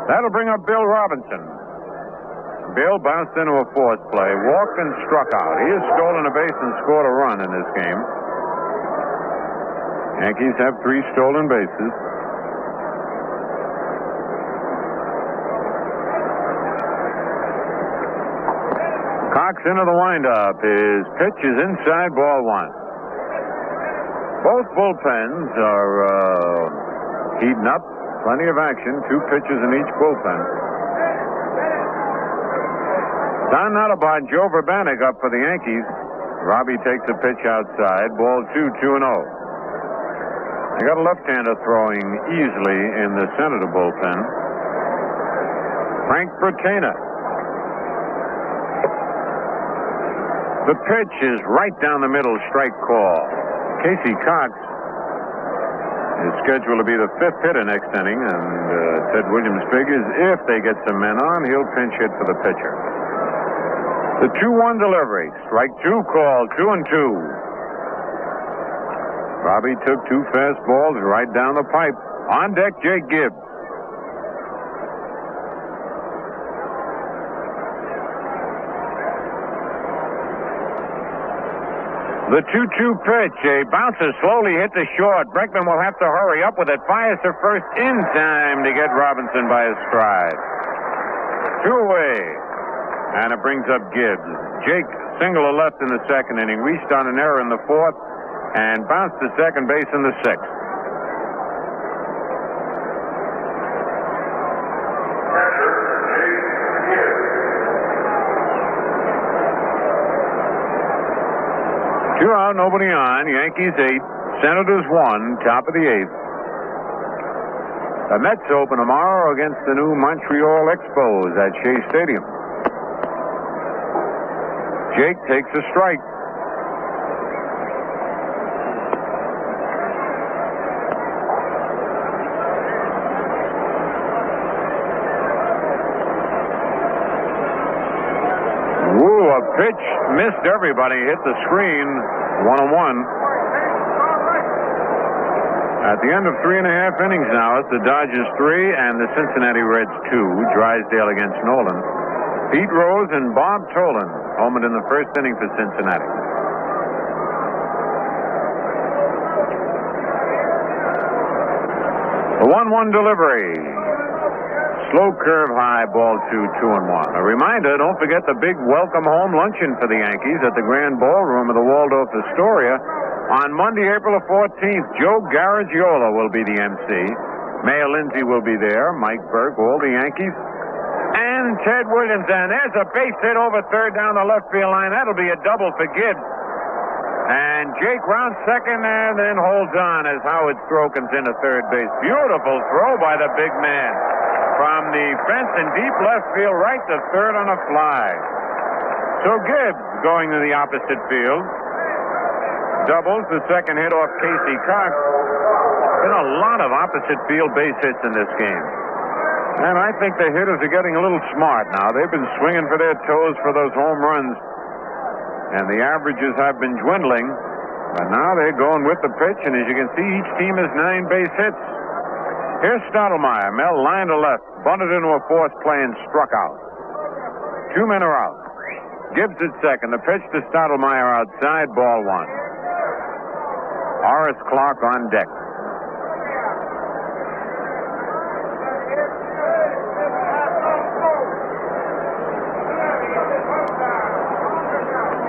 That'll bring up Bill Robinson. Bill bounced into a force play, walked and struck out. He has stolen a base and scored a run in this game. Yankees have 3 stolen bases. Cox into the windup. His pitch is inside, ball 1. Both bullpens are heating up. Plenty of action. 2 pitchers in each bullpen. Don Notabot, Joe Vrbanek up for the Yankees. Robbie takes a pitch outside. Ball 2, 2-0. They got a left-hander throwing easily in the Senator bullpen. Frank Bertena. The pitch is right down the middle, strike call. Casey Cox is scheduled to be the 5th hitter next inning, and Ted Williams figures if they get some men on, he'll pinch hit for the pitcher. The 2-1 delivery, strike 2 call, 2-2. Robbie took 2 fastballs right down the pipe. On deck, Jake Gibbs. The 2-2 pitch. A bouncer slowly hit the short. Breckman will have to hurry up with it. Fires to first in time to get Robinson by his stride. 2 away. And it brings up Gibbs. Jake single to left in the 2nd inning. Reached on an error in the 4th. And bounced to second base in the 6th. Two out, nobody on. Yankees 8, Senators 1, top of the 8th. The Mets open tomorrow against the new Montreal Expos at Shea Stadium. Jake takes a strike. A pitch missed everybody, hit the screen, 1-1. At the end of 3.5 innings now, it's the Dodgers 3 and the Cincinnati Reds 2. Drysdale against Nolan. Pete Rose and Bob Tolan homered in the 1st inning for Cincinnati. The 1-1 delivery. Slow curve high, ball 2, 2-1. A reminder, don't forget the big welcome home luncheon for the Yankees at the Grand Ballroom of the Waldorf Astoria on Monday, April 14th. Joe Garagiola will be the MC. Mayor Lindsay will be there. Mike Burke, all the Yankees. And Ted Williams. And there's a base hit over third down the left field line. That'll be a double for Gibbs. And Jake rounds second and then holds on as Howard Stroh comes into third base. Beautiful throw by the big man. from the fence in deep left field, right to third on a fly. So Gibbs going to the opposite field. Doubles the second hit off Casey Cox. Been a lot of opposite field base hits in this game. And I think the hitters are getting a little smart now. They've been swinging for their toes for those home runs. And the averages have been dwindling. But now they're going with the pitch. And as you can see, each team has 9 base hits. Here's Stottlemyre. Mel line to left. Bunted into a fourth play and struck out. 2 men are out. Gibbs at second. The pitch to Stottlemyre outside. Ball 1. Horace Clark on deck.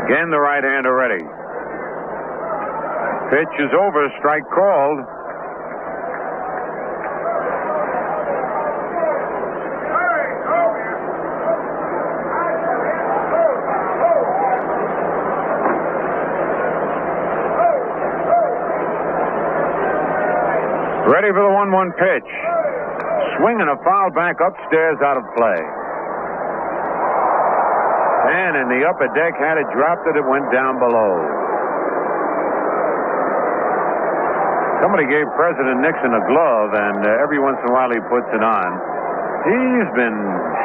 Again, the right-hander ready. Pitch is over. Strike called. Ready for the 1-1 pitch. Swing and a foul back upstairs, out of play. And in the upper deck, had it dropped it, it went down below. Somebody gave President Nixon a glove, and every once in a while he puts it on. He's been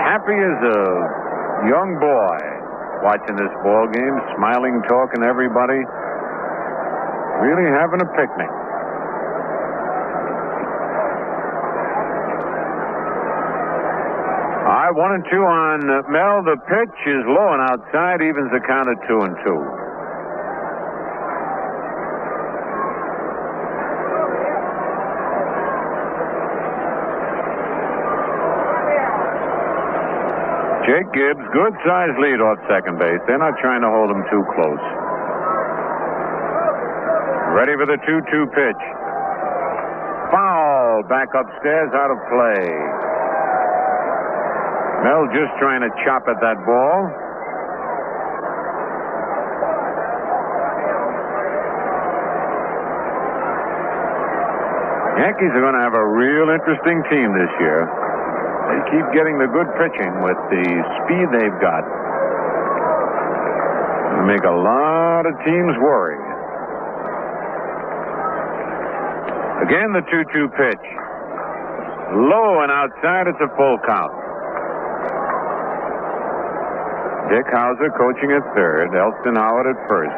happy as a young boy watching this ball game, smiling, talking to everybody. Really having a picnic. All right, 1 and 2 on Mel. The pitch is low and outside, evens the count at 2 and 2. Jake Gibbs, good size lead off second base. They're not trying to hold him too close. Ready for the 2-2 pitch. Foul back upstairs, out of play. Mel just trying to chop at that ball. Yankees are going to have a real interesting team this year. They keep getting the good pitching with the speed they've got. It'll make a lot of teams worry. Again, the 2-2 pitch. Low and outside, it's a full count. Dick Hauser coaching at third. Elston Howard at first.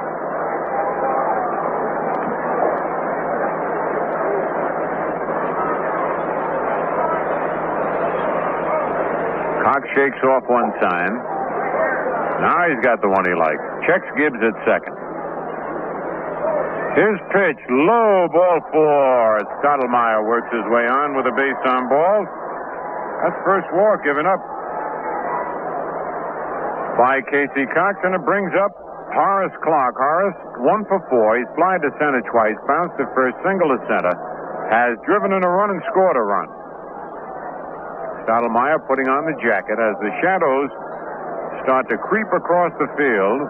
Cox shakes off one sign. Now he's got the one he likes. Checks Gibbs at second. His pitch, low, ball 4. Stottlemyre works his way on with a base on balls. That's first walk given up by Casey Cox, and it brings up Horace Clark. Horace, 1 for 4. He's flied to center twice, bounced to first, single to center, has driven in a run and scored a run. Stottlemyre putting on the jacket as the shadows start to creep across the field.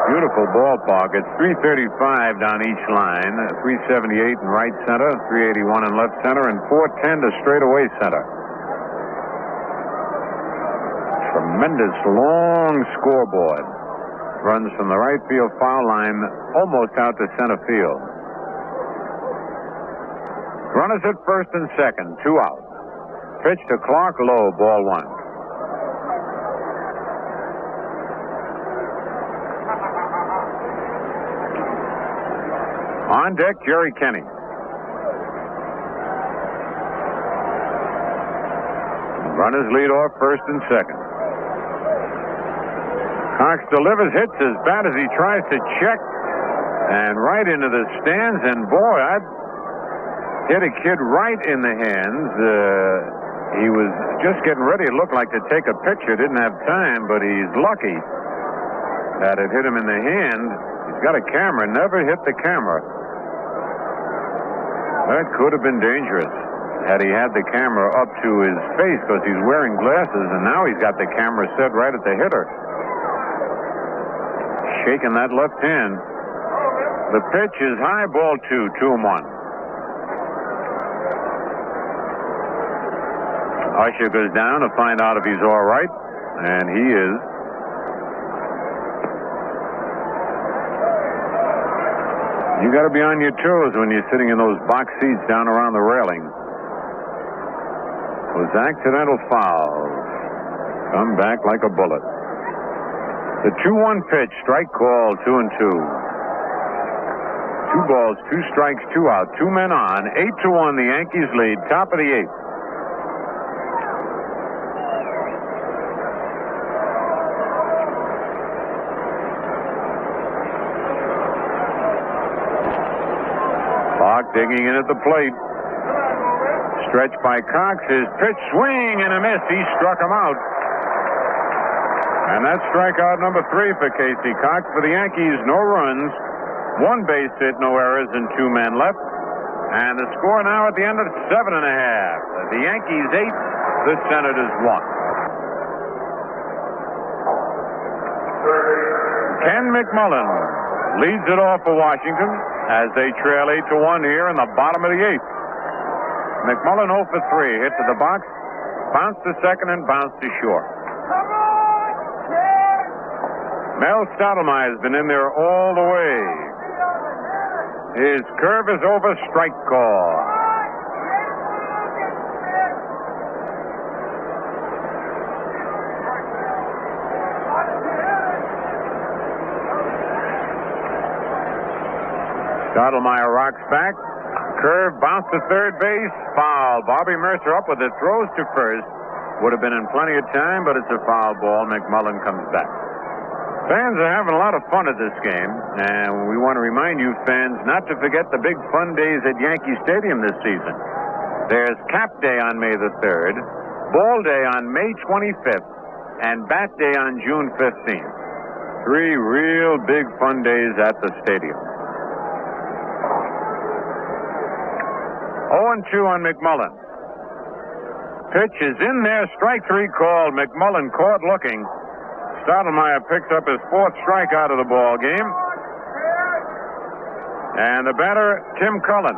Beautiful ballpark. It's 335 down each line, 378 in right center, 381 in left center, and 410 to straightaway center. Tremendous long scoreboard. Runs from the right field foul line almost out to center field. Runners at first and second, 2 out. Pitch to Clark, low, ball 1. On deck, Jerry Kenney. Runners lead off first and second. Cox delivers, hits as bad as he tries to check, and right into the stands. And boy, I'd hit a kid right in the hands. He was just getting ready, it looked like, to take a picture. Didn't have time, but he's lucky that it hit him in the hand. He's got a camera, never hit the camera. That could have been dangerous had he had the camera up to his face, because he's wearing glasses, and now he's got the camera set right at the hitter. Shaking that left hand. The pitch is high, ball 2, 2-1. Usher goes down to find out if he's all right, and he is. You got to be on your toes when you're sitting in those box seats down around the railing. Those accidental fouls come back like a bullet. The 2-1 pitch, strike call, 2-2. 2 balls, 2 strikes, 2 out, 2 men on. 8-1, the Yankees lead, top of the 8th. Clark digging in at the plate. Stretched by Cox. His pitch, swing and a miss. He struck him out. And that's strikeout number 3 for Casey Cox. For the Yankees, no runs, 1 base hit, no errors, and 2 men left. And the score now at the end of 7.5. The Yankees 8, the Senators 1. Ken McMullen leads it off for Washington as they trail 8-1 here in the bottom of the 8th. McMullen 0 for 3, hit to the box, bounced to second, and bounced to short. Mel Stottlemyre's been in there all the way. His curve is over, strike call. Stottlemyre rocks back. Curve, bounce to third base, foul. Bobby Mercer up with it, throws to first. Would have been in plenty of time, but it's a foul ball. McMullen comes back. Fans are having a lot of fun at this game, and we want to remind you fans not to forget the big fun days at Yankee Stadium this season. There's Cap Day on May the 3rd, Ball Day on May 25th, and Bat Day on June 15th. 3 real big fun days at the stadium. 0-2 on McMullen. Pitch is in there, strike 3 called. McMullen caught looking. Stottlemyre picks up his 4th strikeout of the ball game. And the batter, Tim Cullen.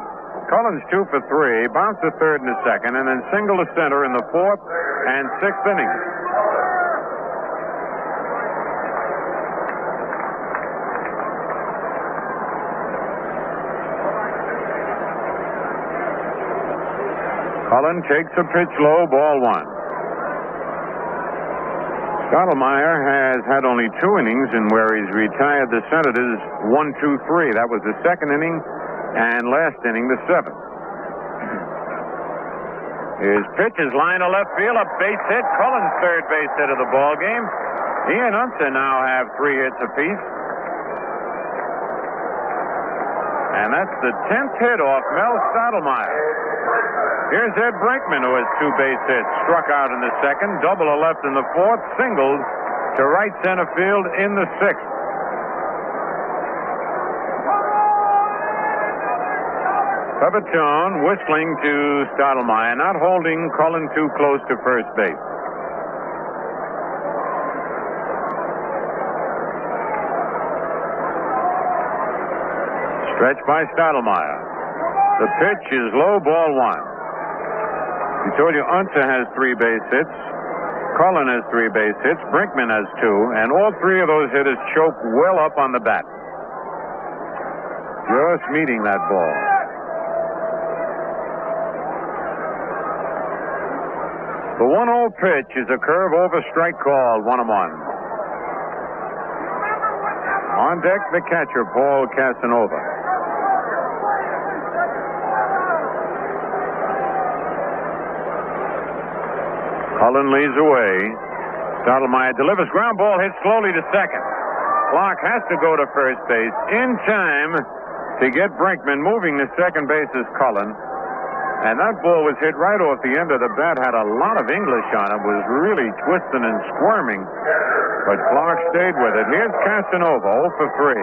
Cullen's 2 for 3, bounced to third in the second, and then single to center in the 4th and 6th innings. Cullen takes a pitch low, ball 1. Stottlemyre has had only 2 innings in where he's retired the Senators 1-2-3. That was the 2nd inning, and last inning, the 7th. His pitch is line to left field, a base hit. Cullen's third base hit of the ball game. He and Unser now have 3 hits apiece. And that's the 10th hit off Mel Stottlemyre. Here's Ed Brinkman, who has 2 base hits. Struck out in the 2nd, double to left in the 4th, singled to right center field in the 6th. Pepitone whistling to Stottlemyre, not holding Cullen too close to first base. Stretch by Stottlemyre. The pitch is low, ball 1. We told you Unser has 3 base hits. Cullen has 3 base hits. Brinkman has 2. And all 3 of those hitters choke well up on the bat. Just meeting that ball. The 1-0 pitch is a curve over, strike called, 1-1. On deck, the catcher, Paul Casanova. Cullen leads away. Stottlemyre delivers, ground ball, hit slowly to second. Clark has to go to first base in time to get Brinkman. Moving to second base is Cullen. And that ball was hit right off the end of the bat, had a lot of English on it, was really twisting and squirming. But Clark stayed with it. Here's Casanova, 0 for 3.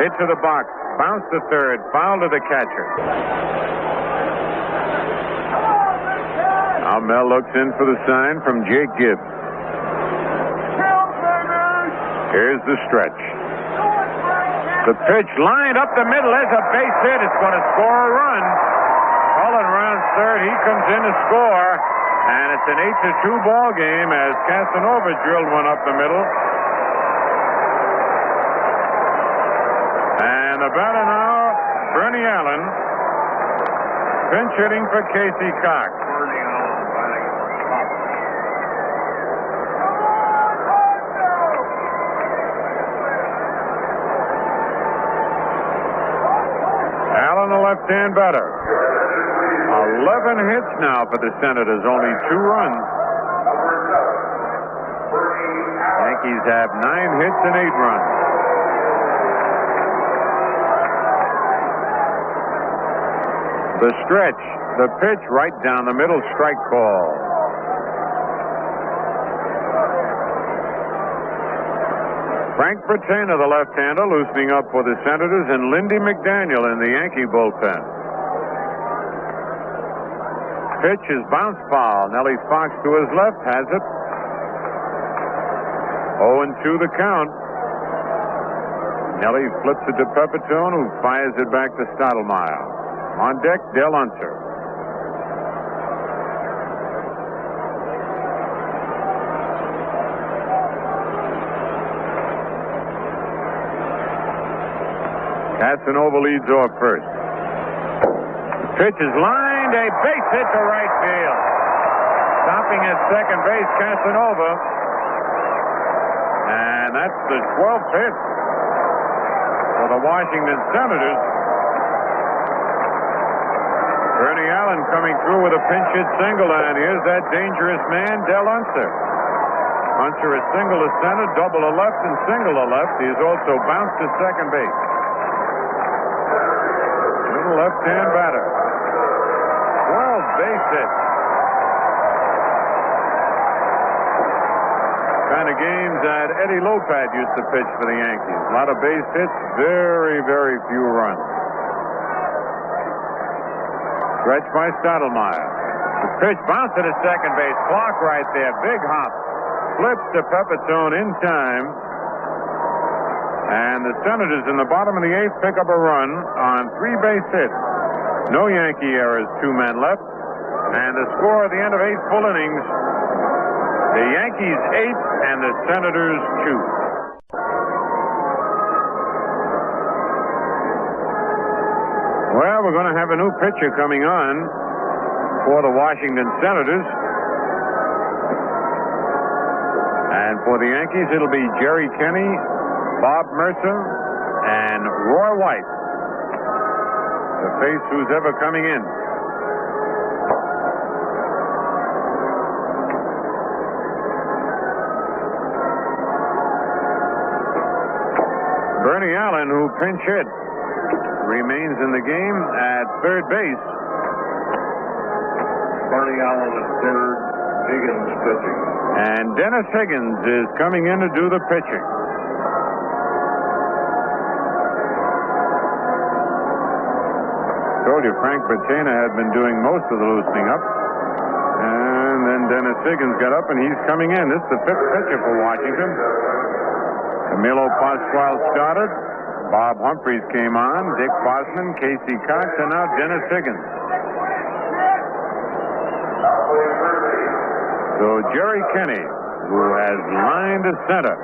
Hit to the box, bounce to third, foul to the catcher. Now Mel looks in for the sign from Jake Gibbs. Here's the stretch. The pitch lined up the middle. There's a base hit. It's going to score a run. Cullen rounds third. He comes in to score. And it's an 8-2 ball game as Casanova drilled one up the middle. And the batter now, Bernie Allen, pinch hitting for Casey Cox. Allen, the left-hand batter. 11 hits now for the Senators, only 2 runs. Yankees have 9 hits and 8 runs. The stretch, the pitch right down the middle, strike call. Frank Bertena, the left-hander, loosening up for the Senators, and Lindy McDaniel in the Yankee bullpen. Pitch is bounce foul. Nellie Fox to his left has it. 0-2 the count. Nellie flips it to Pepitone, who fires it back to Stottlemyre. On deck, Del Unser. Casanova leads off first. Pitch is lined, a base hit to right field. Stopping at second base, Casanova. And that's the 12th hit for the Washington Senators. Bernie Allen coming through with a pinch hit single, and here's that dangerous man, Del Unser. Unser is single to center, double to left, and single to left. He has also bounced to second base. Little left-hand batter. 12 base hits. Kind of games that Eddie Lopad used to pitch for the Yankees. A lot of base hits, very, very few runs. Stretch by Stottlemyre. The pitch bounced to the second base. Clock right there. Big hop. Flips to Pepitone in time. And the Senators in the bottom of the 8th pick up a run on 3 base hits. No Yankee errors, 2 men left. And the score at the end of 8 full innings, the Yankees 8 and the Senators 2. Well, we're going to have a new pitcher coming on for the Washington Senators. And for the Yankees, it'll be Jerry Kenney, Bob Mercer, and Roy White to face who's ever coming in. Bernie Allen, who pinch hit, remains in the game at third base. Bernie Allen at third, Higgins pitching. And Dennis Higgins is coming in to do the pitching. Told you Frank Bertena had been doing most of the loosening up. And then Dennis Higgins got up, and he's coming in. This is the 5th pitcher for Washington. Camilo Pascual started. Bob Humphreys came on. Dick Bosman, Casey Cox, and now Dennis Higgins. So Jerry Kenney, who has lined to center,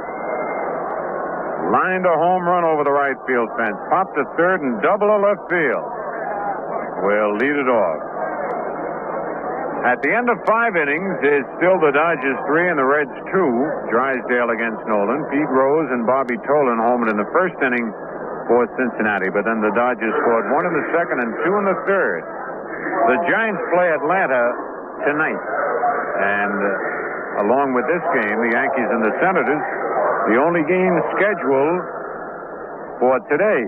lined a home run over the right field fence, popped to third and double to left field, will lead it off. At the end of 5 innings, it's still the Dodgers 3 and the Reds 2. Drysdale against Nolan. Pete Rose and Bobby Tolan homered in the first inning for Cincinnati, but then the Dodgers scored 1 in the second and 2 in the third. The Giants play Atlanta tonight, and along with this game, the Yankees and the Senators, the only game scheduled for today.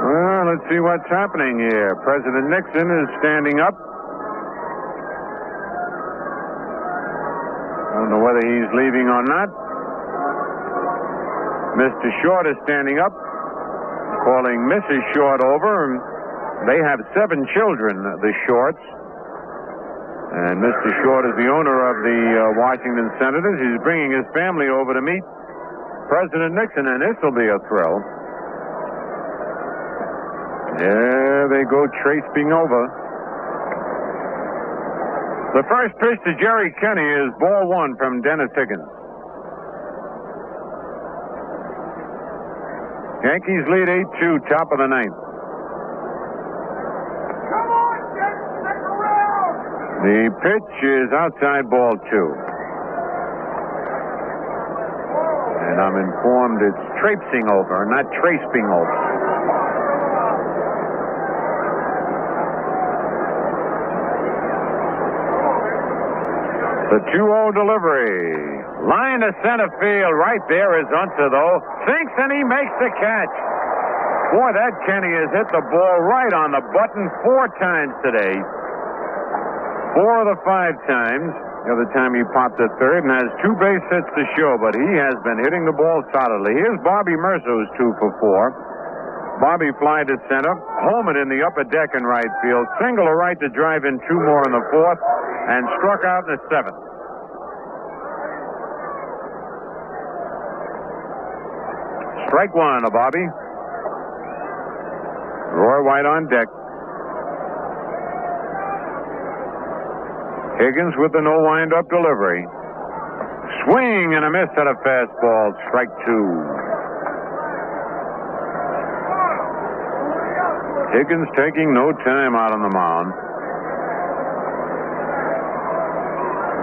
Well, let's see what's happening here. President Nixon is standing up. I don't know whether he's leaving or not. Mr. Short is standing up, calling Mrs. Short over. They have 7 children, the Shorts. And Mr. Short is the owner of the Washington Senators. He's bringing his family over to meet President Nixon, and this will be a thrill. There they go, tracing over. The first pitch to Jerry Kenny is ball one from Dennis Higgins. Yankees lead 8-2, top of the ninth. The pitch is outside, ball two. And I'm informed it's traipsing over, not tracing over. The 2-0 delivery. Line to center field. Right there is Unser, though. Sinks and he makes the catch. Boy, that Kenny has hit the ball right on the button 4 times today. 4 of the 5 times. The other time he popped at third and has 2 base hits to show, but he has been hitting the ball solidly. Here's Bobby Mercer, who's 2 for 4. Bobby fly to center, homered in the upper deck in right field, single to right to drive in 2 more in the 4th, and struck out in the 7th. Strike 1 to Bobby. Roy White on deck. Higgins with the no wind-up delivery. Swing and a miss at a fastball. Strike 2. Higgins taking no time out on the mound.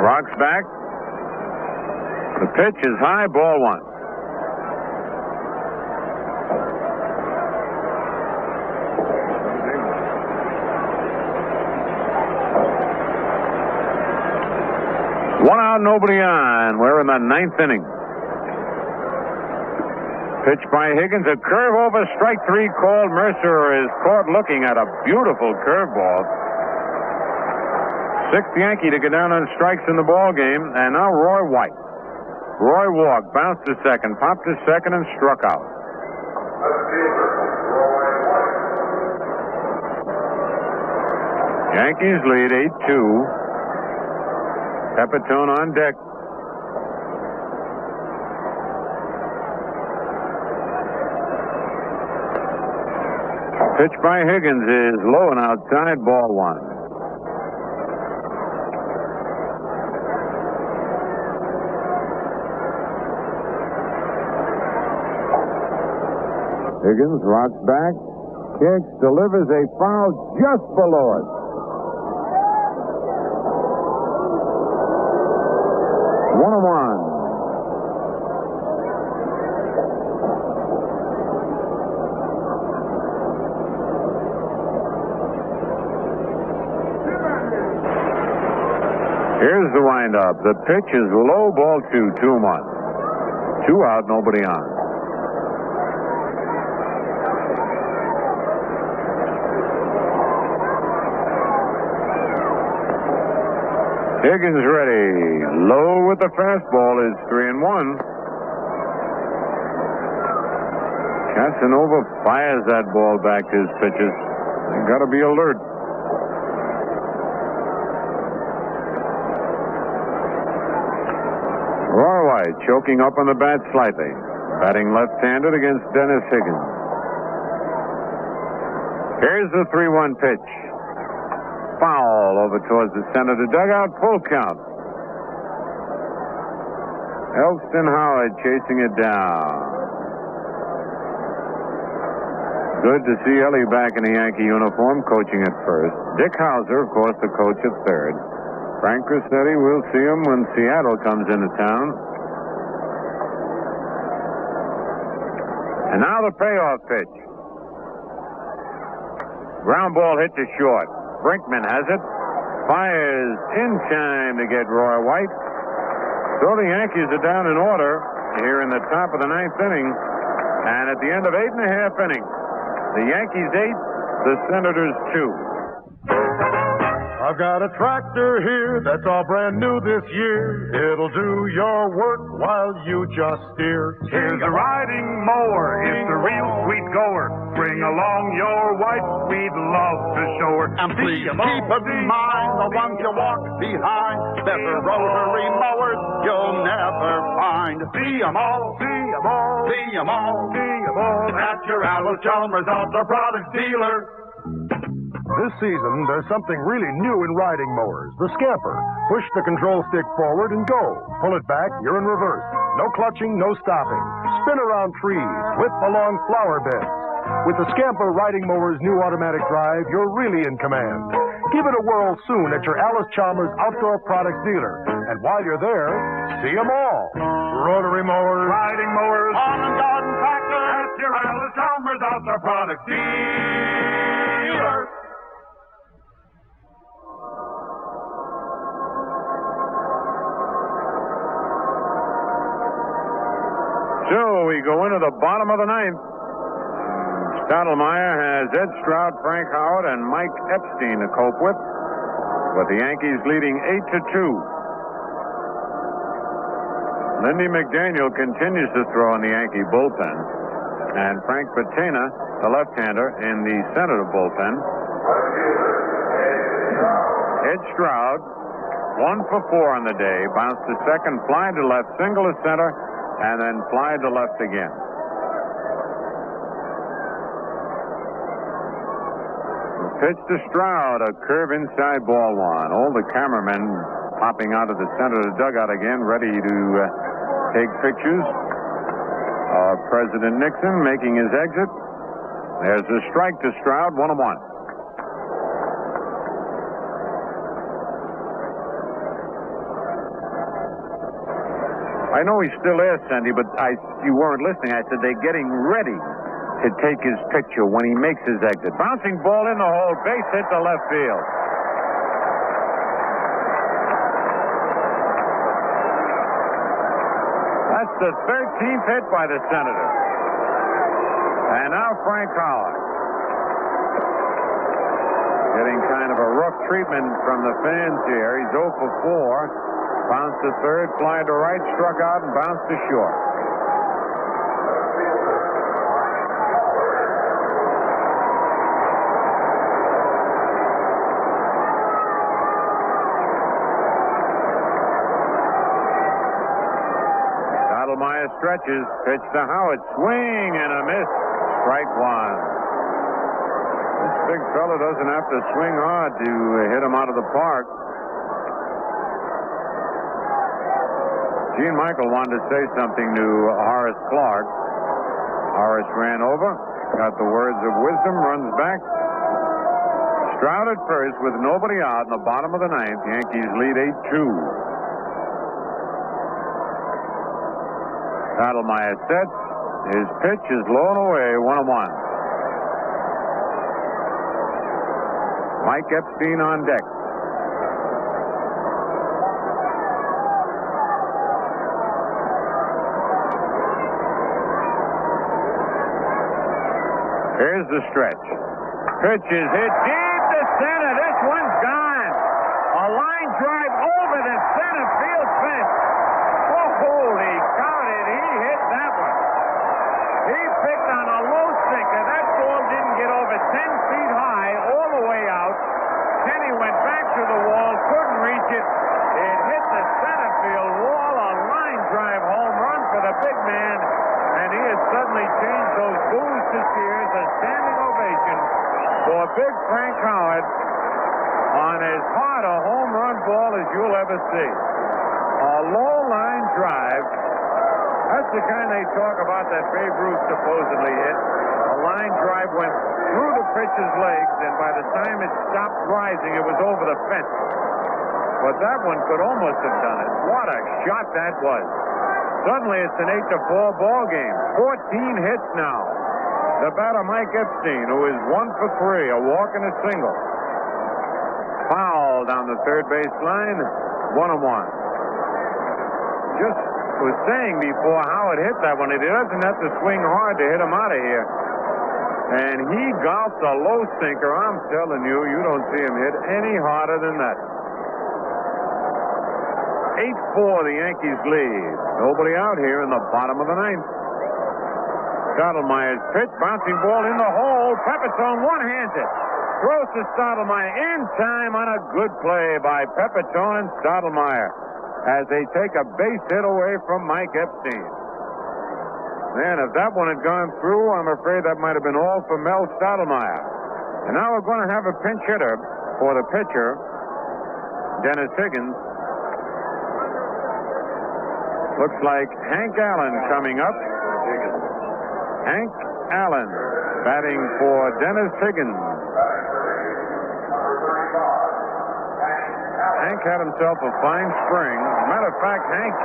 Rocks back. The pitch is high, ball 1. One out, nobody on. We're in the 9th inning. Pitch by Higgins, a curve over, strike 3 called. Mercer is caught looking at a beautiful curveball. 6th Yankee to get down on strikes in the ball game, and now Roy White. Roy walked, bounced to second, popped to second, and struck out. Yankees lead 8-2. Pepitone on deck. Pitch by Higgins is low and outside, ball 1. Higgins rocks back, kicks, delivers a foul just below it. 1-1. Here's the windup. The pitch is low, ball 2, 2-1. 2 out, nobody on. Higgins ready. Low with the fastball is 3-1. Casanova fires that ball back to his pitches. They got to be alert. Roy White choking up on the bat slightly. Batting left-handed against Dennis Higgins. Here's the 3-1 pitch. Foul over towards the center to dugout. Full count. Elston Howard chasing it down. Good to see Ellie back in the Yankee uniform, coaching at first. Dick Hauser, of course, the coach at third. Frank Crissetti, we'll see him when Seattle comes into town. And now the payoff pitch. Ground ball hit to short. Brinkman has it. Fires in time to get Roy White. So the Yankees are down in order here in the top of the 9th inning. And at the end of 8.5 innings, the Yankees 8, the Senators 2. A I've got a tractor here that's all brand new this year. It'll do your work while you just steer. Here's a riding mower, it's a real sweet goer. Bring along your wife, we'd love to show her. And please keep in mind the ones you walk behind. Better rotary mowers you'll never find. See 'em all, see 'em all, See 'em all, see 'em all at your Alice Chalmers Outdoor Products dealer. This season, there's something really new in riding mowers. The Scamper. Push the control stick forward and go. Pull it back, you're in reverse. No clutching, no stopping. Spin around trees. Whip along flower beds. With the Scamper riding mower's new automatic drive, you're really in command. Give it a whirl soon at your Alice Chalmers Outdoor Products dealer. And while you're there, see 'em all. Rotary mowers, Riding mowers, lawn and garden tractors, at your Alice Chalmers Outdoor Products dealer. So we go into the bottom of the ninth. Stottlemyre has Ed Stroud, Frank Howard, and Mike Epstein to cope with the Yankees leading 8-2. Lindy McDaniel continues to throw in the Yankee bullpen, and Frank Patena, the left-hander, in the Senator bullpen. Ed Stroud, 1 for 4 on the day, bounced to second, fly to left, single to center, and then fly to left again. Pitch to Stroud, a curve inside ball one. All the cameramen popping out of the center of the dugout again, ready to take pictures of President Nixon making his exit. There's a strike to Stroud, 1-1. I know he's still there, Sandy, but you weren't listening. I said they're getting ready to take his picture when he makes his exit. Bouncing ball in the hole, base hit to left field. That's the 13th hit by the Senator. And now Frank Howard. Getting kind of a rough treatment from the fans here. He's 0 for 4. Bounced to third, fly to right, struck out, and bounced to short. Stottlemyre stretches, pitch to Howard, swing and a miss. Strike one. This big fella doesn't have to swing hard to hit him out of the park. Gene Michael wanted to say something to Horace Clark. Horace ran over, got the words of wisdom, runs back. Stroud at first with nobody out in the bottom of the ninth. Yankees lead 8-2. Stottlemyre sets. His pitch is low and away, 1-1. Mike Epstein on deck. Here's the stretch. Pitch is hit deep to center. This one's gone. A line drive over the center field fence. Oh, holy cow, did he hit that one. He picked on a low sinker. That ball didn't get over 10 feet high all the way out. Kenny went back to the wall, couldn't reach it. It hit the center field wall. A line drive home run for the big man. And he has suddenly changed those boos to cheers. A standing ovation for big Frank Howard on as hard a home run ball as you'll ever see. A low line drive. That's the kind they talk about that Babe Ruth supposedly hit. A line drive went through the pitcher's legs, and by the time it stopped rising, it was over the fence. But that one could almost have done it. What a shot that was. Suddenly it's an 8-4 ball game. 14 hits now. The batter Mike Epstein, who is 1 for 3, a walk and a single. Foul down the third base line, 1-1. Just was saying before Howard hit that one, he doesn't have to swing hard to hit him out of here. And he golfed a low sinker. I'm telling you, you don't see him hit any harder than that. 8-4, the Yankees lead. Nobody out here in the bottom of the ninth. Stottlemyre's pitch, bouncing ball in the hole. Pepitone one-hands it. Throws to Stottlemyre in time on a good play by Pepitone and Stottlemyre as they take a base hit away from Mike Epstein. Man, if that one had gone through, I'm afraid that might have been all for Mel Stottlemyre. And now we're going to have a pinch hitter for the pitcher, Dennis Higgins. Looks like Hank Allen coming up. Hank Allen batting for Dennis Higgins. Hank had himself a fine spring. As a matter of fact, Hank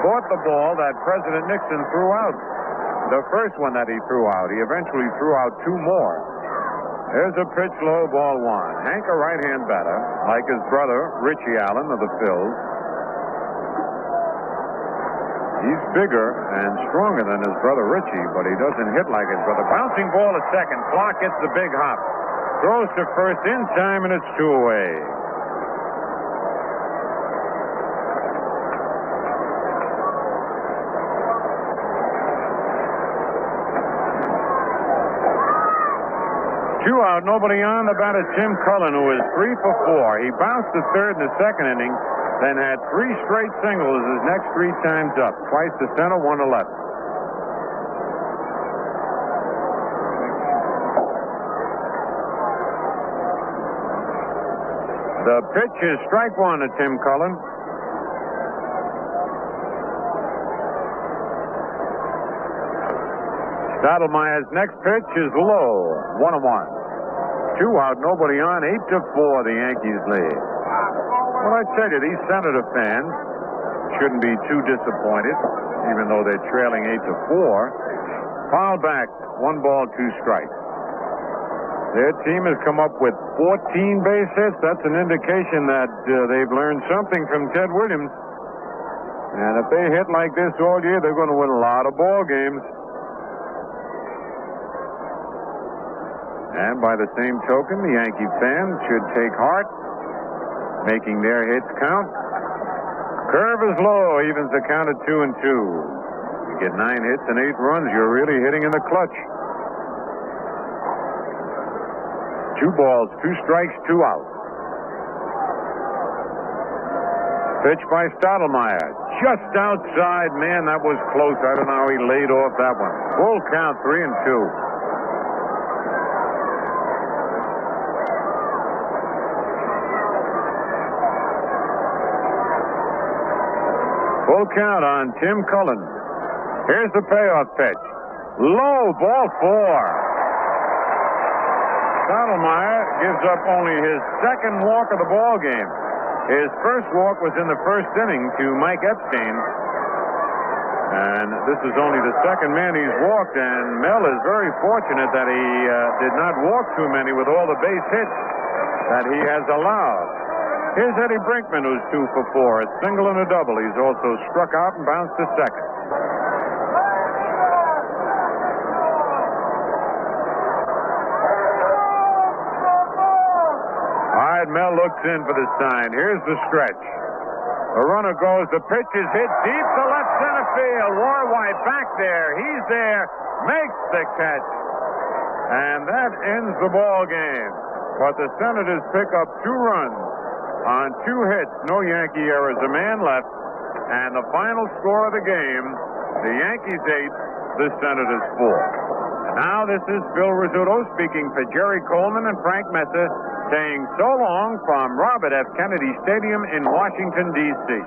caught the ball that President Nixon threw out. The first one that he threw out. He eventually threw out two more. There's a pitch low, ball one. Hank, a right-hand batter, like his brother, Richie Allen of the Phils. He's bigger and stronger than his brother Richie, but he doesn't hit like his brother. Bouncing ball at second. Clark gets the big hop. Throws to first in time, and it's 2 away. Two out, nobody on. The batter, Tim Cullen, who is 3 for 4. He bounced to third in the second inning, then had 3 straight singles his next 3 times up. Twice to center, 1 to left. The pitch is strike 1 to Tim Cullen. Stottlemyre's next pitch is low, 1-1. 2 out, nobody on, 8-4, the Yankees lead. Well, I tell you, these Senator fans shouldn't be too disappointed, even though they're trailing 8-4. Foul back, 1 ball, 2 strikes. Their team has come up with 14 base hits. That's an indication that they've learned something from Ted Williams. And if they hit like this all year, they're going to win a lot of ball games. And by the same token, the Yankee fans should take heart, making their hits count. Curve is low, evens the count at 2-2. You get 9 hits and 8 runs, you're really hitting in the clutch. 2 balls, 2 strikes, 2 out. Pitch by Stottlemyre. Just outside. Man, that was close. I don't know how he laid off that one. Full count, 3-2. Full count on Tim Cullen. Here's the payoff pitch. Low, ball 4. Stottlemyre gives up only his second walk of the ball game. His first walk was in the first inning to Mike Epstein. And this is only the second man he's walked, and Mel is very fortunate that he did not walk too many with all the base hits that he has allowed. Here's Eddie Brinkman, who's 2 for 4. A single and a double. He's also struck out and bounced to second. All right, Mel looks in for the sign. Here's the stretch. The runner goes. The pitch is hit deep to left center field. Roy White back there. He's there. Makes the catch. And that ends the ball game. But the Senators pick up 2 runs. On 2 hits, no Yankee errors, a man left, and the final score of the game, the Yankees 8, the Senators 4. And now this is Phil Rizzuto speaking for Jerry Coleman and Frank Messer, saying so long from Robert F. Kennedy Stadium in Washington, D.C.